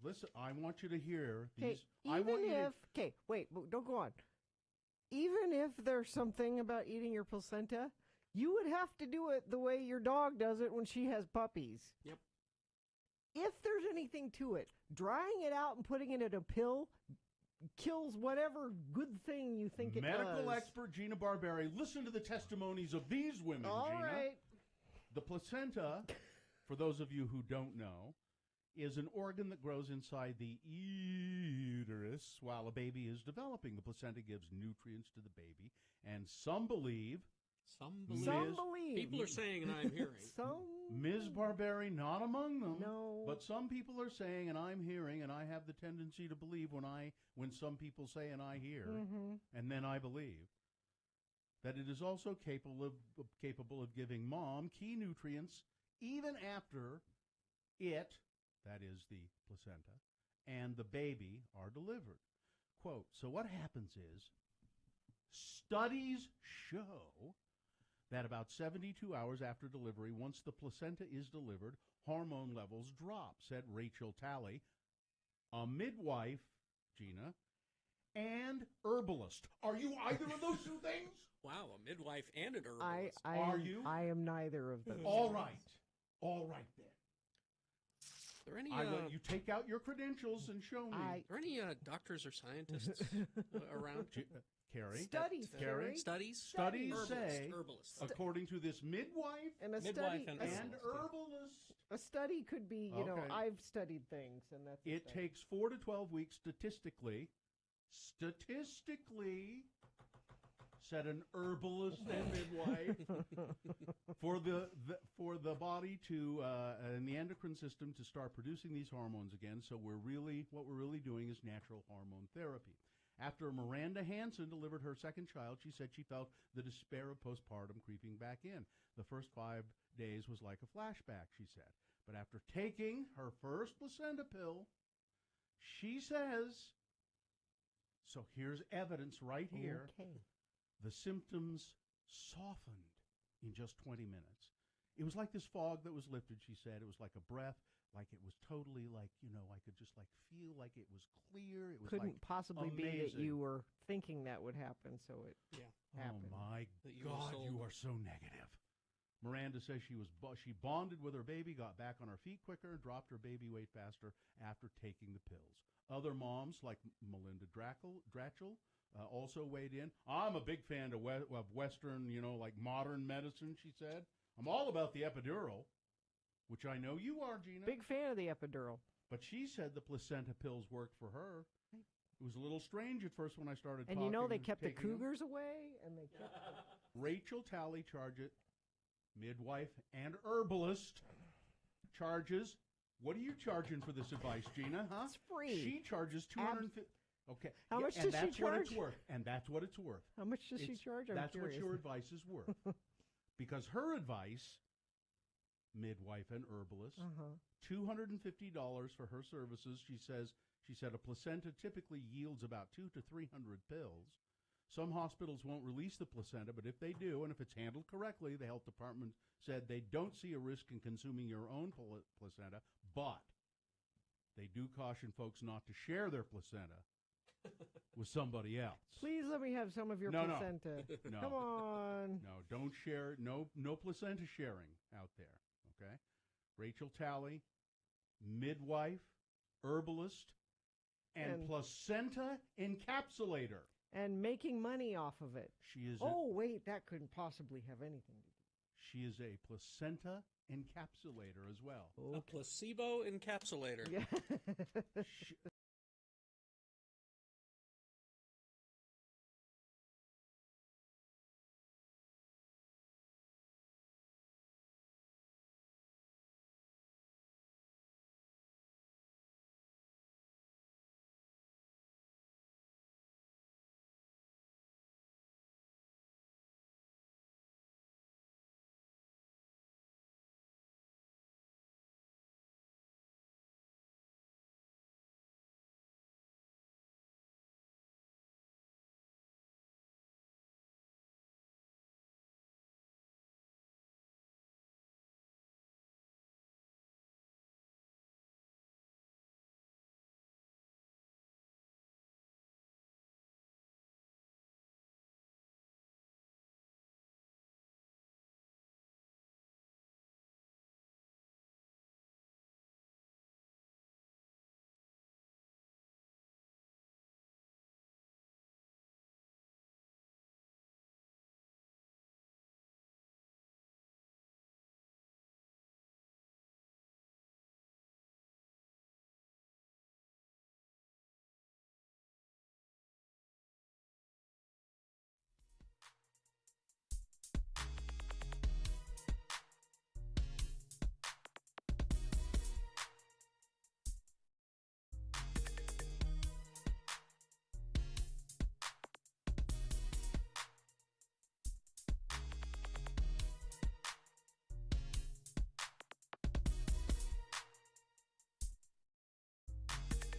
Listen, I want you to hear Okay, these. I want you to, okay, wait, don't go on. Even if there's something about eating your placenta, you would have to do it the way your dog does it when she has puppies. Yep. If there's anything to it, drying it out and putting it in a pill kills whatever good thing you think it does. medical expert Gina Barberi, listen to the testimonies of these women, All Gina. right. The placenta, for those of you who don't know, is an organ that grows inside the uterus while a baby is developing. The placenta gives nutrients to the baby, and some believe... Some believe. People are saying, and I'm hearing. Ms. Barberi, not among them. No. But some people are saying, and I'm hearing, and I have the tendency to believe when some people say and I hear, and then I believe, that it is also capable of giving mom key nutrients even after it, that is the placenta, and the baby are delivered. Quote, so what happens is, studies show that about 72 hours after delivery, once the placenta is delivered, hormone levels drop, said Rachel Talley, a midwife, Gina, and herbalist. Are you either of those two things? Wow, a midwife and an herbalist. Are you? I am neither of them. All right. All right, then. Are there any, you take out your credentials and show me. are there any doctors or scientists around? Carrie? Studies, Carrie. Studies? Studies Herbalist, say, herbalist. according to this midwife And a Midwife study, and herbalist, a study could be, you know, Okay. I've studied things, and that's a it study. takes 4 to 12 weeks statistically, said an herbalist and midwife, for the body to and the endocrine system to start producing these hormones again. So what we're really doing is natural hormone therapy. After Miranda Hansen delivered her second child, she said she felt the despair of postpartum creeping back in. The first 5 days was like a flashback, she said. But after taking her first placenta pill, she says, so here's evidence right here, Okay. the symptoms softened in just 20 minutes. It was like this fog that was lifted, she said. It was like a breath, like it was totally like, you know, I could just like feel like it was clear. It was Couldn't like possibly be that amazing. you were thinking that would happen, so it happened. Oh my That you were God, sold. you are so negative. Miranda says she bonded with her baby, got back on her feet quicker, dropped her baby weight faster after taking the pills. Other moms like Melinda Dratchell also weighed in. I'm a big fan of Western, you know, like modern medicine, she said. I'm all about the epidural, which I know you are, Gina. Big fan of the epidural. But she said the placenta pills worked for her. It was a little strange at first when I started And talking. you know they kept the taking them. cougars away, and they kept Rachel Talley midwife and herbalist, charges. What are you charging for this advice, Gina? Huh? It's free. She charges $250. Okay. How much and does she that's what it's charge? worth. And that's what it's worth. How much does she charge? I'm That's curious. what your advice is worth. Because her advice, midwife and herbalist, $250 for her services. She said a placenta typically yields about 200 to 300 pills. Some hospitals won't release the placenta, but if they do, and if it's handled correctly, the health department said they don't see a risk in consuming your own placenta, but they do caution folks not to share their placenta with somebody else. Please let me have some of your placenta. No. Come on. No, don't share. No placenta sharing out there, okay? Rachel Talley, midwife, herbalist, and placenta encapsulator. And making money off of it. She is. Wait, that couldn't possibly have anything to do. She is a placenta encapsulator as well. A placebo encapsulator. Yeah.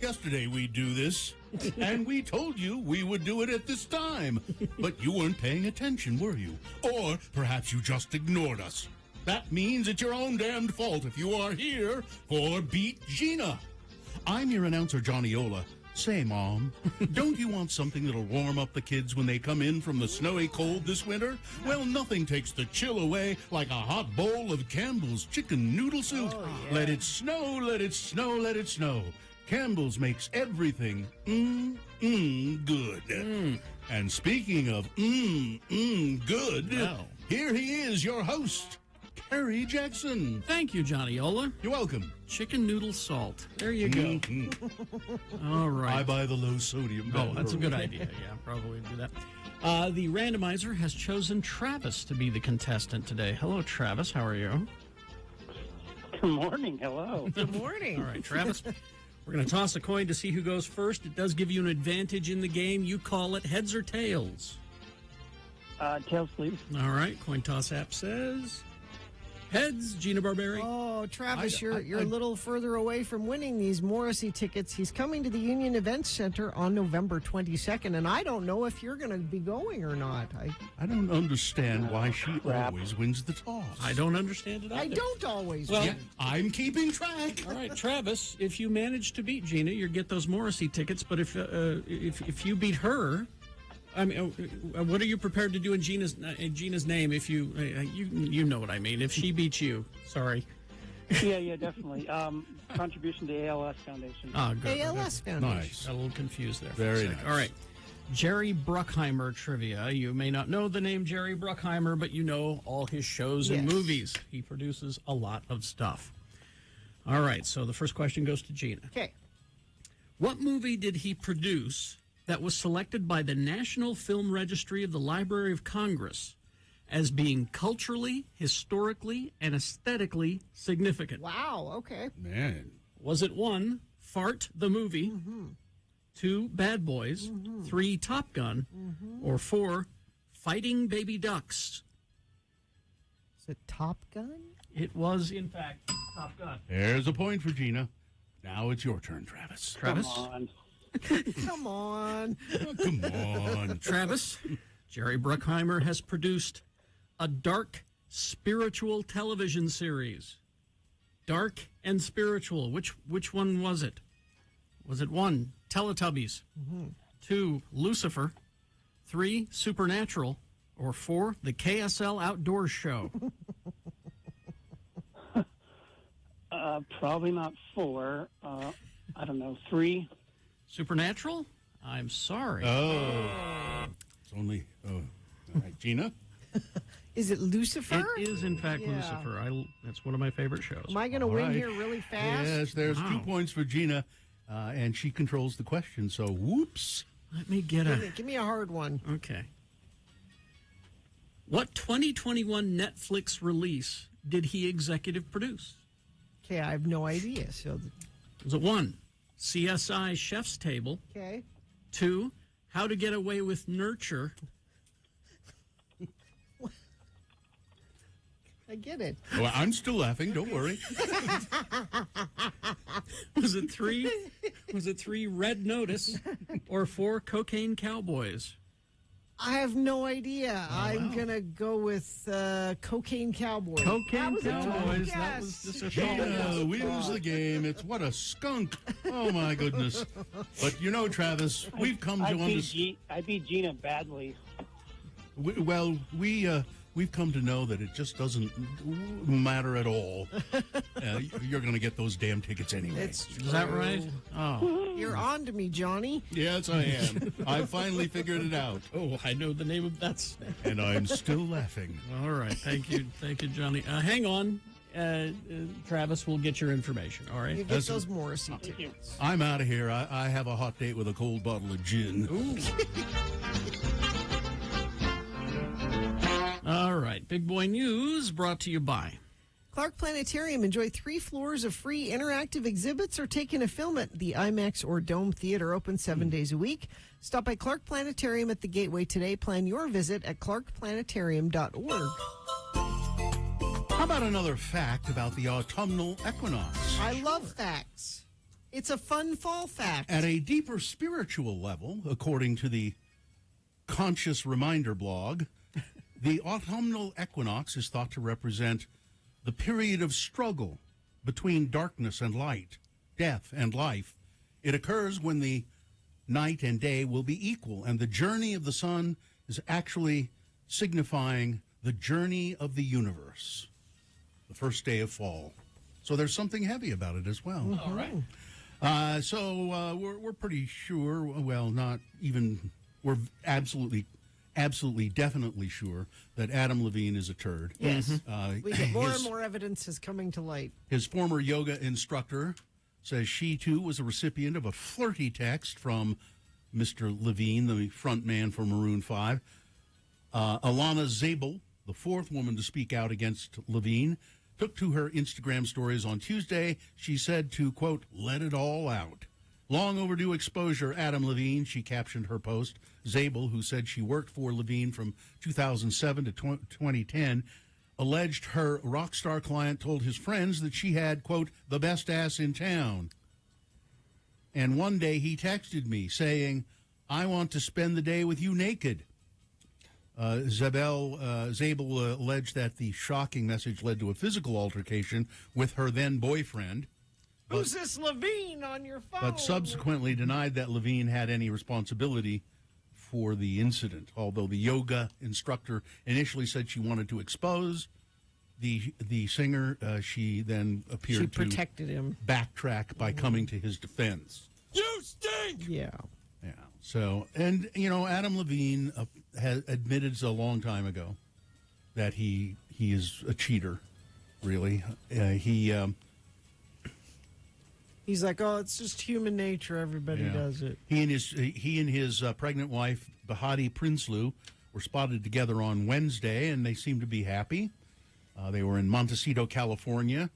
yesterday we'd do this, and we told you we would do it at this time. But you weren't paying attention, were you? Or perhaps you just ignored us. That means it's your own damned fault if you are here for Beat Gina. I'm your announcer, Johnny Ola. Say, Mom, don't you want something that'll warm up the kids when they come in from the snowy cold this winter? Well, nothing takes the chill away like a hot bowl of Campbell's chicken noodle soup. Oh, yeah. Let it snow, let it snow, let it snow. Campbell's makes everything good. And speaking of good, Wow. here he is, your host, Kerry Jackson. Thank you, Johnny Ola. You're welcome. Chicken noodle salt. There you go. All right. I buy the low sodium. Oh, that's a good idea. Yeah, probably do that. The randomizer has chosen Travis to be the contestant today. Hello, Travis. How are you? Good morning. Hello. Good morning. All right, Travis. We're going to toss a coin to see who goes first. It does give you an advantage in the game. You call it heads or tails. Tails, please. All right. Coin toss app says heads. Gina Barberi. Oh, Travis, you're a little further away from winning these Morrissey tickets. He's coming to the Union Events Center on November 22nd, and I don't know if you're going to be going or not. I don't understand why she always wins the toss. I don't understand it either. I don't always Well, win. I'm keeping track. All right, Travis, if you manage to beat Gina, you get those Morrissey tickets. But if you beat her, I mean, what are you prepared to do in Gina's name? If you know what I mean. If she beats you, sorry. Yeah, definitely. Contribution to ALS Foundation. Ah, good. ALS Foundation. Nice. Got a little confused there. Very nice. All right. Jerry Bruckheimer trivia. You may not know the name Jerry Bruckheimer, but you know all his shows and Yes. movies. He produces a lot of stuff. All right, so the first question goes to Gina. Okay. What movie did he produce that was selected by the National Film Registry of the Library of Congress as being culturally, historically, and aesthetically significant? Wow, okay. Man. Was it 1, Fart the Movie, 2, Bad Boys, 3, Top Gun, or 4, Fighting Baby Ducks? Is it Top Gun? It was, in fact, Top Gun. There's a point for Gina. Now it's your turn, Travis. Travis? Come on. Come on. Oh, come on. Travis, Jerry Bruckheimer has produced a dark spiritual television series. Dark and spiritual. Which one was it? Was it 1, Teletubbies, 2, Lucifer, 3, Supernatural, or 4, the KSL Outdoors Show? Probably not 4. I don't know, 3. Supernatural? I'm sorry. Oh. It's only... Oh. All right, Gina? Is it Lucifer? It is, in fact, Yeah. Lucifer. That's one of my favorite shows. Am I going to All win right. here really fast? Yes, there's 2 Wow. points for Gina, and she controls the question, so whoops. Let me get Give me a hard one. Okay. What 2021 Netflix release did he executive produce? Okay, I have no idea. So, Was it 1, CSI Chef's Table, okay. 2, How to Get Away with Nurture, I get it. Well, I'm still laughing, don't worry. was it 3 Red Notice, or 4 Cocaine Cowboys? I have no idea. I'm going to go with Cocaine Cowboy. Cocaine That was a total Cowboys. guess. That was just a Gina wins the game. It's what a skunk. Oh, my goodness. But you know, Travis, we've come to understand. I beat Gina badly. We've come to know that it just doesn't matter at all. You're going to get those damn tickets anyway. It's true. Is that right? Oh. You're on to me, Johnny. Yes, I am. I finally figured it out. Oh, I know the name of that snake. And I'm still laughing. All right. Thank you, Johnny. Hang on. Travis will get your information. All right. You get those Morrissey tickets. I'm out of here. I have a hot date with a cold bottle of gin. All right. Big Boy News brought to you by Clark Planetarium. Enjoy 3 floors of free interactive exhibits or take in a film at the IMAX or Dome Theater, open 7 days a week. Stop by Clark Planetarium at the Gateway today. Plan your visit at clarkplanetarium.org. How about another fact about the autumnal equinox? I love facts. It's a fun fall fact. At a deeper spiritual level, according to the Conscious Reminder blog, the autumnal equinox is thought to represent the period of struggle between darkness and light, death and life. It occurs when the night and day will be equal, and the journey of the sun is actually signifying the journey of the universe, the first day of fall. So there's something heavy about it as well. All right. So we're pretty sure, well, not even, we're absolutely, definitely sure that Adam Levine is a turd. Yes. We get more and more evidence is coming to light. His former yoga instructor says she, too, was a recipient of a flirty text from Mr. Levine, the front man for Maroon 5. Alana Zabel, the fourth woman to speak out against Levine, took to her Instagram stories on Tuesday. She said to, quote, let it all out. Long overdue exposure, Adam Levine, she captioned her post. Zabel, who said she worked for Levine from 2007 to 2010, alleged her rock star client told his friends that she had, quote, the best ass in town. And one day he texted me saying, I want to spend the day with you naked. Zabel alleged that the shocking message led to a physical altercation with her then boyfriend. Who's this Levine on your phone? But subsequently denied that Levine had any responsibility for the incident. Although the yoga instructor initially said she wanted to expose the singer, she then appeared She protected him. Backtrack by coming to his defense. You stink! Yeah. Yeah. So, and, you know, Adam Levine has admitted a long time ago that he is a cheater, really. He's like, oh, it's just human nature. Everybody does it. He and his pregnant wife, Bahati Prinsloo, were spotted together on Wednesday, and they seemed to be happy. They were in Montecito, California.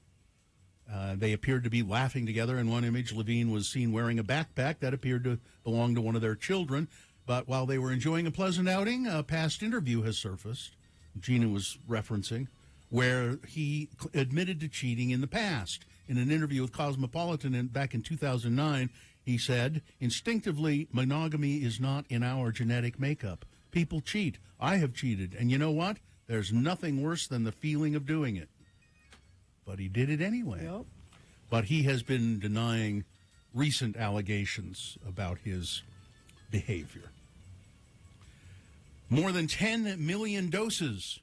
They appeared to be laughing together. In one image, Levine was seen wearing a backpack that appeared to belong to one of their children. But while they were enjoying a pleasant outing, a past interview has surfaced, Gina was referencing, where he admitted to cheating in the past. In an interview with Cosmopolitan back in 2009, he said, instinctively, monogamy is not in our genetic makeup. People cheat. I have cheated. And you know what? There's nothing worse than the feeling of doing it. But he did it anyway. Yep. But he has been denying recent allegations about his behavior. More than 10 million doses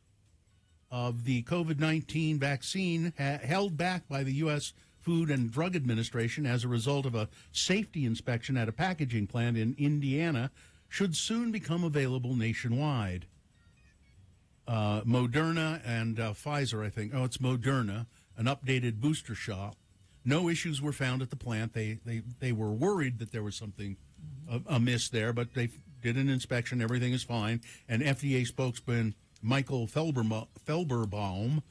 of the COVID-19 vaccine held back by the U.S. Food and Drug Administration as a result of a safety inspection at a packaging plant in Indiana should soon become available nationwide. Moderna and Pfizer, I think. Oh, it's Moderna, an updated booster shot. No issues were found at the plant. They were worried that there was something amiss there, but they did an inspection. Everything is fine. And FDA spokesman Michael Felberbaum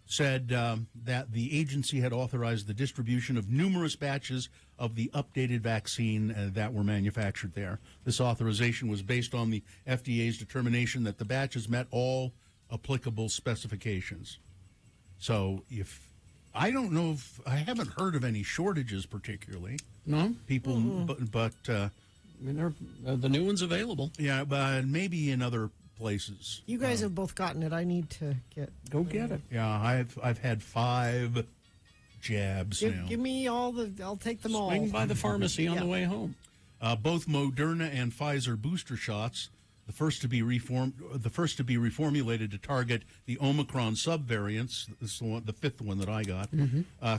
said that the agency had authorized the distribution of numerous batches of the updated vaccine that were manufactured there. This authorization was based on the FDA's determination that the batches met all applicable specifications. So I don't know if I haven't heard of any shortages particularly. No? People, but I mean, the new one's available. Yeah, but maybe in other places. You guys have both gotten it. I need to go get it. Yeah, I've had 5 jabs now. Give me all I'll take them all. Swing by the pharmacy on the way home. Both Moderna and Pfizer booster shots, the first to be reformulated to target the Omicron subvariants. This is the 5th one that I got.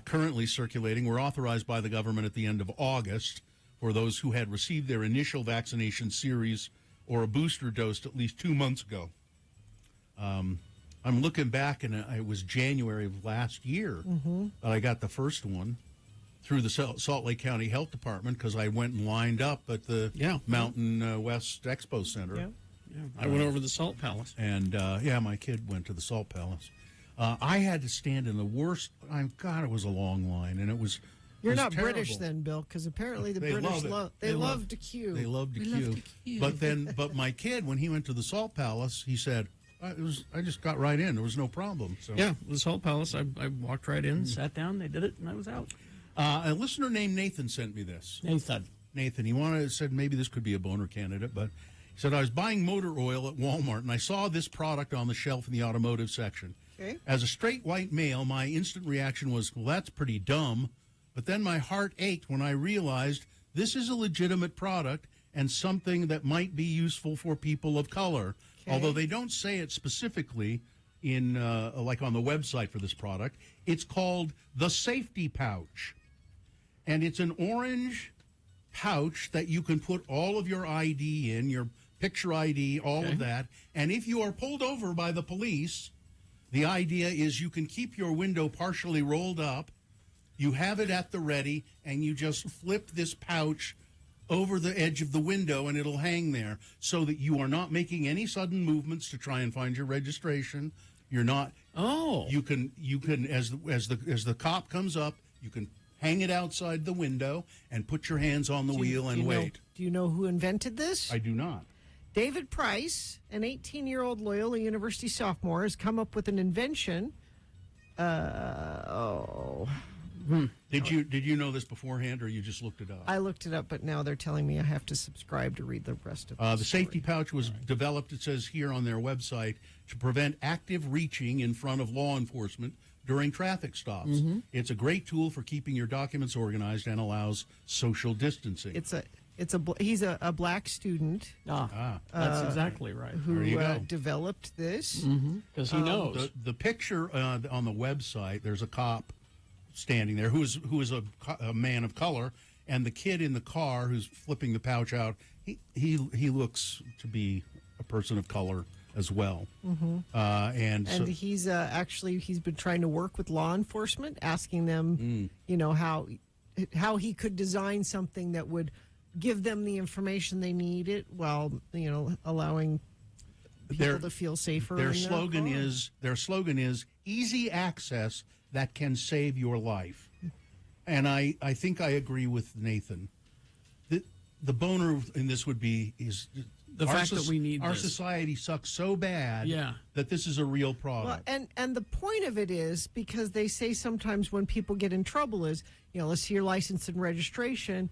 Currently circulating, were authorized by the government at the end of August for those who had received their initial vaccination series or a booster dose at least 2 months ago. I'm looking back, and it was January of last year that I got the first one through the Salt Lake County Health Department because I went and lined up at the Mountain West Expo Center. Yeah. I went over to the Salt Palace. And, my kid went to the Salt Palace. I had to stand in the worst, God, it was a long line, and it was You're not terrible. British then, Bill, because apparently the British love to queue. They love to queue. But my kid, when he went to the Salt Palace, he said, I just got right in. There was no problem. So yeah, the Salt Palace. I walked right in, sat down, they did it, and I was out. A listener named Nathan sent me this. Nathan, he said maybe this could be a boner candidate, but he said, I was buying motor oil at Walmart, and I saw this product on the shelf in the automotive section. Okay. As a straight white male, my instant reaction was, well, that's pretty dumb. But then my heart ached when I realized this is a legitimate product and something that might be useful for people of color. Okay. Although they don't say it specifically in like on the website for this product. It's called the Safety Pouch. And it's an orange pouch that you can put all of your ID in, your picture ID, all of that. And if you are pulled over by the police, the idea is you can keep your window partially rolled up. You have it at the ready, and you just flip this pouch over the edge of the window, and it'll hang there so that you are not making any sudden movements to try and find your registration. You're not. Oh. You can as the cop comes up, you can hang it outside the window and put your hands on the wheel and wait. Do you know who invented this? I do not. David Price, an 18-year-old Loyola University sophomore, has come up with an invention. Did you know this beforehand, or you just looked it up? I looked it up, but now they're telling me I have to subscribe to read the rest of it. The safety pouch was developed, it says here on their website, to prevent active reaching in front of law enforcement during traffic stops. Mm-hmm. It's a great tool for keeping your documents organized and allows social distancing. He's a black student. That's exactly right. Who developed this. Because he knows. The picture on the website, there's a cop standing there who is a man of color, and the kid in the car who's flipping the pouch out, he looks to be a person of color as well. And he's he's been trying to work with law enforcement, asking them, how he could design something that would give them the information they needed while allowing people to feel safer. Their slogan is easy access that can save your life. And I think I agree with Nathan. The boner in this would be the fact that we need our this. Society sucks so bad that this is a real problem. Well, and the point of it is, because they say sometimes when people get in trouble is, let's see your license and registration.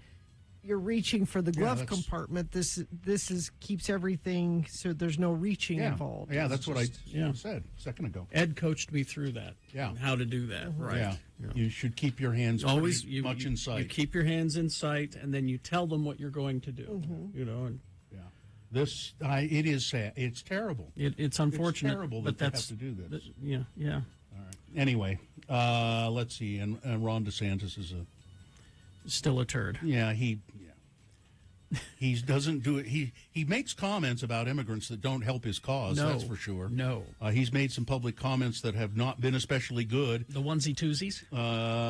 You're reaching for the glove compartment. This keeps everything so there's no reaching involved. Yeah, that's what I said a second ago. Ed coached me through that. Yeah, how to do that. Right. Yeah. You should keep your hands always much in sight. You keep your hands in sight, and then you tell them what you're going to do. This it is sad. It's terrible. It's unfortunate. It's terrible that they have to do this. Yeah. All right. Anyway, let's see. And Ron DeSantis is still a turd. Yeah, he doesn't do it. He makes comments about immigrants that don't help his cause. No, that's for sure. No, he's made some public comments that have not been especially good. The onesie twosies.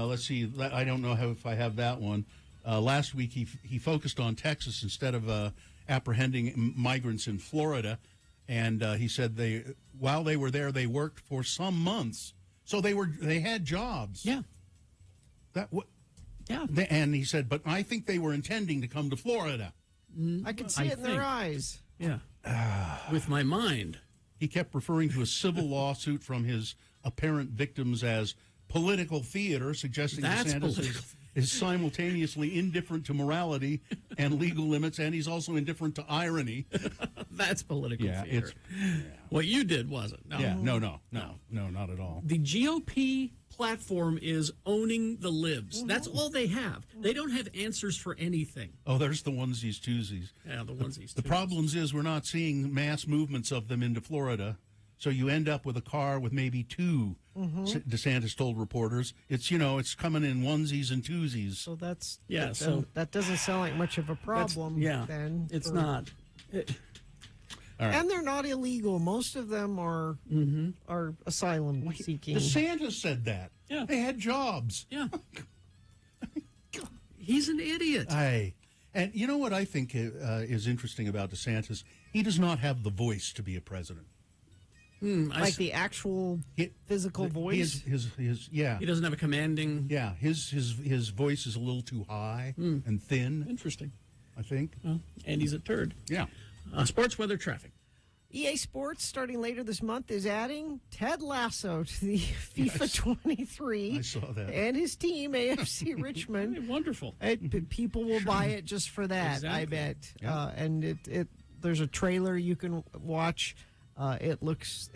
Let's see. I don't know if I have that one. Last week he focused on Texas instead of apprehending migrants in Florida, and he said while they were there they worked for some months, so they had jobs. Yeah. Yeah. And he said, but I think they were intending to come to Florida. I could see it in their eyes. Yeah. With my mind. He kept referring to a civil lawsuit from his apparent victims as political theater, suggesting DeSantis is simultaneously indifferent to morality and legal limits, and he's also indifferent to irony. That's political theater. What you did wasn't. No. Yeah. No, not at all. The GOP platform is owning the libs. That's all they have. They don't have answers for anything. Oh, there's the onesies, twosies. Yeah, the onesies, The problems is we're not seeing mass movements of them into Florida. So you end up with a car with maybe two, DeSantis told reporters. It's coming in onesies and twosies. So that doesn't sound like much of a problem. Then it's not. Right. And they're not illegal. Most of them are asylum seeking. DeSantis said that. Yeah, they had jobs. Yeah, he's an idiot. And you know what I think is interesting about DeSantis? He does not have the voice to be a president. Like the actual physical voice. He doesn't have a commanding. Yeah, his voice is a little too high and thin. Interesting. I think. And he's a turd. Yeah. Sports, weather, traffic. EA Sports, starting later this month, is adding Ted Lasso to the FIFA 23. I saw that. And his team, AFC Richmond. Wonderful. People will buy it just for that, I bet. Yeah. And there's a trailer you can watch. It looks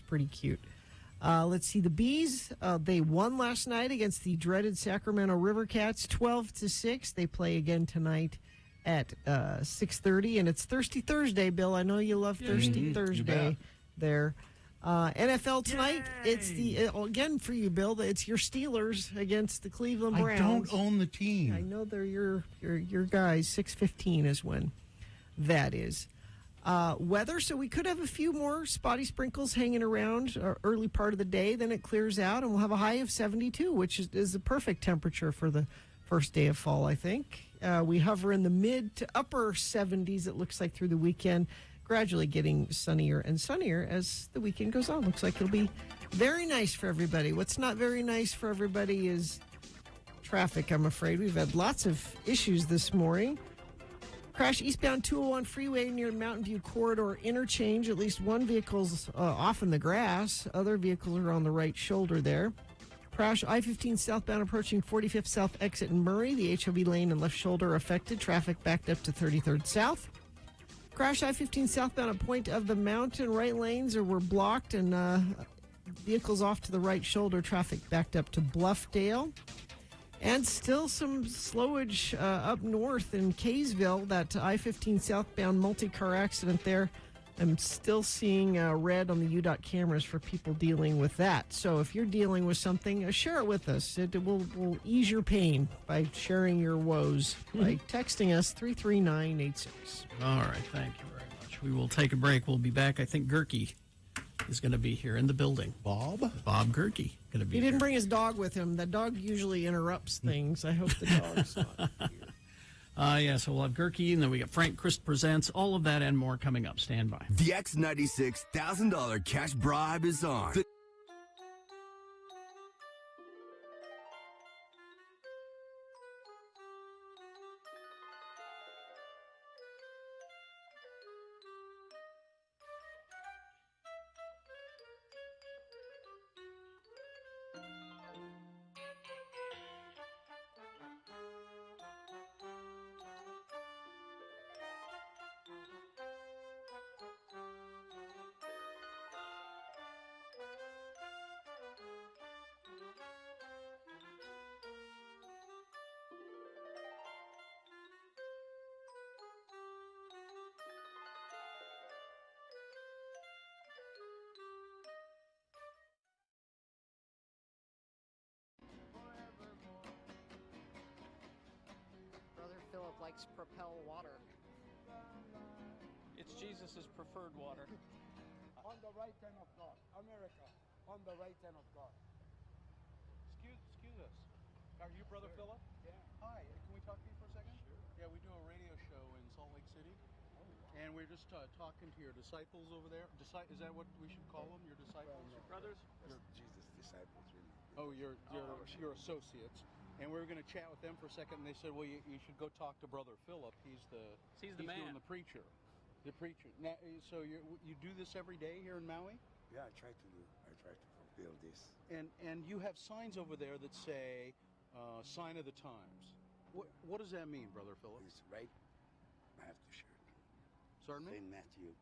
pretty cute. Let's see, the Bees, they won last night against the dreaded Sacramento River Cats, 12-6. They play again tonight at 6:30, and it's Thirsty Thursday, Bill. I know you love Thirsty Thursday there. NFL tonight, it's again for you, Bill, it's your Steelers against the Cleveland Browns. I don't own the team. I know they're your guys. 6:15 is when that is. Weather, so we could have a few more spotty sprinkles hanging around early part of the day. Then it clears out, and we'll have a high of 72, which is the perfect temperature for the first day of fall, I think. We hover in the mid to upper 70s, it looks like, through the weekend, gradually getting sunnier and sunnier as the weekend goes on. Looks like it'll be very nice for everybody. What's not very nice for everybody is traffic, I'm afraid. We've had lots of issues this morning. Crash eastbound 201 freeway near Mountain View Corridor interchange. At least one vehicle's off in the grass. Other vehicles are on the right shoulder there. Crash I-15 southbound approaching 45th South exit in Murray. The HOV lane and left shoulder affected. Traffic backed up to 33rd South. Crash I-15 southbound at Point of the Mountain. Right lanes were blocked and vehicles off to the right shoulder. Traffic backed up to Bluffdale. And still some slowage up north in Kaysville. That I-15 southbound multi-car accident there. I'm still seeing red on the UDOT cameras for people dealing with that. So if you're dealing with something, share it with us. It will ease your pain by sharing your woes by texting us 33986. All right, thank you very much. We will take a break. We'll be back. I think Gerke is going to be here in the building. Bob Gerke going to be. He didn't bring his dog with him. The dog usually interrupts things. I hope the dog's not here. So we'll have Gerke, and then we got Frank Christ Presents, all of that and more coming up. Stand by. The X96 $1,000 cash bribe is on. Brother Philip likes Propel water. It's Jesus' preferred water. On the right hand of God. America, on the right hand of God. Excuse us. Are you Brother Philip? Yeah. Hi, can we talk to you for a second? Sure. Yeah, we do a radio show in Salt Lake City. And we're just talking to your disciples over there. Is that what we should call them? Your disciples? Well, no. Your brothers? Your Jesus' disciples, really. Oh, your associates. And we were going to chat with them for a second, and they said, well, you should go talk to Brother Philip. He's the man. Doing the preacher. The preacher. Now, so you do this every day here in Maui? Yeah, I try to fulfill this. And you have signs over there that say, sign of the times. What does that mean, Brother Philip? It's right. I have to share it. Certainly. St. Matthew.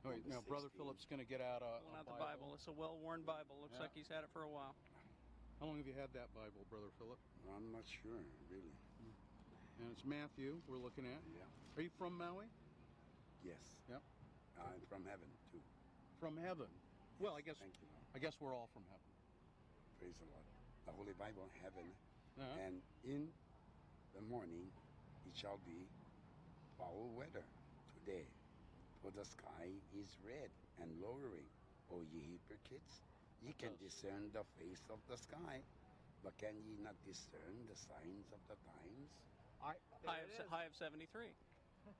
All right, now Brother Philip's going to get out a Pulling out the Bible. It's a well-worn Bible. Looks like he's had it for a while. How long have you had that Bible, Brother Philip? I'm not sure, really. And it's Matthew we're looking at. Yeah. Are you from Maui? Yes. Yep. I'm from heaven, too. From heaven? Well, I guess Thank you. I guess we're all from heaven. Praise the Lord. The Holy Bible, heaven. Uh-huh. And in the morning, it shall be foul weather today. For the sky is red and lowering. O ye hypocrites, ye can discern the face of the sky, but can ye not discern the signs of the times? High of 73.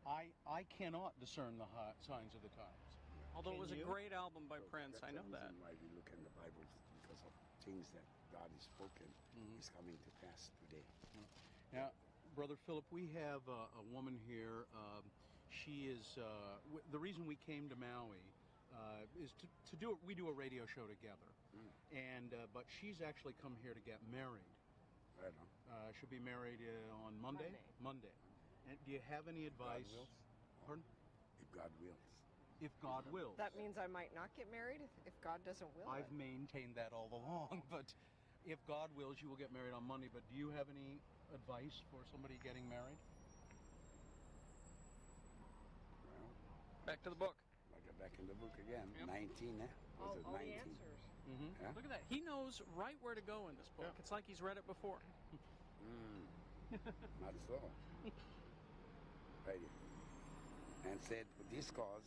I cannot discern the signs of the times. Although it was a great album by Prince, I know that. That's the reason why we look in the Bible, because of things that God has spoken is coming to pass today. Now, Brother Philip, we have a woman here. She is the reason we came to Maui is to do. We do a radio show together, and but she's actually come here to get married. Right on. She'll be married on Monday. Monday. And do you have any advice? God wills. Pardon? If God wills. If God wills. That means I might not get married if God doesn't will I've it. maintained that all along, but if God wills, you will get married on Monday. But do you have any advice for somebody getting married? Back to the book. Back in the book again. Yep. 19, eh? Was it All 19? the answers. Mm-hmm. Yeah? Look at that. He knows right where to go in this book. It's like he's read it before. Not so. Right. And said, for this cause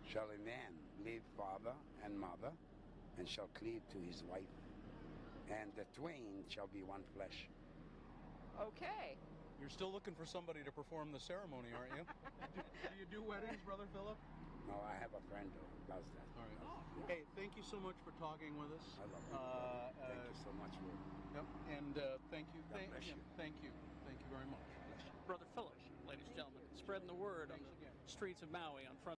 shall a man leave father and mother, and shall cleave to his wife, and the twain shall be one flesh. Okay. You're still looking for somebody to perform the ceremony, aren't you? do you do weddings, Brother Philip? No, I have a friend who does that. All right. Hey, thank you so much for talking with us. I love you. Thank you so much. Yep. And thank you. God bless you. Thank you. Thank you very much. Brother Philip, ladies and gentlemen, spreading the word on the streets of Maui on front.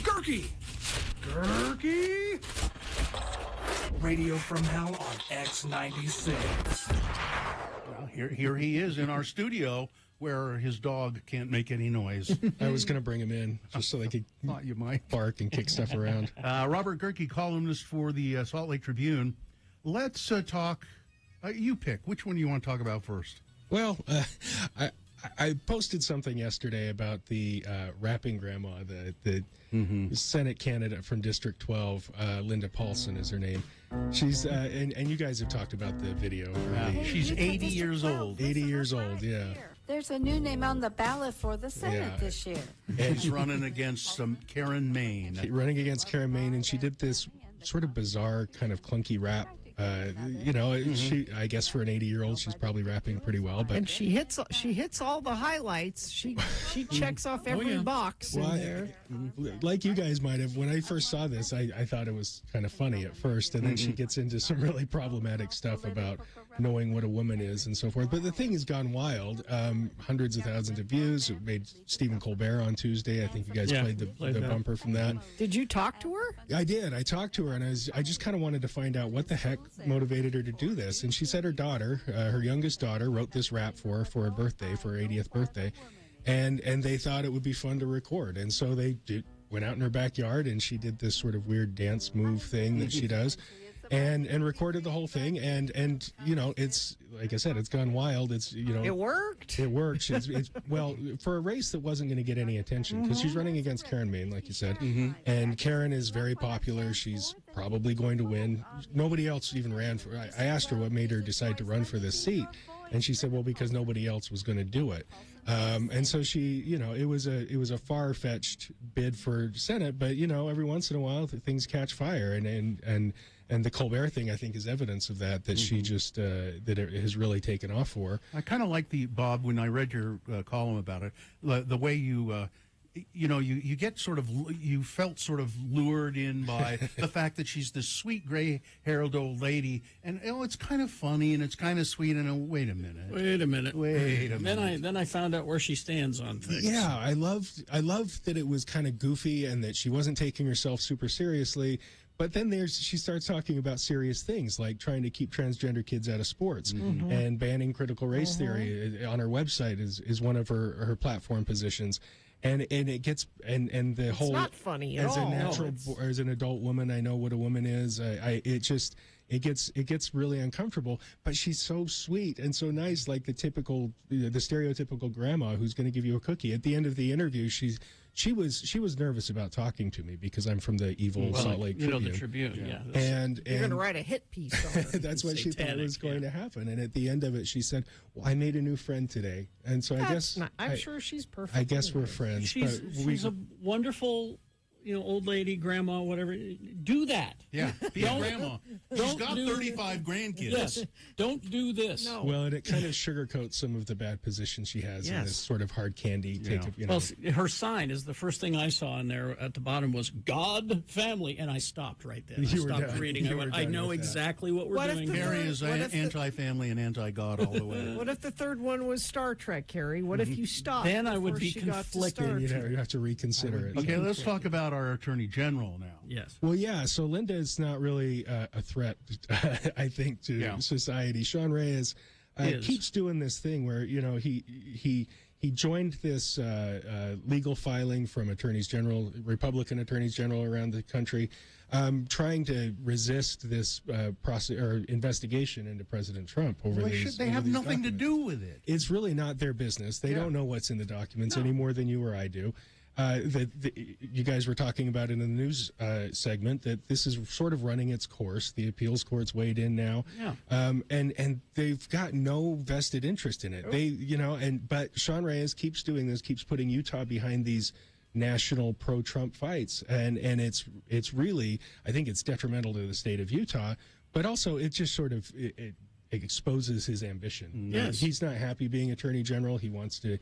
Gerky! Gerky! Radio from Hell on X96. Well, here he is in our studio where his dog can't make any noise. I was going to bring him in just so they could thought you might bark and kick stuff around. Robert Gerke, columnist for the Salt Lake Tribune. Let's talk. You pick. Which one do you want to talk about first? Well, I posted something yesterday about the rapping grandma, the Senate candidate from District 12, Linda Paulson is her name. She's and you guys have talked about the video. She's 80 years old. 80 years old, yeah. There's a new name on the ballot for the Senate this year. And she's running against Karen Maine. Running against Karen Maine, and she did this sort of bizarre, kind of clunky rap. She, I guess for an 80-year-old, she's probably rapping pretty well. But and she hits all the highlights. She checks off every box in there. Like you guys might have, when I first saw this, I thought it was kind of funny at first, and then she gets into some really problematic stuff about knowing what a woman is and so forth. But the thing has gone wild. Hundreds of thousands of views. It made Stephen Colbert on Tuesday. I think you guys played the bumper from that. Did you talk to her? I did. I talked to her, and I just kind of wanted to find out what the heck motivated her to do this. And she said her daughter, her youngest daughter, wrote this rap for her birthday, for her 80th birthday, and they thought it would be fun to record. And so they went out in her backyard, and she did this sort of weird dance move thing that she does. And recorded the whole thing, and it's like I said, it's gone wild. It's it worked. It worked. It's well, for a race that wasn't going to get any attention, because she's running against Karen Maine, like you said, and Karen is very popular. She's probably going to win. Nobody else even ran for. I asked her what made her decide to run for this seat, and she said, well, because nobody else was going to do it. And so she, it was a far-fetched bid for Senate, but every once in a while things catch fire, and the Colbert thing, I think, is evidence of that. That she just that it has really taken off for her. I kind of like Bob, when I read your column about it, the way you. You get you felt sort of lured in by the fact that she's this sweet gray-haired old lady, and it's kind of funny and it's kind of sweet. And wait a minute. Then I found out where she stands on things. Yeah, I loved that it was kind of goofy and that she wasn't taking herself super seriously. But then she starts talking about serious things, like trying to keep transgender kids out of sports and banning critical race theory on her website is one of her platform positions. And it gets and the whole, it's not funny at as all. a natural as an adult woman, I know what a woman is. It gets really uncomfortable. But she's so sweet and so nice, like the stereotypical grandma who's going to give you a cookie. At the end of the interview, she she was nervous about talking to me because I'm from the evil Salt Lake Tribune. the Tribune, yeah. And You're going to write a hit piece on her. that's what she thought Satanic, was going to happen. And at the end of it, she said, "Well, I made a new friend today," and so I'm sure she's perfect. I guess we're friends. She's a wonderful, old lady, grandma, whatever. Do that. Yeah, be a grandma. She's got 35 grandkids. Yes, don't do this. No. Well, and it kind of sugarcoats some of the bad position she has in this sort of hard candy. Well, her sign is the first thing I saw in there at the bottom was God, family, and I stopped right there. I stopped reading. I went, I know exactly what we're doing. Carrie is anti-family and anti-God all the way. What if the third one was Star Trek, Carrie? What if you stopped? Then I would be before she got to conflicted. Star you Trek? have to reconsider it. Okay, let's talk about our Attorney General now. Yes. Well, yeah. So Linda is not really a threat, I think, to society. Sean Reyes keeps doing this thing where he joined this legal filing from attorneys general, Republican attorneys general around the country, trying to resist this investigation into President Trump over these. They have nothing to do with it. It's really not their business. They don't know what's in the documents any more than you or I do. You guys were talking about in the news segment that this is sort of running its course. The appeals court's weighed in now, and they've got no vested interest in it. But Sean Reyes keeps doing this, keeps putting Utah behind these national pro-Trump fights, and it's really, I think it's detrimental to the state of Utah, but also it just sort of it exposes his ambition. Yes, he's not happy being attorney general. He wants to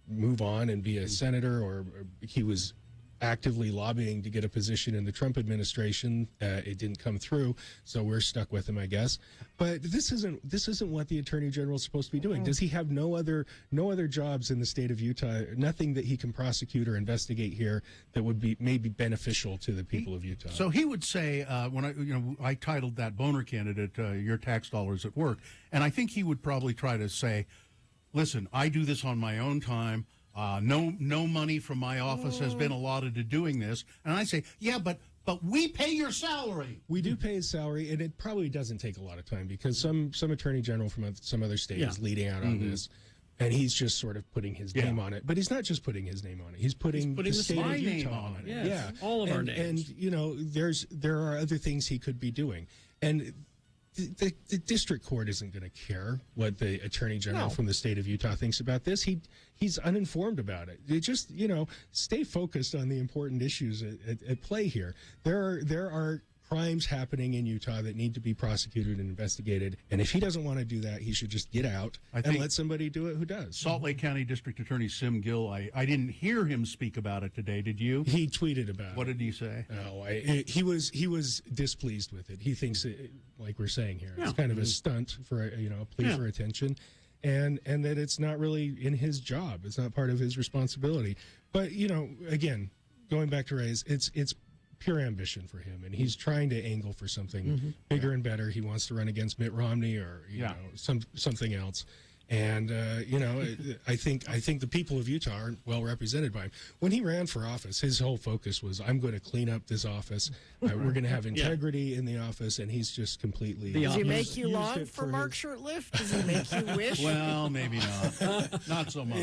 move on and be a senator, or he was actively lobbying to get a position in the Trump administration. It didn't come through, so we're stuck with him, I guess. But this isn't what the attorney general is supposed to be doing. Does he have no other jobs in the state of Utah? Nothing that he can prosecute or investigate here that would be maybe beneficial to the people of Utah? So he would say, when I titled that Boner candidate, "Your Tax Dollars at Work," and I think he would probably try to say, listen, I do this on my own time. No money from my office has been allotted to doing this. And I say, yeah, but we pay your salary. We do pay his salary, and it probably doesn't take a lot of time because some attorney general from some other state is leading out on this, and he's just sort of putting his name on it. But he's not just putting his name on it; he's putting the state of Utah on it. Yes, all of our names. And there are other things he could be doing, and the district court isn't going to care what the attorney general from the state of Utah thinks about this. He's uninformed about it. They just, stay focused on the important issues at play here. There are crimes happening in Utah that need to be prosecuted and investigated. And if he doesn't want to do that, he should just get out and let somebody do it who does. Salt Lake County District Attorney Sim Gill, I didn't hear him speak about it today. Did you? He tweeted about it. What did he say? Oh, he was displeased with it. He thinks, like we're saying here, it's kind of a stunt for a plea for attention, and that it's not really in his job. It's not part of his responsibility. But again, going back to Reyes, it's pure ambition for him, and he's trying to angle for something bigger and better. He wants to run against Mitt Romney or something else. And I think the people of Utah aren't well represented by him. When he ran for office, his whole focus was, I'm going to clean up this office. We're going to have integrity in the office, and he's just completely. Does he make you long for Mark Shurtleff? Does he make you wish? Well, maybe not. Not so much.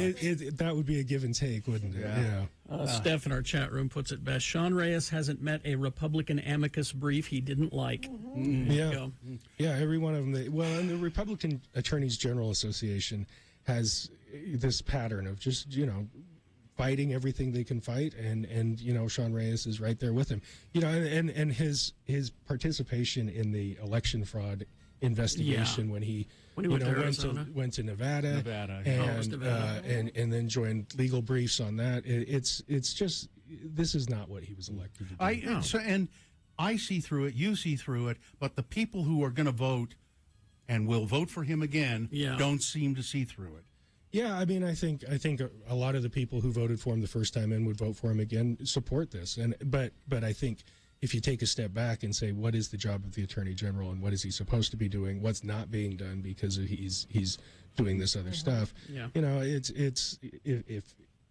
That would be a give and take, wouldn't it? Yeah. Steph in our chat room puts it best. Sean Reyes hasn't met a Republican amicus brief he didn't like. Yeah, every one of them. And the Republican Attorneys General Association has this pattern of just, fighting everything they can fight, and Sean Reyes is right there with him. And his participation in the election fraud investigation when he went to Nevada, and then joined legal briefs on that. It's just, this is not what he was elected to do. And I see through it, you see through it, but the people who are going to vote and will vote for him again don't seem to see through it. Yeah, I mean, I think a lot of the people who voted for him the first time in would vote for him again, support this. But I think if you take a step back and say, what is the job of the Attorney General and what is he supposed to be doing? What's not being done because he's doing this other stuff? Yeah. It's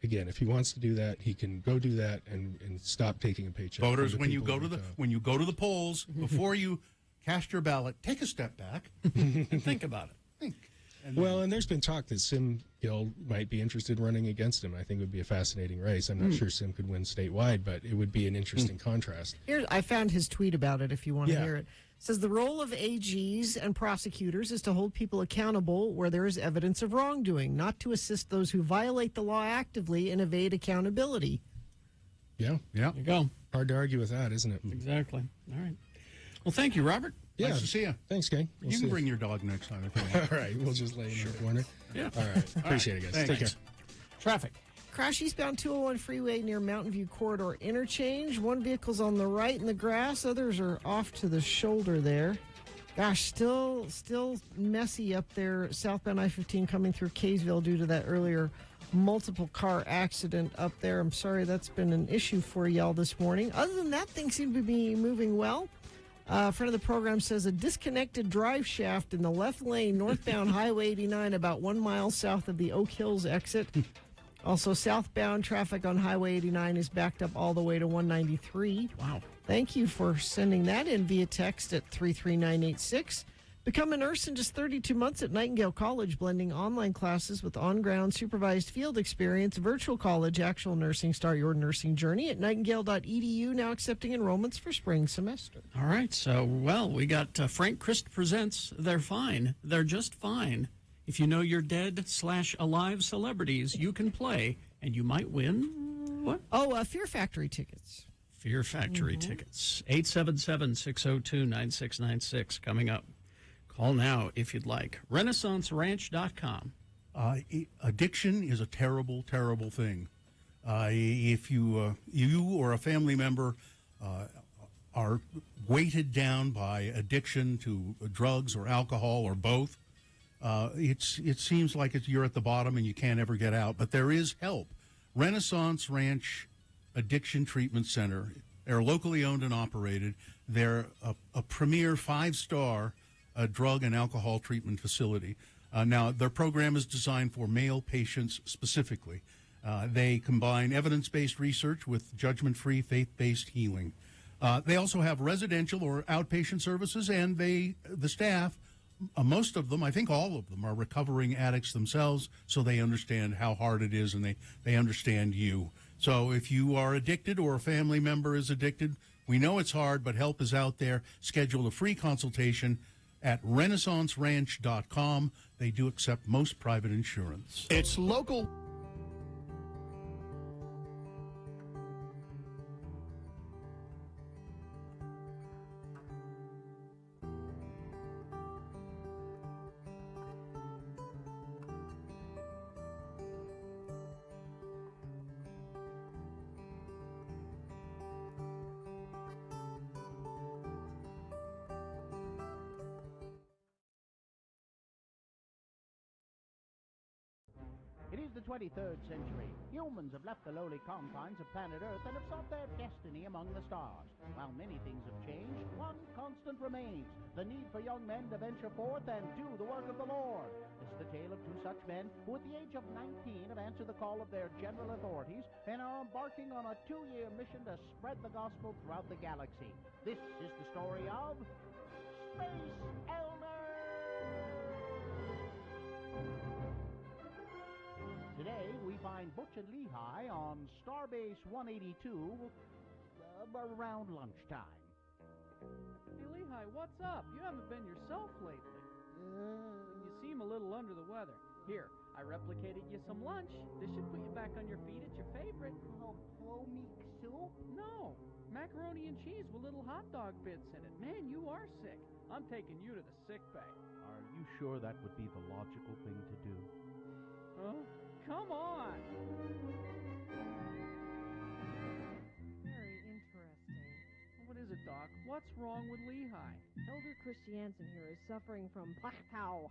if he wants to do that, he can go do that and stop taking a paycheck. Voters, when you go to the polls, before you cast your ballot, take a step back and think about it. Well, and there's been talk that Sim Gill might be interested in running against him. I think it would be a fascinating race. I'm not sure Sim could win statewide, but it would be an interesting contrast. Here, I found his tweet about it if you want to Yeah. hear it. It says the role of AGs and prosecutors is to hold people accountable where there is evidence of wrongdoing, not to assist those who violate the law actively and evade accountability. Yeah. Yeah. There you go. Hard to argue with that, isn't it? Exactly. All right. Well, thank you, Robert. Yeah. Nice to see you. Thanks, gang. We'll You see can bring your dog next time if you want. All right. We'll just lay in the corner. Yeah. All right. Appreciate it, guys. Thanks. Take care. Traffic. Crash eastbound 201 freeway near Mountain View Corridor interchange. One vehicle's on the right in the grass. Others are off to the shoulder there. Gosh, still messy up there. Southbound I-15 coming through Kaysville due to that earlier multiple car accident up there. I'm sorry that's been an issue for y'all this morning. Other than that, things seem to be moving well. Friend of the program says a disconnected drive shaft in the left lane northbound Highway 89 about 1 mile south of the Oak Hills exit. Also, southbound traffic on Highway 89 is backed up all the way to 193. Wow. Thank you for sending that in via text at 33986. Become a nurse in just 32 months at Nightingale College, blending online classes with on-ground supervised field experience, virtual college, actual nursing. Start your nursing journey at nightingale.edu, now accepting enrollments for spring semester. All right. So, well, we got Frank Christ presents They're Fine. They're Just Fine. If you know your dead/alive celebrities, you can play, and you might win what? Oh, Fear Factory tickets. Fear Factory tickets. 877-602-9696 coming up. Call now if you'd like. RenaissanceRanch.com. Addiction is a terrible, terrible thing. If you or a family member are weighted down by addiction to drugs or alcohol or both, it seems like you're at the bottom and you can't ever get out. But there is help. Renaissance Ranch Addiction Treatment Center. They're locally owned and operated. They're a premier 5-star drug and alcohol treatment facility. Now, their program is designed for male patients specifically. They combine evidence-based research with judgment-free, faith-based healing. They also have residential or outpatient services, and the staff, most of them, I think all of them, are recovering addicts themselves, so they understand how hard it is, and they understand you. So if you are addicted or a family member is addicted, we know it's hard, but help is out there. Schedule a free consultation at RenaissanceRanch.com. They do accept most private insurance. It's local. It is the 23rd century. Humans have left the lowly confines of planet Earth and have sought their destiny among the stars. While many things have changed, one constant remains: the need for young men to venture forth and do the work of the Lord. This is the tale of two such men who at the age of 19 have answered the call of their general authorities and are embarking on a 2-year mission to spread the gospel throughout the galaxy. This is the story of Space Elmer! Today, we find Butch and Lehigh on Starbase 182 around lunchtime. Hey, Lehigh, what's up? You haven't been yourself lately. You seem a little under the weather. Here, I replicated you some lunch. This should put you back on your feet at your favorite. Oh, meat soup? No, macaroni and cheese with little hot dog bits in it. Man, you are sick. I'm taking you to the sick bay. Are you sure that would be the logical thing to do? Huh? Come on! Very interesting. What is it, Doc? What's wrong with Lehigh? Elder Christiansen here is suffering from plateau.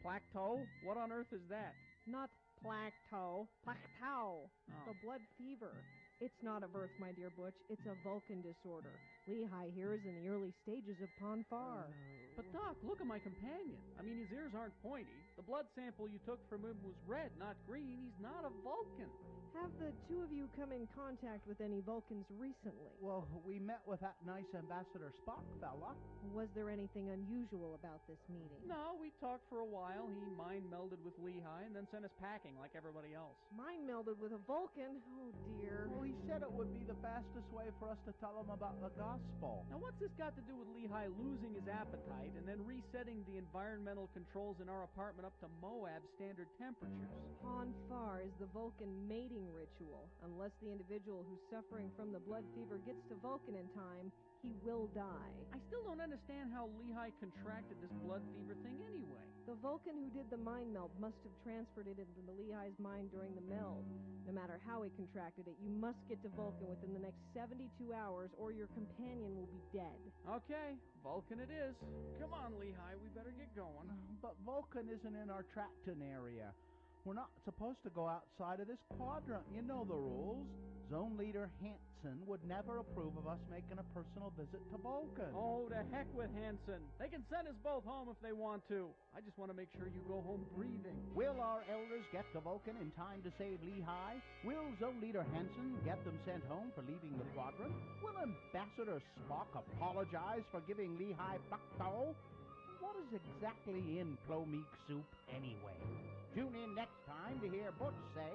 Plateau? What on earth is that? Not plateau, plateau. Oh. The blood fever. It's not a birth, my dear Butch. It's a Vulcan disorder. Lehigh here is in the early stages of Ponfar. But Doc, look at my companion. I mean, his ears aren't pointy. The blood sample you took from him was red, not green. He's not a Vulcan. Have the two of you come in contact with any Vulcans recently? Well, we met with that nice Ambassador Spock fella. Was there anything unusual about this meeting? No, we talked for a while. He mind melded with Lehigh and then sent us packing like everybody else. Mind melded with a Vulcan? Oh, dear. Well, he said it would be the fastest way for us to tell him about the gospel. Now, what's this got to do with Lehigh losing his appetite and then resetting the environmental controls in our apartment up to Moab standard temperatures? Ponfar is the Vulcan mating ritual. Unless the individual who's suffering from the blood fever gets to Vulcan in time, he will die. I still don't understand how Lehigh contracted this blood fever thing anyway. The Vulcan who did the mind meld must have transferred it into the Lehigh's mind during the meld. No matter how he contracted it, you must get to Vulcan within the next 72 hours or your companion will be dead. Okay, Vulcan it is. Come on, Lehigh, we better get going. But Vulcan isn't in our Tracton area. We're not supposed to go outside of this quadrant. You know the rules. Zone Leader Hansen would never approve of us making a personal visit to Vulcan. Oh, to heck with Hansen. They can send us both home if they want to. I just want to make sure you go home breathing. Will our elders get to Vulcan in time to save Lehigh? Will Zone Leader Hansen get them sent home for leaving the quadrant? Will Ambassador Spock apologize for giving Lehigh Bucktoe? What is exactly in Clomeek soup anyway? Tune in next time to hear Butch say,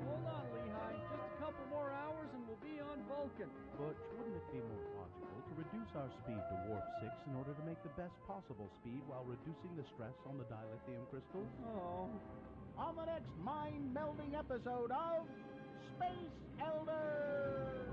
Hold on, Lehigh. Just a couple more hours and we'll be on Vulcan. Butch, wouldn't it be more logical to reduce our speed to warp 6 in order to make the best possible speed while reducing the stress on the dilithium crystals? Oh. On the next mind-melding episode of Space Elders!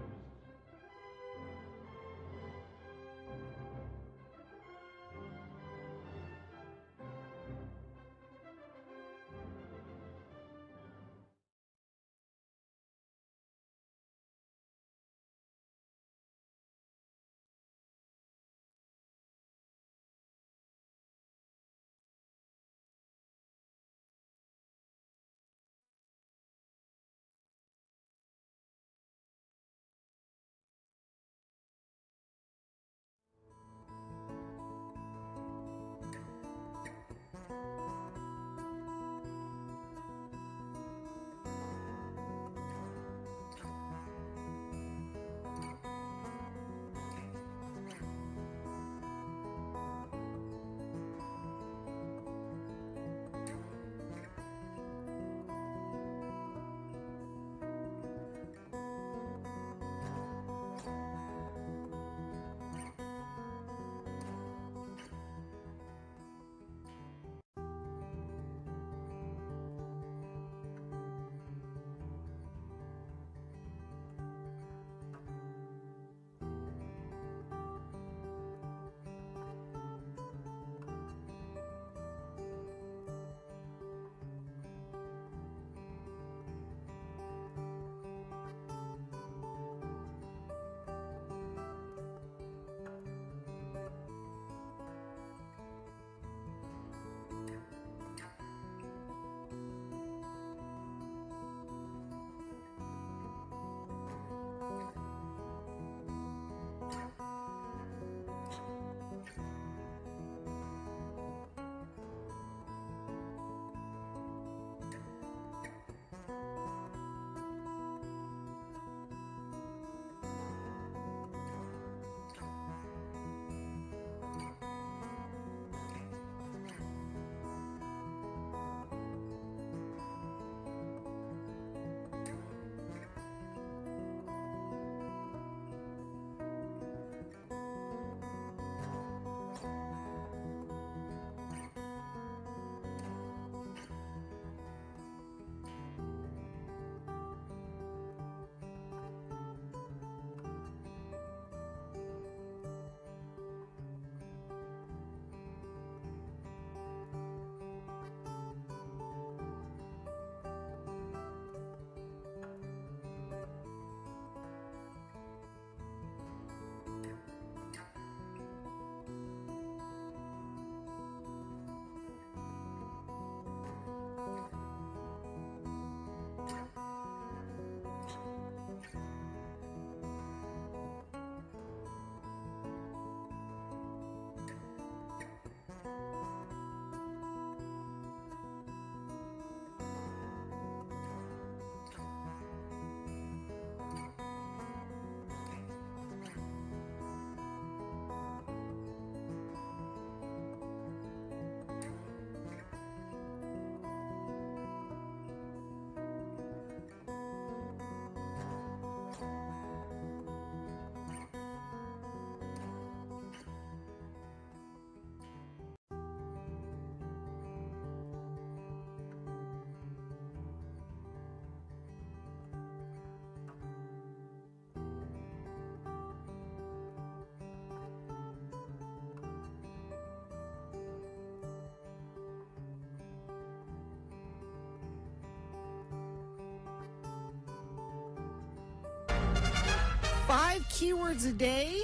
keywords a day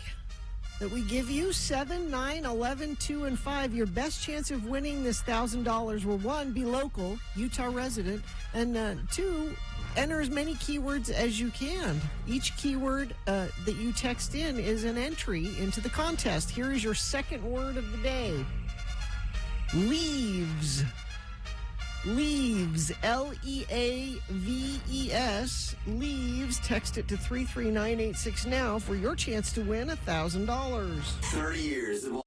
that we give you, 7, 9, 11, 2, and 5. Your best chance of winning this $1,000 will, 1, be local, Utah resident, and 2, enter as many keywords as you can. Each keyword that you text in is an entry into the contest. Here is your second word of the day. Leaves. Leaves. Leaves. Leaves. Text it to 33986 now for your chance to win $1,000. 30 years of...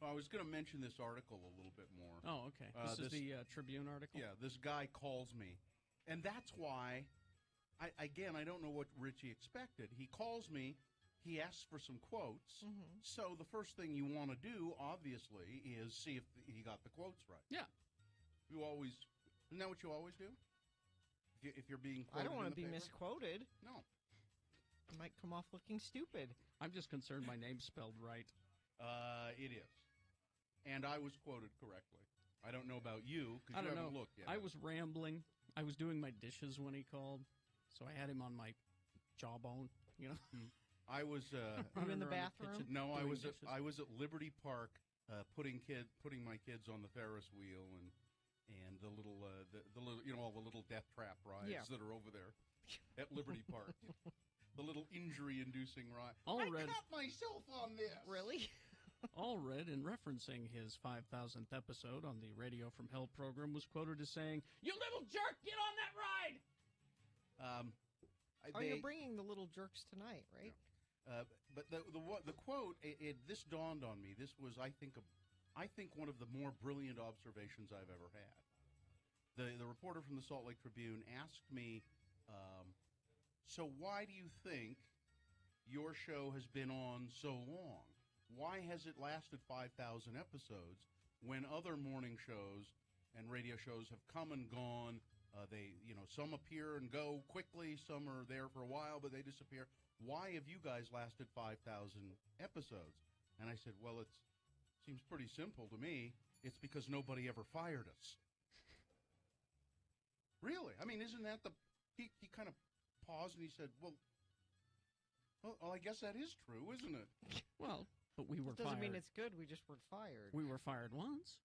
I was going to mention this article a little bit more. Oh, okay. This is the Tribune article? Yeah, this guy calls me. And that's why, I don't know what Richie expected. He calls me, he asks for some quotes. Mm-hmm. So the first thing you want to do, obviously, is see if he got the quotes right. Yeah. Isn't that what you always do? If you're being I quoted don't want to in the be paper? misquoted. No. I might come off looking stupid. I'm just concerned my name's spelled right. It is. And I was quoted correctly. I don't know about you, because I you don't haven't know. looked yet. I was rambling. I was doing my dishes when he called, so I had him on my jawbone, you know. I was you in the bathroom? No, I was dishes. I was at Liberty Park putting my kids on the Ferris wheel and the little all the little death trap rides that are over there at Liberty Park. The little injury-inducing ride. I cut myself on this. Really? Allred, in referencing his 5,000th episode on the Radio from Hell program, was quoted as saying, "You little jerk, get on that ride!" You're bringing the little jerks tonight, right? Yeah. But the quote, this dawned on me. This was, I think one of the more brilliant observations I've ever had. The reporter from the Salt Lake Tribune asked me, so why do you think your show has been on so long? Why has it lasted 5,000 episodes when other morning shows and radio shows have come and gone? Some appear and go quickly, some are there for a while, but they disappear. Why have you guys lasted 5,000 episodes? And I said, well, it seems pretty simple to me. It's because nobody ever fired us. Really? I mean, isn't that he kind of paused and he said, well, I guess that is true, isn't it? Well, but we were Doesn't fired. mean it's good. We just weren't fired. We were fired once.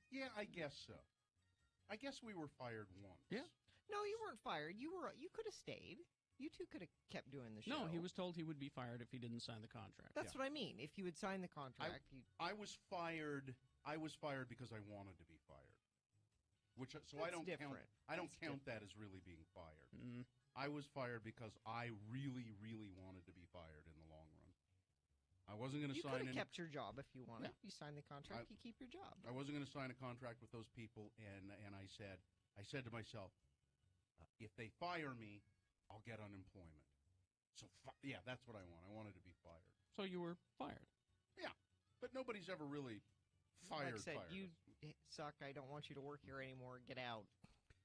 Yeah, I guess so. I guess we were fired once. Yeah. No, you weren't fired. You could have stayed. You two could have kept doing the show. No, he was told he would be fired if he didn't sign the contract. That's what I mean. If you had signed the contract, I was fired. I was fired because I wanted to be fired. I don't different. count that as really being fired. Mm. I was fired because I really, really wanted to be fired in the long run. I wasn't going to sign. You could have kept your job if you wanted. You signed the contract, you keep your job. I wasn't going to sign a contract with those people, and I said to myself, if they fire me, I'll get unemployment. So that's what I want. I wanted to be fired. So you were fired. Yeah, but nobody's ever really fired. Like I said, fired you us. suck. I don't want you to work here anymore. Get out.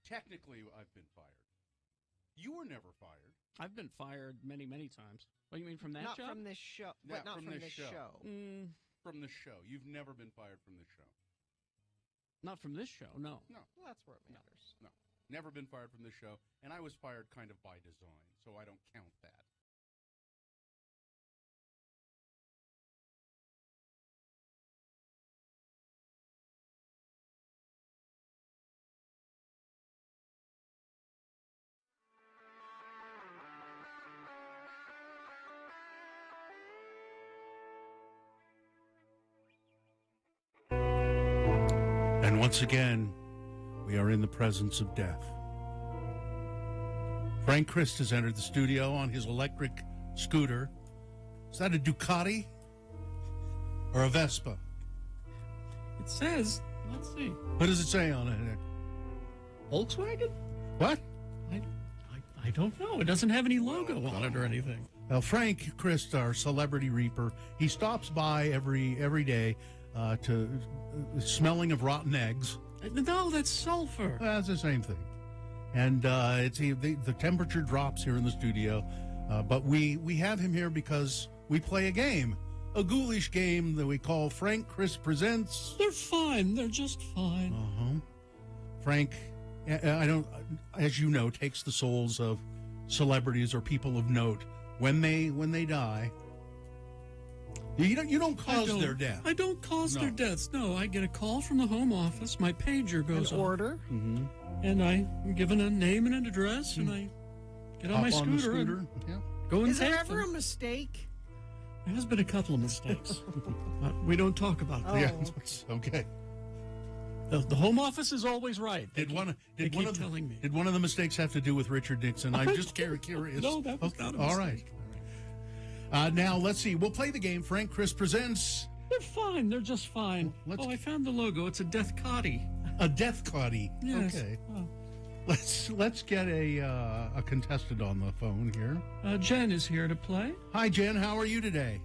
Technically, I've been fired. You were never fired. I've been fired many, many times. What, you mean from that Not job? from this show. But not from this show. From the show. You've never been fired from the show. Not from this show, no. No. Well, that's where it matters. No. Never been fired from this show. And I was fired kind of by design, so I don't count that. And once again, we are in the presence of death. Frank Christ has entered the studio on his electric scooter. Is that a Ducati or a Vespa? It says, let's see. What does it say on it? Volkswagen? What? I don't know. It doesn't have any logo on it or anything. Well, Frank Christ, our celebrity reaper, he stops by every day to smelling of rotten eggs. No, that's sulfur. That's the same thing. And the temperature drops here in the studio, but we have him here because we play a game a ghoulish game that we call Frank Chris Presents. They're fine. They're just fine. Frank, I don't, as you know, takes the souls of celebrities or people of note when they die. You don't cause their death. I don't cause their deaths. No, I get a call from the home office. My pager goes An off. order. And I'm given a name and an address, and I get on Hop my on the scooter, scooter. and Yeah. go and Is there take ever them. a mistake? There has been a couple of mistakes. We don't talk about that. Yeah. Okay. The home office is always right. Did one of telling me. Did one of the mistakes have to do with Richard Nixon? I'm just curious. No, that was not a All mistake. right. Now let's see. We'll play the game. Frank Chris Presents. They're fine. They're just fine. I found the logo. It's a Death Cotty. A Death Cotty. Yes. Okay. Oh. Let's get a contestant on the phone here. Jen is here to play. Hi, Jen. How are you today?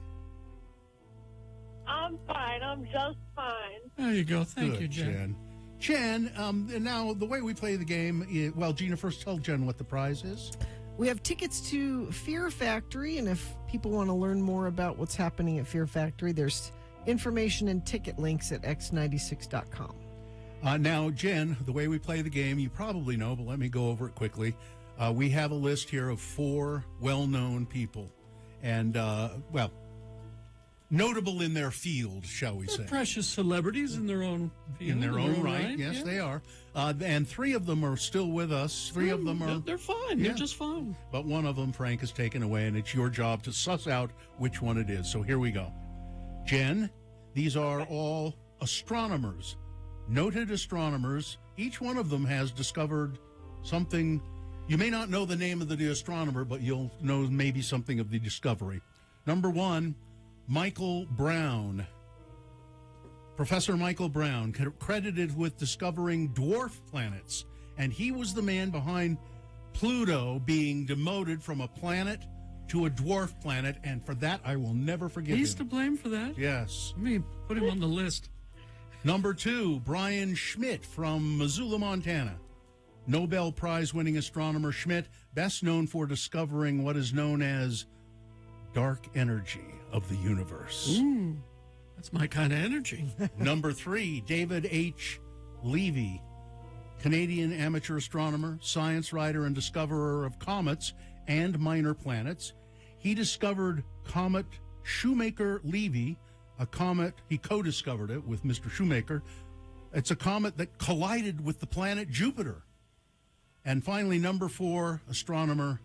I'm fine. I'm just fine. There you go. Thank Good, you, Jen. Jen, and now the way we play the game is, well, Gina, first tell Jen what the prize is. We have tickets to Fear Factory, and if people want to learn more about what's happening at Fear Factory, there's information and ticket links at x96.com. Now, Jen, the way we play the game, you probably know, but let me go over it quickly. We have a list here of 4 well-known people, and, well, notable in their field, shall we say. They're precious celebrities in their own field. In their own right. Yes, yeah. they are. And 3 of them are still with us. 3 of them are... They're fine. Yeah. They're just fine. But one of them, Frank, is taken away, and it's your job to suss out which one it is. So here we go. Jen, these are all astronomers, noted astronomers. Each one of them has discovered something. You may not know the name of the astronomer, but you'll know maybe something of the discovery. Number 1, Michael Brown. Professor Michael Brown, credited with discovering dwarf planets. And he was the man behind Pluto being demoted from a planet to a dwarf planet. And for that, I will never forgive He's him. to blame for that? Yes. Let me put him on the list. Number 2, Brian Schmidt from Missoula, Montana. Nobel Prize-winning astronomer Schmidt, best known for discovering what is known as dark energy of the universe. Ooh, that's my kind of energy. Number 3, David H. Levy, Canadian amateur astronomer, science writer, and discoverer of comets and minor planets. He discovered comet Shoemaker-Levy, a comet, he co-discovered it with Mr. Shoemaker. It's a comet that collided with the planet Jupiter. And finally, number 4, astronomer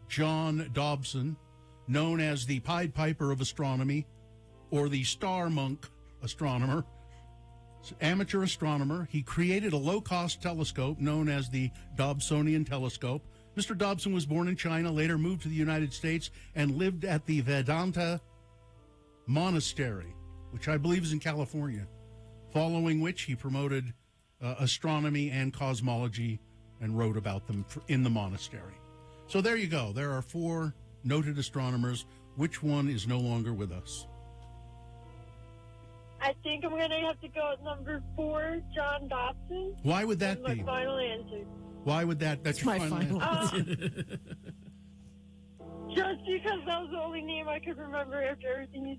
John Dobson, known as the Pied Piper of astronomy, or the Star Monk astronomer, amateur astronomer. He created a low-cost telescope known as the Dobsonian telescope. Mr. Dobson was born in China, later moved to the United States, and lived at the Vedanta Monastery, which I believe is in California, following which he promoted astronomy and cosmology and wrote about them in the monastery. So there you go. There are 4 noted astronomers. Which one is no longer with us? I think I'm going to have to go with number 4, John Dobson. Why would that That's be? my final answer. Why would that? That's your final answer. Just because that was the only name I could remember after everything you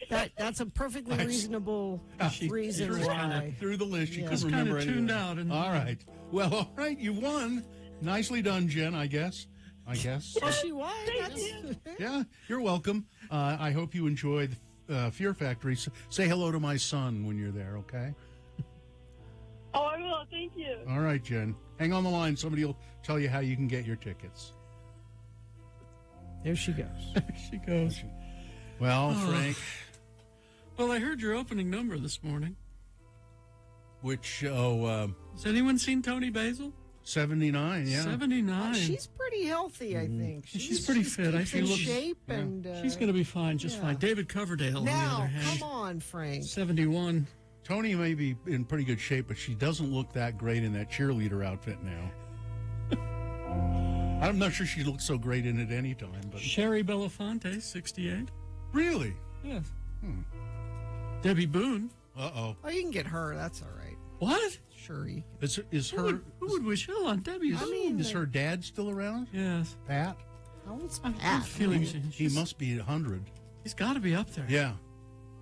said. That's a perfectly reasonable reason why. Through the list, you Yeah. couldn't Just remember kinda anything. tuned out and- all right. Well, all right. You won. Nicely done, Jen, I guess. Yeah, she won. Yeah, you're welcome. I hope you enjoyed Fear Factory. Say hello to my son when you're there, okay? Oh, I will. Thank you. All right, Jen. Hang on the line. Somebody will tell you how you can get your tickets. There she goes. There she goes. Well, Oh. Frank, Well, I heard your opening number this morning. which, Has anyone seen Tony Basil? 79, yeah. 79. She's pretty healthy, I think. She's pretty fit. I keeps feel in looks- shape, yeah. and She's going to be fine, just yeah. fine. David Coverdale, on the Now, other hand. come on, Frank. 71. Tony may be in pretty good shape, but she doesn't look that great in that cheerleader outfit now. I'm not sure she looks so great in it any time, but Sherry Belafonte, 68. really? Yes. Debbie Boone. Uh-oh. Oh, you can get her. That's all right. What? Sure. You Is Who her would wish ill on Debbie Boone? I mean, is her dad still around? Yes. Pat? How old's I'm Pat? feeling He must be 100. He's got to be up there. Yeah.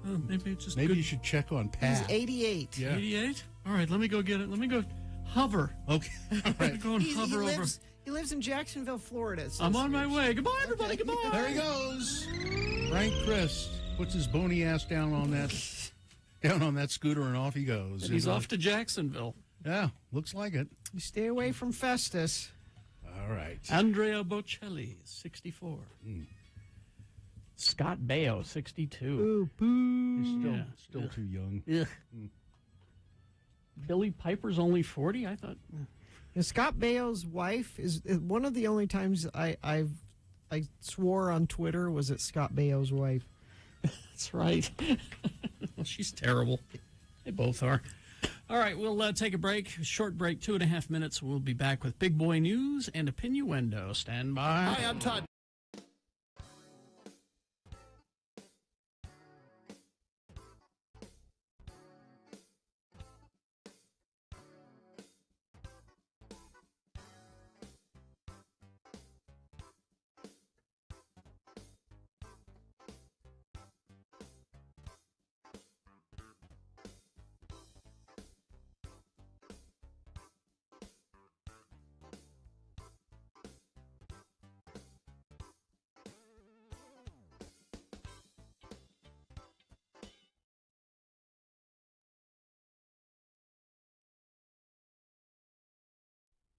Maybe it's just Maybe good. you should check on Pat. He's 88. Yeah. 88? All right, let me go get it. Let me go hover. Okay. All right. Go and He hover over. lives in Jacksonville, Florida. So I'm on my way. Goodbye, everybody. Goodbye. There he goes. Frank Chris puts his bony ass down on that scooter, and off he goes. And he's off to Jacksonville. Yeah, looks like it. You stay away from Festus. All right. Andrea Bocelli, 64. Scott Baio, 62. Ooh, boo. He's still too young. Ugh. Billy Piper's only 40? I thought. And Scott Baio's wife is one of the only times I swore on Twitter was at Scott Baio's wife. That's right. Well, she's terrible. They both are. All right, we'll take a break, a short break, 2.5 minutes. We'll be back with Big Boy News and Opinioendo. Stand by. Hi, I'm Todd.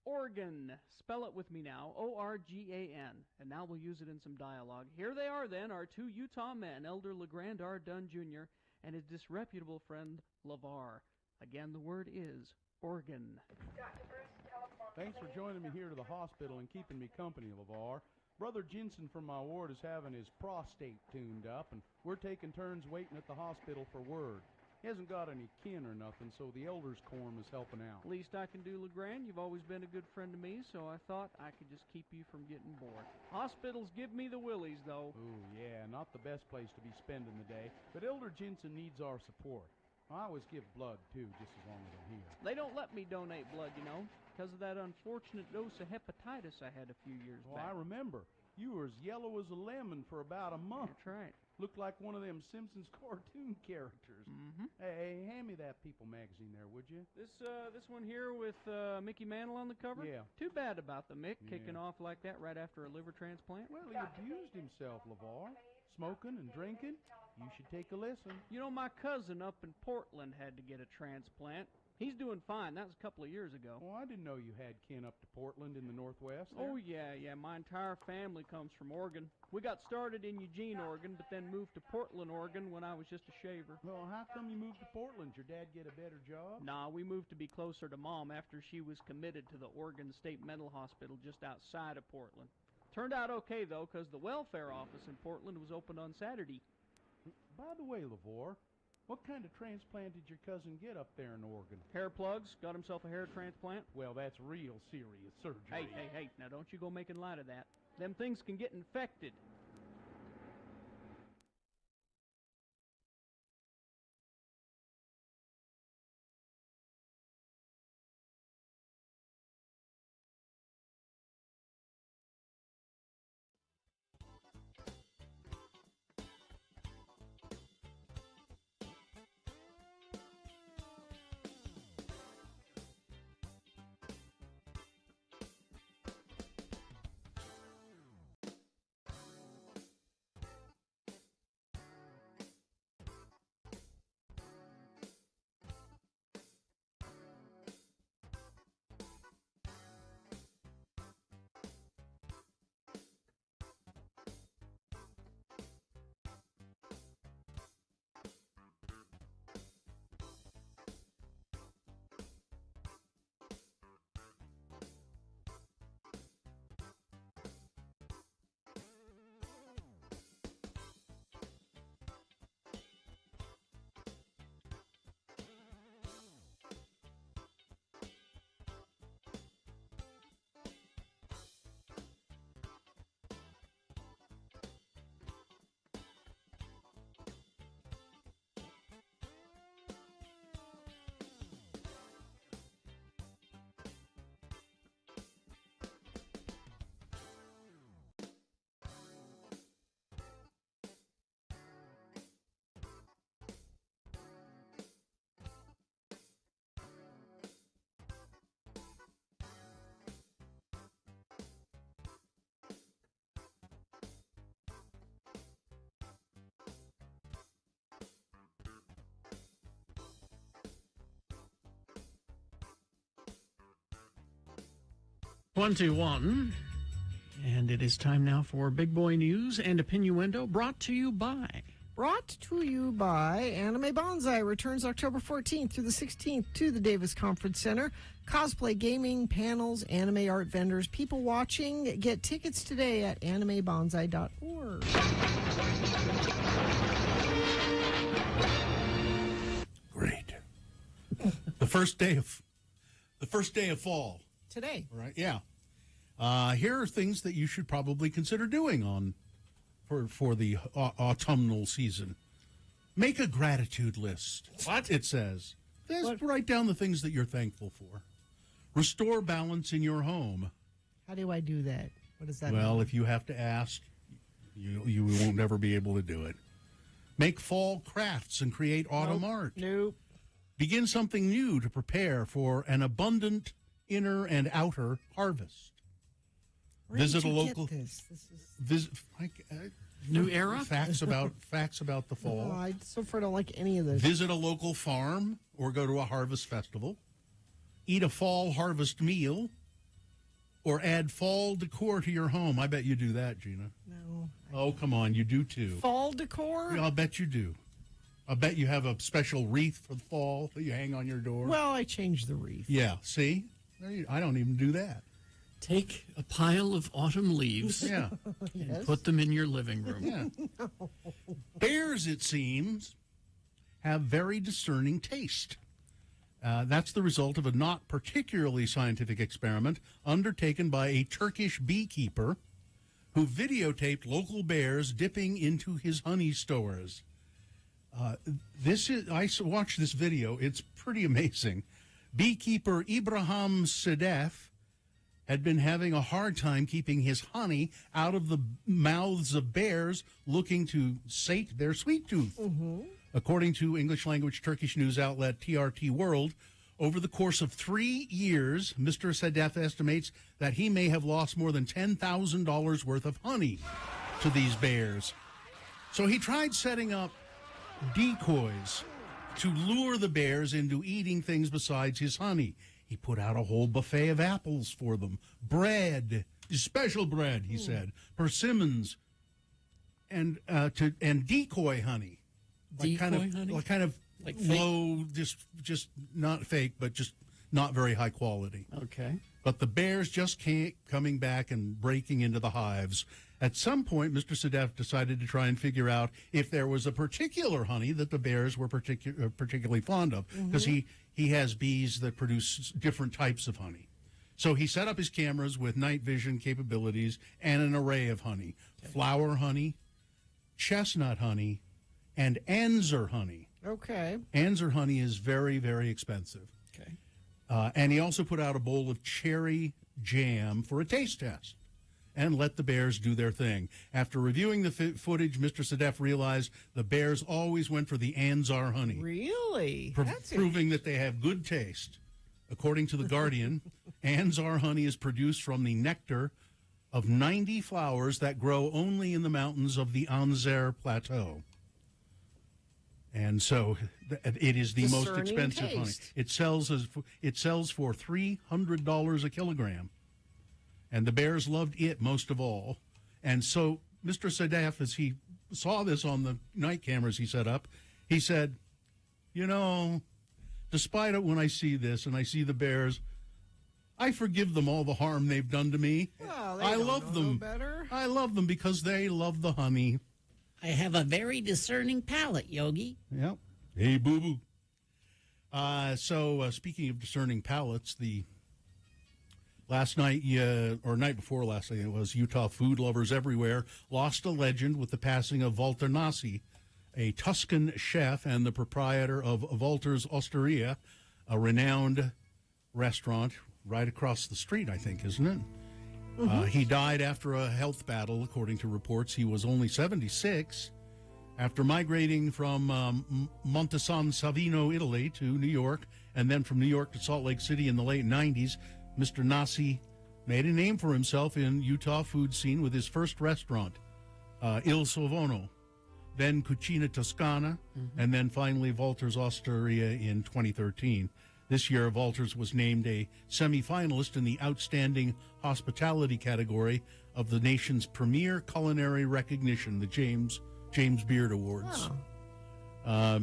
Organ. Spell it with me now. O-R-G-A-N. And now we'll use it in some dialogue. Here they are then, our two Utah men, Elder LeGrand R. Dunn Jr. and his disreputable friend, LeVar. Again, the word is organ. Thanks for joining me here to the hospital and keeping me company, LeVar. Brother Jensen from my ward is having his prostate tuned up, and we're taking turns waiting at the hospital for word. He hasn't got any kin or nothing, so the elders' quorum is helping out. Least I can do, LeGrand. You've always been a good friend to me, so I thought I could just keep you from getting bored. Hospitals give me the willies, though. Ooh, yeah, not the best place to be spending the day, but Elder Jensen needs our support. I always give blood, too, just as long as I'm here. They don't let me donate blood, you know, because of that unfortunate dose of hepatitis I had a few years Well, back. I remember. You were as yellow as a lemon for about a month. That's right. Looked like one of them Simpsons cartoon characters. Mm-hmm. Hey, hand me that People magazine there, would you? This one here with Mickey Mantle on the cover? Yeah. Too bad about the Mick kicking Yeah. off like that right after a liver transplant. Well, he abused himself, LeVar. Smoking and drinking. You should take a listen. You know, my cousin up in Portland had to get a transplant. He's doing fine. That was a couple of years ago. Oh, I didn't know you had kin up to Portland in the Northwest there. Oh, yeah. My entire family comes from Oregon. We got started in Eugene, Oregon, but then moved to Portland, Oregon when I was just a shaver. Well, how come you moved to Portland? Your dad get a better job? Nah, we moved to be closer to Mom after she was committed to the Oregon State Mental Hospital just outside of Portland. Turned out okay, though, because the welfare office in Portland was open on Saturday. By the way, LeVar, what kind of transplant did your cousin get up there in Oregon? Hair plugs, got himself a hair transplant. Well, that's real serious surgery. Hey, now don't you go making light of that. Them things can get infected. 21. And it is time now for Big Boy News and Opinioendo, brought to you by Anime Bonsai returns October 14th through the 16th to the Davis Conference Center. Cosplay, gaming, panels, anime art vendors, people watching. Get tickets today at animebonsai.org. Great. The first day of fall. Today. Right? Yeah. Here are things that you should probably consider doing for the autumnal season. Make a gratitude list. What? It says. Just write down the things that you're thankful for. Restore balance in your home. How do I do that? What does that Well, mean? if you have to ask, you won't never be able to do it. Make fall crafts and create autumn art. Nope. Begin something new to prepare for an abundant inner and outer harvest. Where Visit did a you local. Get this? This is New era? Facts about the fall. I so far don't like any of this. Visit a local farm or go to a harvest festival. Eat a fall harvest meal, or add fall decor to your home. I bet you do that, Gina. No. Oh, come on, you do too. Fall decor? Yeah, I'll bet you do. I bet you have a special wreath for the fall that you hang on your door. Well, I changed the wreath. Yeah, see? I don't even do that. Take a pile of autumn leaves Yeah. and put them in your living room. Yeah. Bears, it seems, have very discerning taste. That's the result of a not particularly scientific experiment undertaken by a Turkish beekeeper who videotaped local bears dipping into his honey stores. I watched this video. It's pretty amazing. Beekeeper Ibrahim Sedef had been having a hard time keeping his honey out of the mouths of bears looking to sate their sweet tooth. Mm-hmm. According to English-language Turkish news outlet TRT World, over the course of 3 years, Mr. Sedef estimates that he may have lost more than $10,000 worth of honey to these bears. So he tried setting up decoys to lure the bears into eating things besides his honey. He put out a whole buffet of apples for them, bread, special bread, he said, persimmons, and decoy honey. Kind of Like low, just not fake, but just not very high quality. Okay. But the bears just kept coming back and breaking into the hives. At some point, Mr. Sedef decided to try and figure out if there was a particular honey that the bears were particularly fond of, because he has bees that produce different types of honey. So he set up his cameras with night vision capabilities and an array of honey. Flower honey, chestnut honey, and Anzer honey. Okay. Anzer honey is very, very expensive. Okay. And he also put out a bowl of cherry jam for a taste test and let the bears do their thing. After reviewing the footage, Mr. Sedef realized the bears always went for the Anzar honey. Really? Proving that they have good taste. According to The Guardian, Anzar honey is produced from the nectar of 90 flowers that grow only in the mountains of the Anzer Plateau. And so it is the most expensive honey. It sells for $300 a kilogram. And the bears loved it most of all. And so Mr. Sedef, as he saw this on the night cameras he set up, he said, you know, despite it, when I see this and I see the bears, I forgive them all the harm they've done to me. Well, I love them. Better. I love them because they love the honey. I have a very discerning palate, Yogi. Yep. Hey, boo-boo. So speaking of discerning palates, the last night, or night before last night, it was Utah food lovers everywhere lost a legend with the passing of Walter Nasi, a Tuscan chef and the proprietor of Walter's Osteria, a renowned restaurant right across the street, I think, isn't it? He died after a health battle, according to reports. He was only 76. After migrating from Monte San Savino, Italy, to New York, and then from New York to Salt Lake City in the late 90s, Mr. Nasi made a name for himself in Utah food scene with his first restaurant, Il Savono, then Cucina Toscana, and then finally Walter's Osteria in 2013. This year, Valters was named a semifinalist in the Outstanding Hospitality category of the nation's premier culinary recognition, the James Beard Awards. Wow.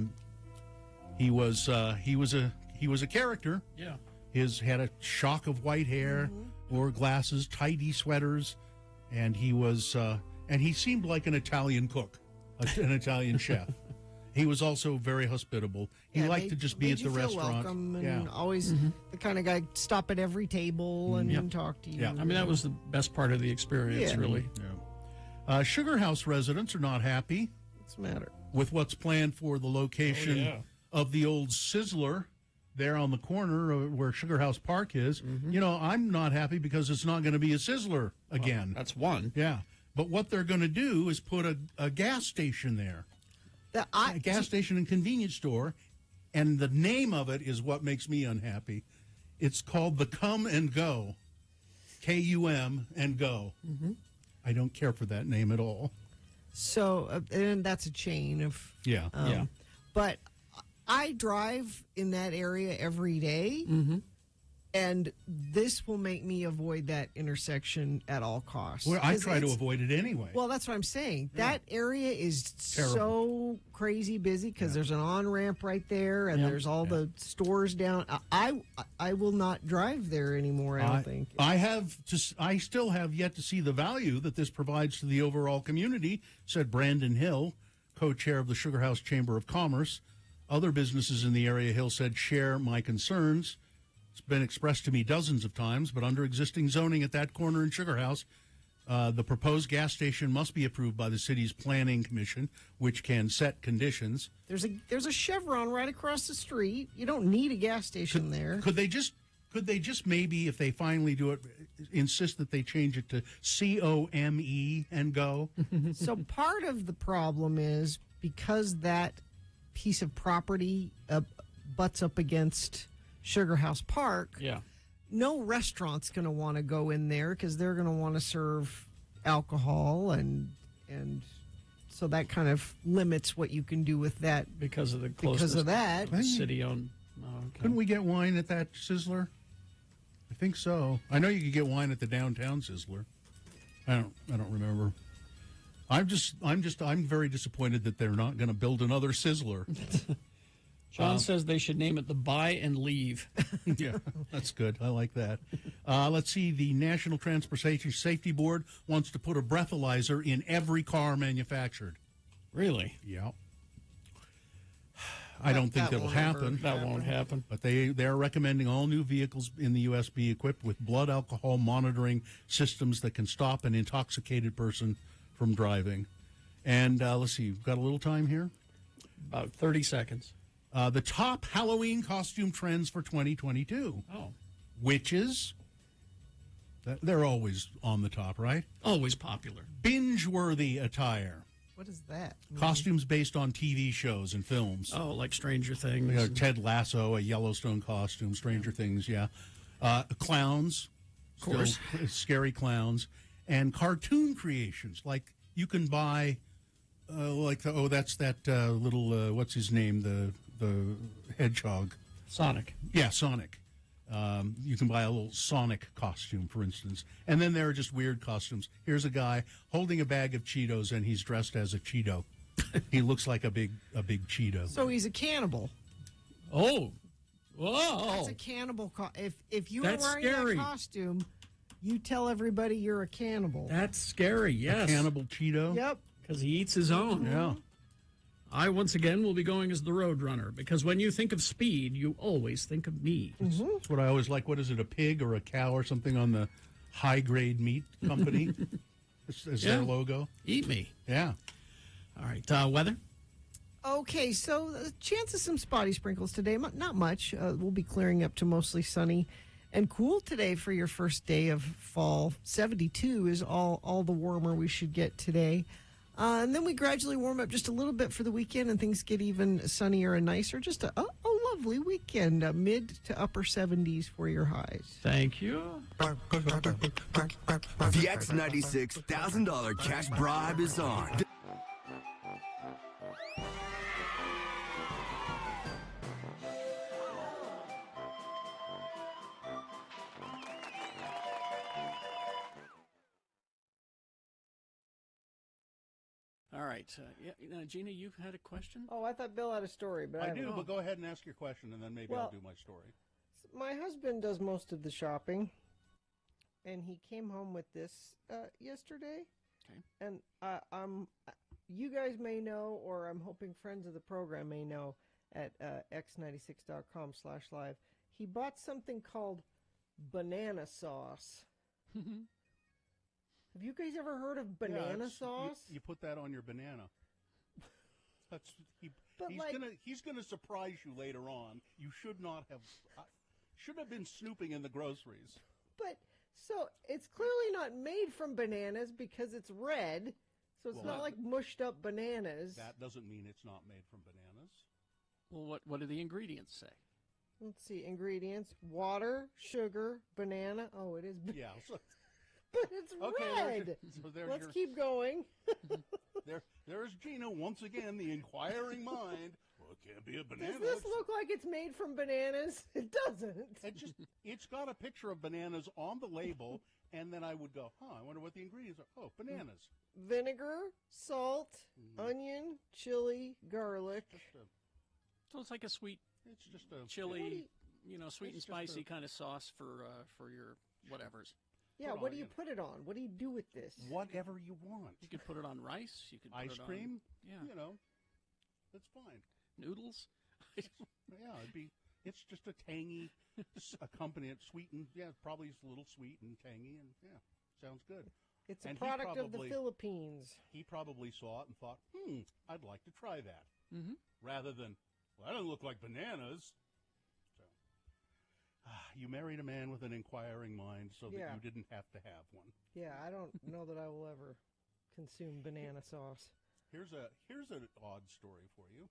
He was a character. Yeah. Had a shock of white hair, wore glasses, tidy sweaters, and he seemed like an Italian cook, an Italian chef. He was also very hospitable. He liked to just be at the restaurant. Welcome and always the kind of guy stop at every table and talk to you. Yeah, I mean, that was the best part of the experience, really. Yeah. Sugar House residents are not happy. What's the matter? With what's planned for the location of the old Sizzler there on the corner where Sugar House Park is. You know, I'm not happy because it's not going to be a Sizzler again. Well, that's one. Yeah. But what they're going to do is put a gas station there. A gas station and convenience store, and the name of it is what makes me unhappy. It's called the Come and Go, K-U-M and Go. I don't care for that name at all. So, and that's a chain of... Yeah. But I drive in that area every day, and this will make me avoid that intersection at all costs. Well, I try to avoid it anyway. Well, that's what I'm saying. That area is Terrible. So crazy busy because there's an on-ramp right there, and there's all the stores down. I will not drive there anymore, I don't think. I still have yet to see the value that this provides to the overall community, said Brandon Hill, co-chair of the Sugar House Chamber of Commerce. Other businesses in the area, Hill said, share my concerns. It's been expressed to me dozens of times, but under existing zoning at that corner in Sugar House, the proposed gas station must be approved by the city's planning commission, which can set conditions. There's a Chevron right across the street. You don't need a gas station there. Could they just maybe, if they finally do it, insist that they change it to C-O-M-E and go? So part of the problem is because that piece of property butts up against Sugar House Park, no restaurant's going to want to go in there because they're going to want to serve alcohol, and so that kind of limits what you can do with that because of the closeness. Because of that, city-owned. Couldn't we get wine at that Sizzler? I think so. I know you could get wine at the downtown Sizzler. I don't remember. I'm very disappointed that they're not going to build another Sizzler. John says they should name it the Buy and Leave. Yeah, that's good. I like that. Let's see. The National Transportation Safety Board wants to put a breathalyzer in every car manufactured. Really? Yeah. I don't think that'll happen. That won't happen. But they're recommending all new vehicles in the U.S. be equipped with blood alcohol monitoring systems that can stop an intoxicated person from driving. And let's see. We've got a little time here. About 30 seconds. The top Halloween costume trends for 2022. Oh. Witches. They're always on the top, right? Always popular. Binge-worthy attire. What is that? Costumes based on TV shows and films. Oh, like Stranger Things. You know, Ted Lasso, a Yellowstone costume, Stranger Things, yeah. Clowns. Of course. Scary clowns. And cartoon creations. Like you can buy, that's that little, what's his name, the hedgehog. Sonic. Yeah, Sonic. You can buy a little Sonic costume, for instance. And then there are just weird costumes. Here's a guy holding a bag of Cheetos, and he's dressed as a Cheeto. He looks like a big Cheeto. So he's a cannibal. Oh. Whoa. That's a cannibal. If you That's are wearing scary. that costume, you tell everybody you're a cannibal. That's scary, yes. A cannibal Cheeto? Yep. Because he eats his own. Yeah. I, once again, will be going as the Roadrunner, because when you think of speed, you always think of me. That's what I always like. What is it, a pig or a cow or something on the high-grade meat company? is their logo? Eat me. Yeah. All right, weather? Okay, so chance of some spotty sprinkles today. Not much. We'll be clearing up to mostly sunny and cool today for your first day of fall. 72 is all the warmer we should get today. And then we gradually warm up just a little bit for the weekend, and things get even sunnier and nicer. Just a lovely weekend, mid to upper 70s for your highs. Thank you. The X96 $1,000 cash bribe is on. right. Gina, you had a question? Oh, I thought Bill had a story, but I haven't. do, but go ahead and ask your question, and then maybe I'll do my story. My husband does most of the shopping, and he came home with this yesterday. Okay. And you guys may know, or I'm hoping friends of the program may know, at x96.com/live, he bought something called banana sauce. Have you guys ever heard of banana sauce? You put that on your banana. He's gonna surprise you later on. You should not have. Should have been snooping in the groceries. But so it's clearly not made from bananas because it's red. So it's not like mushed up bananas. That doesn't mean it's not made from bananas. Well, what do the ingredients say? Let's see, ingredients: water, sugar, banana. Oh, it is. Yeah. So, but it's red. Let's keep going. There's Gina once again, the inquiring mind. Well, it can't be a banana. Does this look like it's made from bananas? It doesn't. It's got a picture of bananas on the label, and then I would go, I wonder what the ingredients are. Oh, bananas. Vinegar, salt, onion, chili, garlic. So it's like a sweet, it's just a chili, sweet and spicy kind of sauce for your whatevers. Yeah, what do you put it on? What do you do with this? Whatever you want. You could put it on rice. You could put ice it cream. On, That's fine. Noodles. It's just a tangy accompaniment, sweetened. Yeah, probably it's a little sweet and tangy, and sounds good. It's a product of the Philippines. He probably saw it and thought, I'd like to try that. Mm-hmm. Rather than, well, that doesn't look like bananas. So, you married a man with an inquiring mind so that you didn't have to have one. Yeah, I don't know that I will ever consume banana sauce. Here's an odd story for you.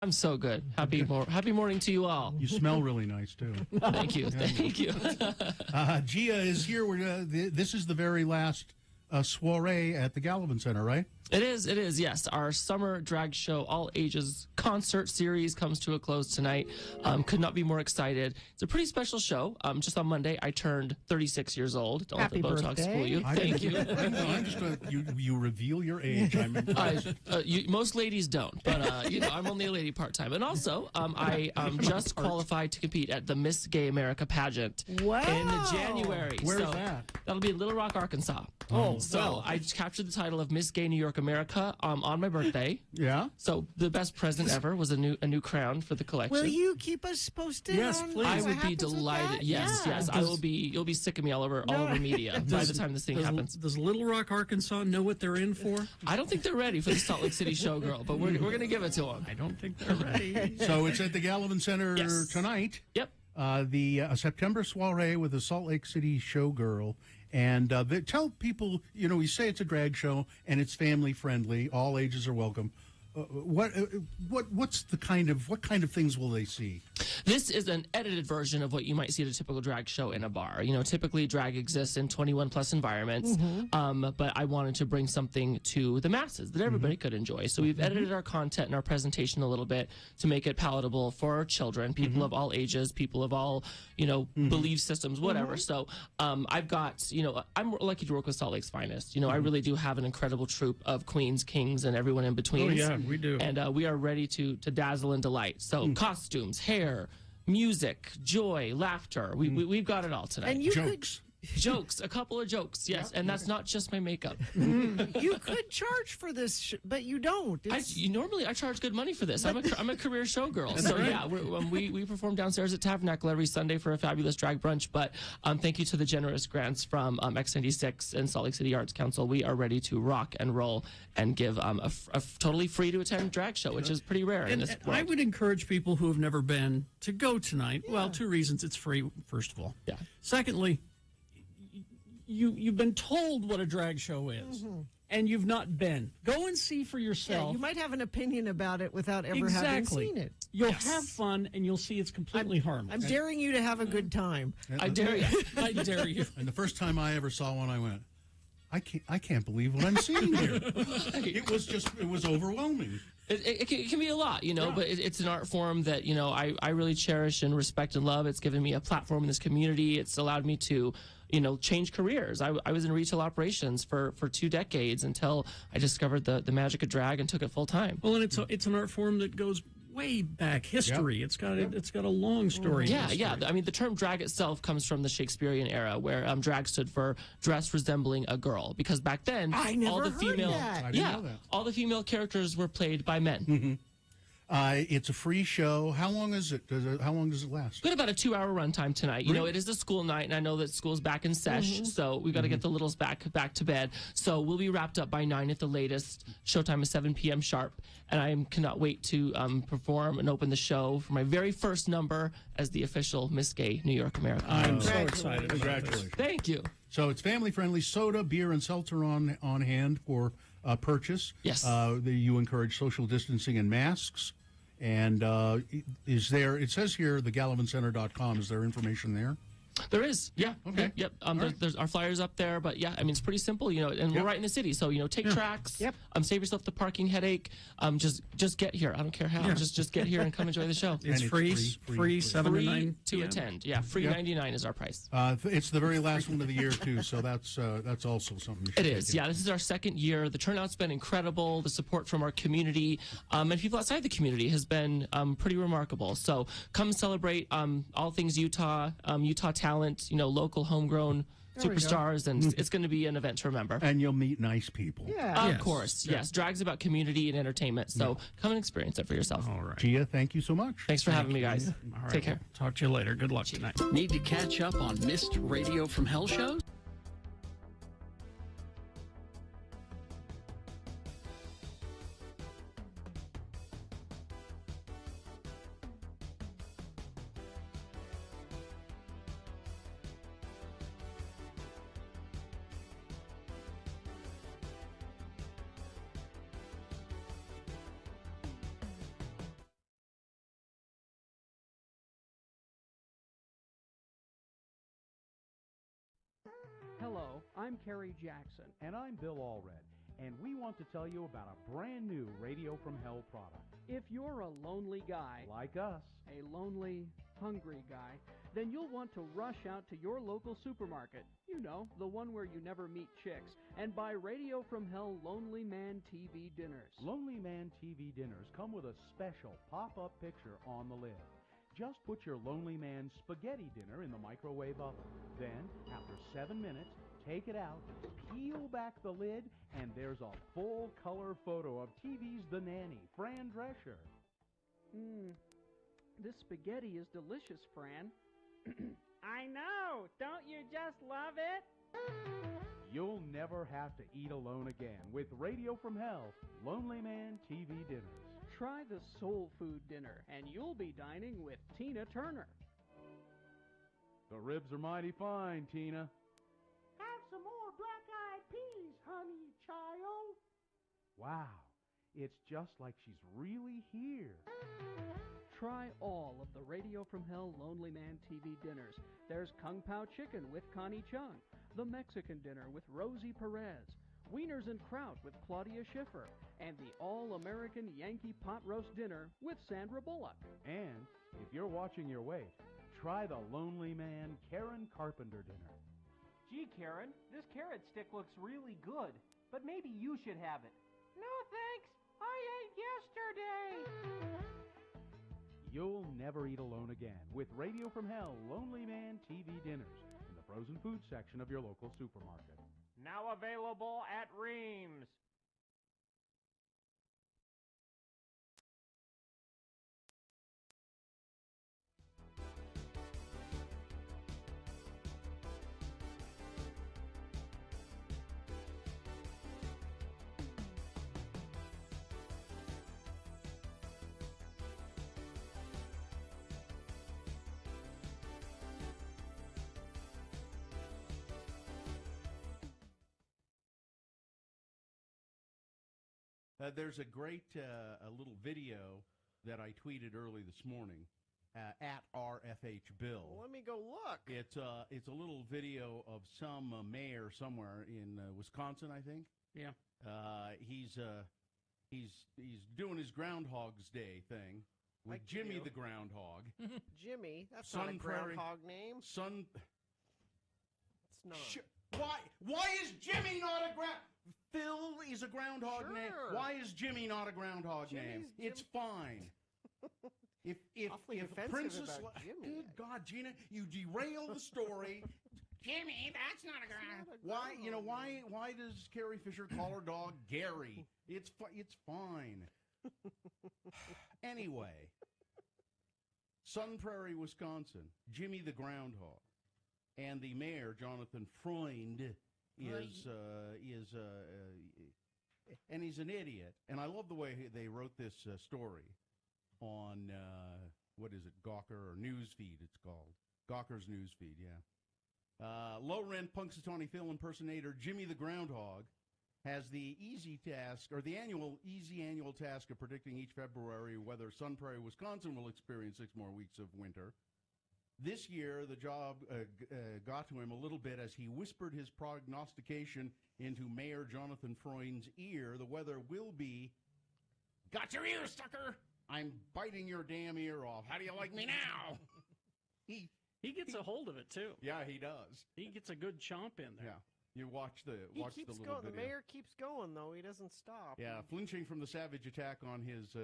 I'm so good. Happy morning to you all. You smell really nice too. Thank you. Thank you. Gia is here. This is the very last soiree at the Gallivan Center, right? It is, yes. Our summer drag show, all ages concert series comes to a close tonight. Could not be more excited. It's a pretty special show. Just on Monday, I turned 36 years old. Don't Happy let the Botox birthday. fool you. Thank you. I'm just you reveal your age. I'm impressed. Most ladies don't, but I'm only a lady part-time. And also, I just qualified to compete at the Miss Gay America pageant in January. Where's that? That'll be in Little Rock, Arkansas. I captured the title of Miss Gay New York America on my birthday. Yeah. So the best present ever was a new crown for the collection. Will you keep us posted? Yes, on please. I what would be happens with delighted. that? Yes, Yeah. yes. You'll be sick of me all over media by the time this thing happens. Does Little Rock, Arkansas know what they're in for? I don't think they're ready for the Salt Lake City showgirl, but we're going to give it to them. I don't think they're ready. So it's at the Gallivan Center tonight. Yep. The September soiree with the Salt Lake City showgirl. And tell people, we say it's a drag show and it's family friendly. All ages are welcome. What's what kind of things will they see? This is an edited version of what you might see at a typical drag show in a bar. You know, typically drag exists in 21 plus environments, but I wanted to bring something to the masses that everybody could enjoy. So we've edited our content and our presentation a little bit to make it palatable for children, people of all ages, people of all, belief systems, whatever. So I've got, I'm lucky to work with Salt Lake's finest. I really do have an incredible troupe of queens, kings, and everyone in between. Oh, yeah, we do. And we are ready to dazzle and delight. So costumes, hair, music, joy, laughter. We've got it all tonight. And you jokes, a couple of jokes, yes. And that's not just my makeup. You could charge for this, but you don't. Normally I charge good money for this. I'm a career showgirl. So yeah, we perform downstairs at Tabernacle every Sunday for a fabulous drag brunch. But thank you to the generous grants from X96 and Salt Lake City Arts Council. We are ready to rock and roll and give a totally free to attend drag show, which is pretty rare in this world. I would encourage people who have never been to go tonight. Yeah. Well, 2 reasons. It's free, first of all. Yeah. Secondly, you've been told what a drag show is, and you've not been. Go and see for yourself. Yeah, you might have an opinion about it without ever having seen it. You'll have fun, and you'll see it's completely harmless. I'm daring you to have a good time. I dare you. I dare you. And the first time I ever saw one, I went, I can't believe what I'm seeing here. It was overwhelming. It can be a lot, but it's an art form that, I really cherish and respect and love. It's given me a platform in this community. It's allowed me to, change careers. I was in retail operations for 2 decades until I discovered the magic of drag and took it full time. Well, and it's an art form that goes way back history. It's got a long story. Yeah. I mean, the term drag itself comes from the Shakespearean era, where drag stood for dress resembling a girl, because back then all the female characters were played by men. It's a free show. How long is it? How long does it last? We got about a 2-hour runtime tonight. Really? It is a school night, and I know that school's back in sesh, so we got to get the littles back to bed. So we'll be wrapped up by 9 at the latest. Showtime is 7 p.m. sharp, and I cannot wait to perform and open the show for my very first number as the official Miss Gay New York America. I'm so excited. Congratulations. Thank you. So it's family-friendly. Soda, beer, and seltzer on hand for purchase. Yes. You encourage social distancing and masks. And it says here, thegallivancenter.com, is there information there? There is, yeah. Okay. Yep. There's our flyers up there, but yeah, I mean, it's pretty simple, and we're right in the city, so take tracks. Yep. Save yourself the parking headache. Just get here. I don't care how. Just get here and come enjoy the show. It's free 7 to 9 to attend. Yeah, free 99 is our price. It's the very last one of the year too, so that's also something. It is. Yeah, this is our 2nd year. The turnout's been incredible. The support from our community and people outside the community has been pretty remarkable. So come celebrate all things Utah, Utah talent, local homegrown superstars, and it's going to be an event to remember. And you'll meet nice people. Yeah. Of course, yes. Drag's about community and entertainment, so come and experience it for yourself. All right. Gia, thank you so much. Thanks for having me, guys. All right, Take care. Talk to you later. Good luck tonight. Need to catch up on missed Radio from Hell shows? Hello, I'm Kerry Jackson. And I'm Bill Allred. And we want to tell you about a brand new Radio from Hell product. If you're a lonely guy, Like us. a lonely, hungry guy, then you'll want to rush out to your local supermarket. The one where you never meet chicks, and buy Radio from Hell Lonely Man TV dinners. Lonely Man TV dinners come with a special pop-up picture on the lid. Just put your Lonely Man spaghetti dinner in the microwave oven. Then, after 7 minutes, take it out, peel back the lid, and there's a full-color photo of TV's The Nanny, Fran Drescher. This spaghetti is delicious, Fran. I know! Don't you just love it? You'll never have to eat alone again with Radio from Hell, Lonely Man TV dinners. Try the soul food dinner, and you'll be dining with Tina Turner. The ribs are mighty fine, Tina. Have some more black-eyed peas, honey child. Wow, It's just like she's really here. Try all of the Radio from Hell Lonely Man TV dinners. There's Kung Pao Chicken with Connie Chung, the Mexican dinner with Rosie Perez, Wieners and Kraut with Claudia Schiffer, and the all-American Yankee pot roast dinner with Sandra Bullock. And if you're watching your weight, try the Lonely Man Karen Carpenter dinner. Gee, Karen, this carrot stick looks really good, but maybe you should have it. No thanks. I ate yesterday. You'll never eat alone again with Radio from Hell Lonely Man TV dinners in the frozen food section of your local supermarket. Now available at Reams. There's a great a little video that I tweeted early this morning at RFH Bill. Well, let me go look. It's a little video of some mayor somewhere in Wisconsin, I think. Yeah. He's doing his Groundhog's Day thing with Like you Jimmy do. the Groundhog. Jimmy, that's Sun not a Prairie- groundhog name. Sun. It's not. Why is Jimmy not a ground? Phil is a groundhog name. Sure. Why is Jimmy not a groundhog name? Jimmy's It's fine. If Awfully offensive Princess, about Jimmy. Good God, Gina, you derail the story. Jimmy, that's not a ground. Why does Carrie Fisher call her dog Gary? It's fine. Anyway, Sun Prairie, Wisconsin, Jimmy the Groundhog, and the mayor Jonathan Freund is and he's an idiot. And I love the way they wrote this story on what is it, Gawker or Newsfeed? It's called Gawker's Newsfeed. Yeah. Low-rent Punxsutawney Phil impersonator Jimmy the Groundhog has the easy annual task of predicting each February whether Sun Prairie, Wisconsin will experience 6 more weeks of winter. This year, the job got to him a little bit as he whispered his prognostication into Mayor Jonathan Freund's ear. The weather will be, got your ear, sucker! I'm biting your damn ear off. How do you like me now? He gets a hold of it, too. Yeah, he does. He gets a good chomp in there. Yeah. You watch the He keeps little going. video. The mayor keeps going, though. He doesn't stop. Yeah, flinching from the savage attack on his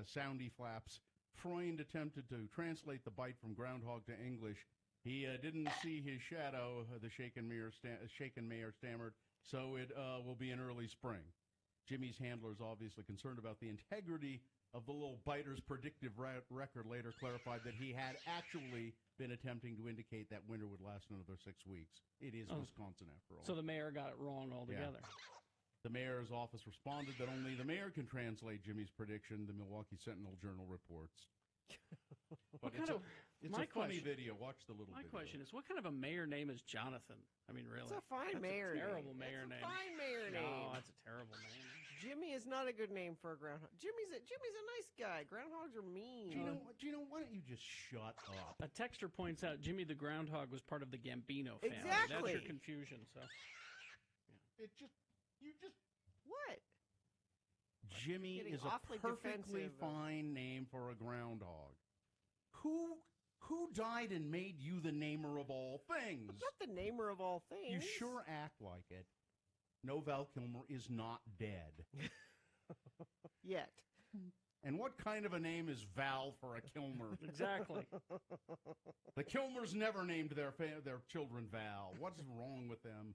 soundy flaps, Freund attempted to translate the bite from groundhog to English. He didn't see his shadow, the shaken mayor stammered, so it will be in early spring. Jimmy's handler is obviously concerned about the integrity of the little biter's predictive record, later clarified that he had actually been attempting to indicate that winter would last another 6 weeks. It is Wisconsin, after all. So the mayor got it wrong altogether. Yeah. The mayor's office responded that only the mayor can translate Jimmy's prediction, the Milwaukee Sentinel-Journal reports. But it's a funny video. Watch the little video. My question is, what kind of a mayor name is Jonathan? I mean, really? It's a fine mayor a terrible name. mayor name. Fine mayor name. No, that's a terrible name. Jimmy is not a good name for a groundhog. Jimmy's a nice guy. Groundhogs are mean. Gino, why don't you just shut up? A texter points out Jimmy the Groundhog was part of the Gambino family. Exactly. That's your confusion. So, What? Jimmy Getting is a awfully perfectly defensive. fine name for a groundhog. Who died and made you the namer of all things? I'm not the namer of all things. You sure act like it. No, Val Kilmer is not dead. Yet. And what kind of a name is Val for a Kilmer? Exactly. The Kilmers never named their children Val. What's wrong with them?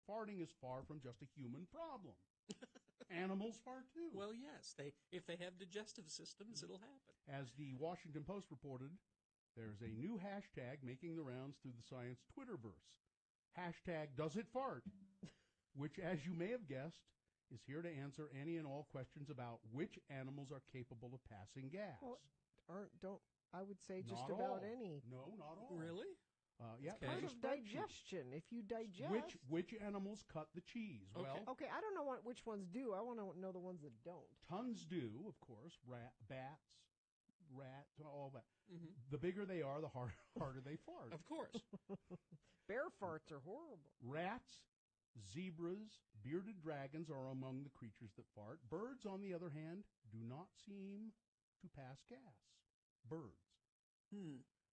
farting is far from just a human problem. Animals fart too. Well, yes. If they have digestive systems, it'll happen. As the Washington Post reported, there's a new hashtag making the rounds through the science Twitterverse. Hashtag does it fart, which, as you may have guessed, is here to answer any and all questions about which animals are capable of passing gas. Well, I would say just Not about all. any. No, not all. Really? Yeah, It's part there's a of spreadsheet. digestion. If you digest. Which animals cut the cheese? Okay. Well, Okay, I don't know which ones do. I want to know the ones that don't. tons do, of course. Bats, rats, all that. Mhm. The bigger they are, the harder they fart. Of course. Bear farts are horrible. Rats, zebras, bearded dragons are among the creatures that fart. Birds, on the other hand, do not seem to pass gas. Birds.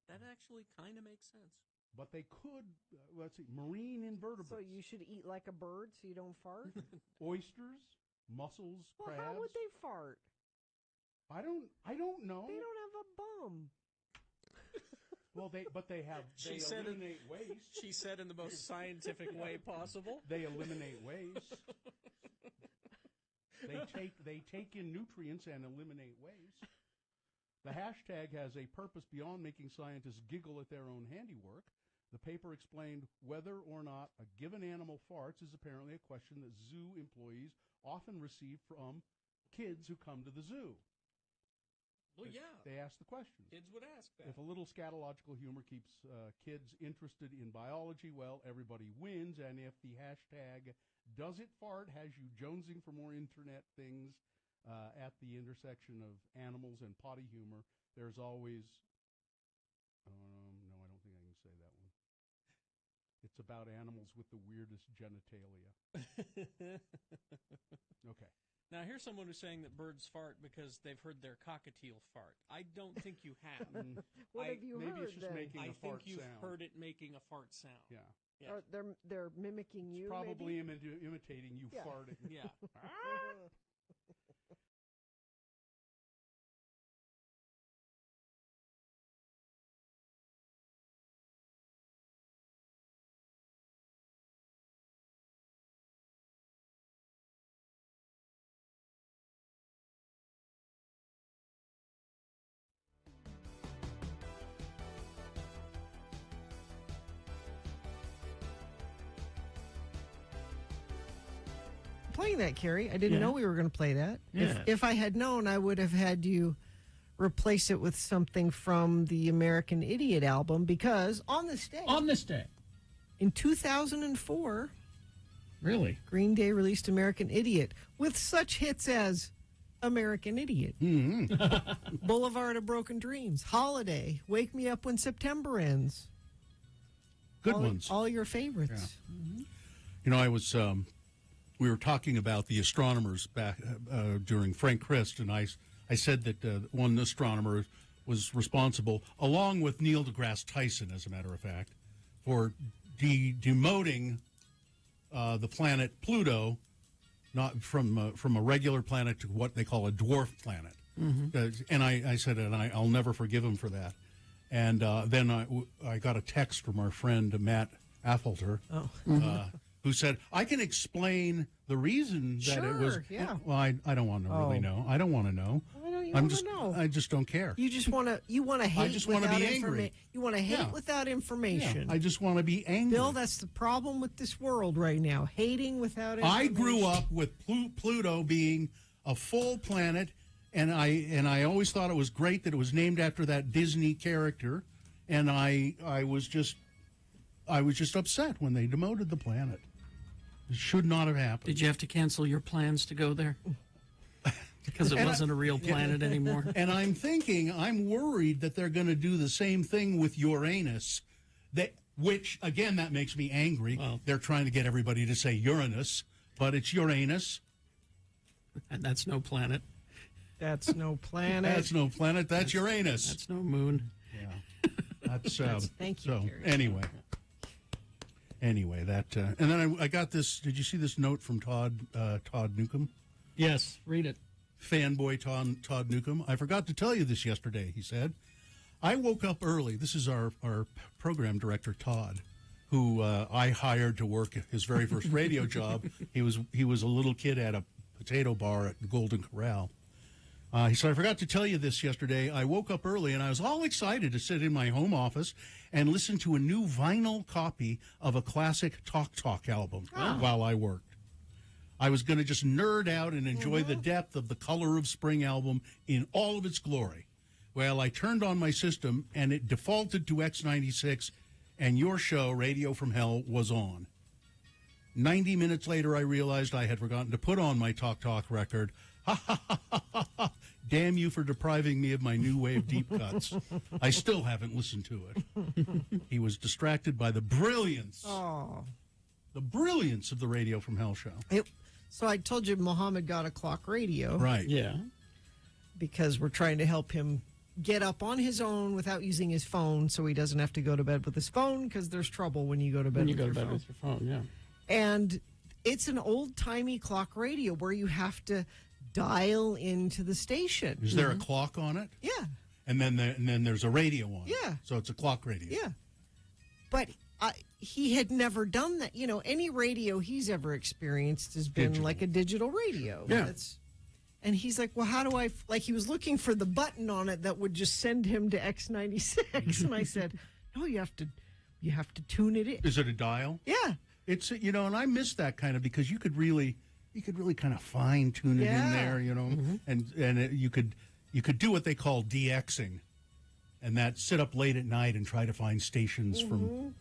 That actually kind of makes sense. But they could, let's see, marine invertebrates. So you should eat like a bird so you don't fart? Oysters, mussels, Well, crabs. how would they fart? I don't know. They don't have a bum. Well, they eliminate waste. She said in the most scientific way possible. They eliminate waste. They take in nutrients and eliminate waste. The hashtag has a purpose beyond making scientists giggle at their own handiwork. The paper explained whether or not a given animal farts is apparently a question that zoo employees often receive from kids who come to the zoo. Well, yeah. They ask the questions. Kids would ask that. If a little scatological humor keeps kids interested in biology, well, everybody wins. And if the hashtag does it fart has you jonesing for more internet things at the intersection of animals and potty humor, there's always... no, I don't think I can say that one. It's about animals with the weirdest genitalia. Okay. Now, here's someone who's saying that birds fart because they've heard their cockatiel fart. I don't think you have. What have you maybe heard it's just then? making I a think fart you've sound. heard it making a fart sound. Yeah. Yeah. Or they're mimicking you, Probably maybe? imitating you Yeah. farting. Yeah. Playing that, Carrie. I didn't Yeah. know we were going to play that. Yeah. If I had known, I would have had you replace it with something from the American Idiot album, because on this day, in 2004, Really? Green Day released American Idiot with such hits as American Idiot, Boulevard of Broken Dreams, Holiday, Wake Me Up When September Ends. Good ones. All your favorites. You know, I was, we were talking about the astronomers back during Frank Christ, and I said that one astronomer was responsible, along with Neil deGrasse Tyson, as a matter of fact, for demoting the planet Pluto, not from a regular planet to what they call a dwarf planet. And I said, and I'll never forgive him for that. And then I got a text from our friend Matt Affelter, who said, I can explain the reason that it was. Yeah. Well, I don't want to really know. I don't want to know. Why don't you want to know? I just don't care. You just want to. You want to hate. I just want to without be angry. You want to hate Yeah. without information. Yeah, I just want to be angry. Bill, that's the problem with this world right now. Hating without information. I grew up with Pluto being a full planet, and I always thought it was great that it was named after that Disney character, and I was just upset when they demoted the planet. It should not have happened. Did you have to cancel your plans to go there? Because it wasn't a real planet anymore? And I'm worried that they're going to do the same thing with Uranus, which, again, that makes me angry. Well, they're trying to get everybody to say Uranus, but it's Uranus. And that's no planet. That's no planet. That's no planet. That's Uranus. That's no moon. Yeah. That's thank you, so, Gary. Anyway, that and then I got this. Did you see this note from Todd Newcomb? Yes, read it. Fanboy Todd Newcomb. I forgot to tell you this yesterday, he said. I woke up early. This is our program director, Todd. who I hired to work his very first radio job. He was a little kid at a potato bar at the Golden Corral. He said, I forgot to tell you this yesterday. I woke up early and I was all excited to sit in my home office and listen to a new vinyl copy of a classic Talk album while I worked. I was going to just nerd out and enjoy the depth of the Color of Spring album in all of its glory. Well, I turned on my system and it defaulted to X96 and your show, Radio from Hell, was on. 90 minutes later, I realized I had forgotten to put on my Talk record. Ha, ha, ha, ha, ha, ha. Damn you for depriving me of my new wave deep cuts. I still haven't listened to it. He was distracted by the brilliance of the Radio from Hell show. So I told you Muhammad got a clock radio. Right. Yeah. Because we're trying to help him get up on his own without using his phone so he doesn't have to go to bed with his phone, because there's trouble when you go to bed with your phone. With your phone, yeah. And it's an old-timey clock radio where you have to dial into the station. Is there a clock on it? Yeah. And then there's a radio on it. Yeah. So it's a clock radio. Yeah. But he had never done that. You know, any radio he's ever experienced has been like a digital radio. Yeah. And he's like, well, how do I, he was looking for the button on it that would just send him to X96. And I said, no, you have to tune it in. Is it a dial? Yeah. It's, and I miss that kind of, because you could really kind of fine tune it in there, and you could do what they call DXing, and that sit up late at night and try to find stations from,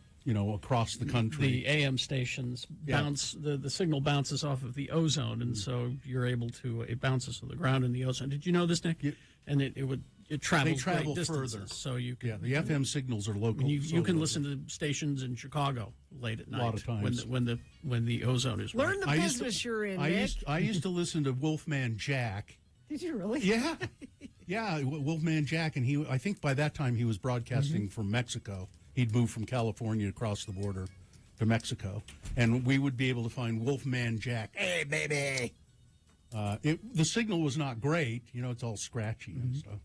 across the country. The AM stations bounce, the signal bounces off of the ozone, and so you're able to, it bounces to the ground in the ozone. Did you know this, Nick? Yeah. And it travels They travel great distances, further. So you can, the FM signals are local. You can listen to stations in Chicago late at night. A lot of times. When the ozone is Learn right. the business you're in, Nick. I used to listen to Wolfman Jack. Did you really? Yeah. Yeah, Wolfman Jack, and I think by that time he was broadcasting from Mexico. He'd moved from California across the border to Mexico, and we would be able to find Wolfman Jack. Hey, baby! The signal was not great. It's all scratchy and stuff.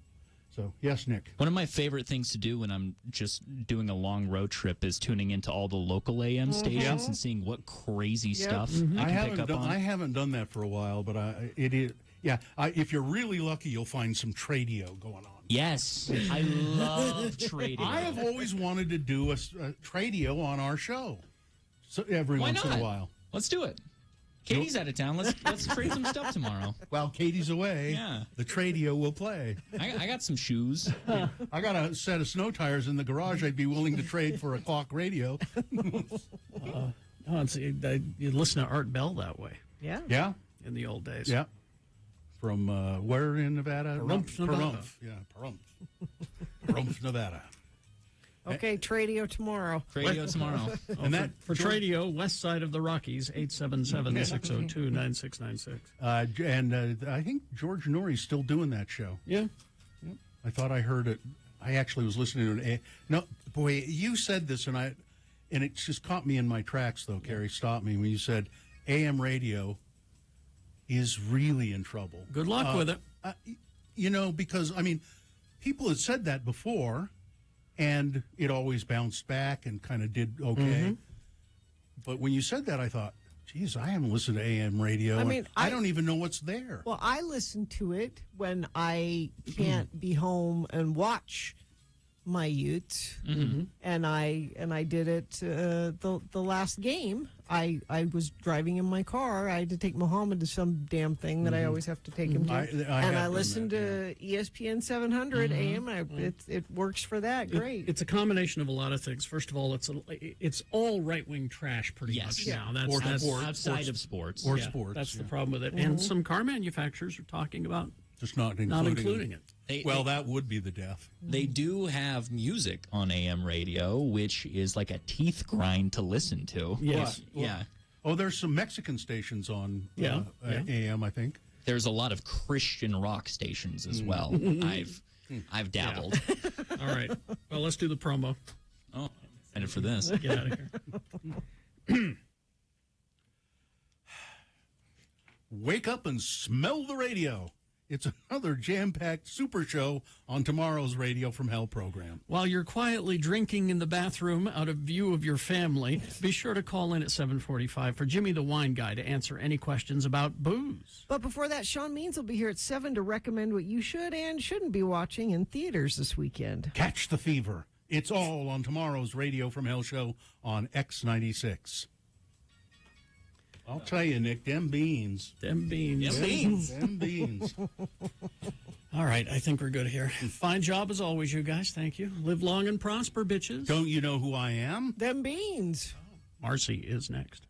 So, yes, Nick. One of my favorite things to do when I'm just doing a long road trip is tuning into all the local AM stations and seeing what crazy stuff I can pick up on. I haven't done that for a while, but it is. Yeah, if you're really lucky, you'll find some Tradio going on. Yes, I love Tradio. I have always wanted to do a Tradio on our show. So every once in a while. Let's do it. Katie's out of town. Let's trade some stuff tomorrow. Well, Katie's away. Yeah. The Tradio will play. I got some shoes. I got a set of snow tires in the garage I'd be willing to trade for a clock radio. You listen to Art Bell that way. Yeah. Yeah. In the old days. Yeah. From where in Nevada? Pahrump, Nevada. Pahrump. Yeah, Pahrump. Pahrump, Nevada. Okay, Tradio tomorrow. Tradio tomorrow. And that for Tradio, west side of the Rockies, 877-602-9696. And I think George Norrie's still doing that show. Yeah. I thought I heard it. I actually was listening to it. No, boy, you said this, and it just caught me in my tracks, though, Carrie. Stop me when you said AM radio is really in trouble. Good luck with it. Because, people had said that before, and it always bounced back and kind of did okay. Mm-hmm. But when you said that, I thought, geez, I haven't listened to AM radio. I don't even know what's there. Well, I listen to it when I can't be home and watch my Utes, and I did it the last game. I was driving in my car. I had to take Muhammad to some damn thing that I always have to take him to. I listened to ESPN 700 AM. It works for that. Great. It's a combination of a lot of things. First of all, it's all right wing trash pretty much now. That's outside of sports. Or sports. That's the problem with it. And some car manufacturers are talking about just not including it. That would be the death. They do have music on AM radio, which is like a teeth grind to listen to. Yes. Yeah. Oh, there's some Mexican stations on AM, I think. There's a lot of Christian rock stations as well. I've dabbled. All right. Well, let's do the promo. Oh, excited for this. Get out of here. Wake up and smell the radio. It's another jam-packed super show on tomorrow's Radio from Hell program. While you're quietly drinking in the bathroom out of view of your family, be sure to call in at 7:45 for Jimmy the Wine Guy to answer any questions about booze. But before that, Sean Means will be here at 7 to recommend what you should and shouldn't be watching in theaters this weekend. Catch the fever. It's all on tomorrow's Radio from Hell show on X96. I'll tell you, Nick, them beans. Them beans. Them beans. Them beans. All right, I think we're good here. Fine job as always, you guys. Thank you. Live long and prosper, bitches. Don't you know who I am? Them beans. Marcy is next.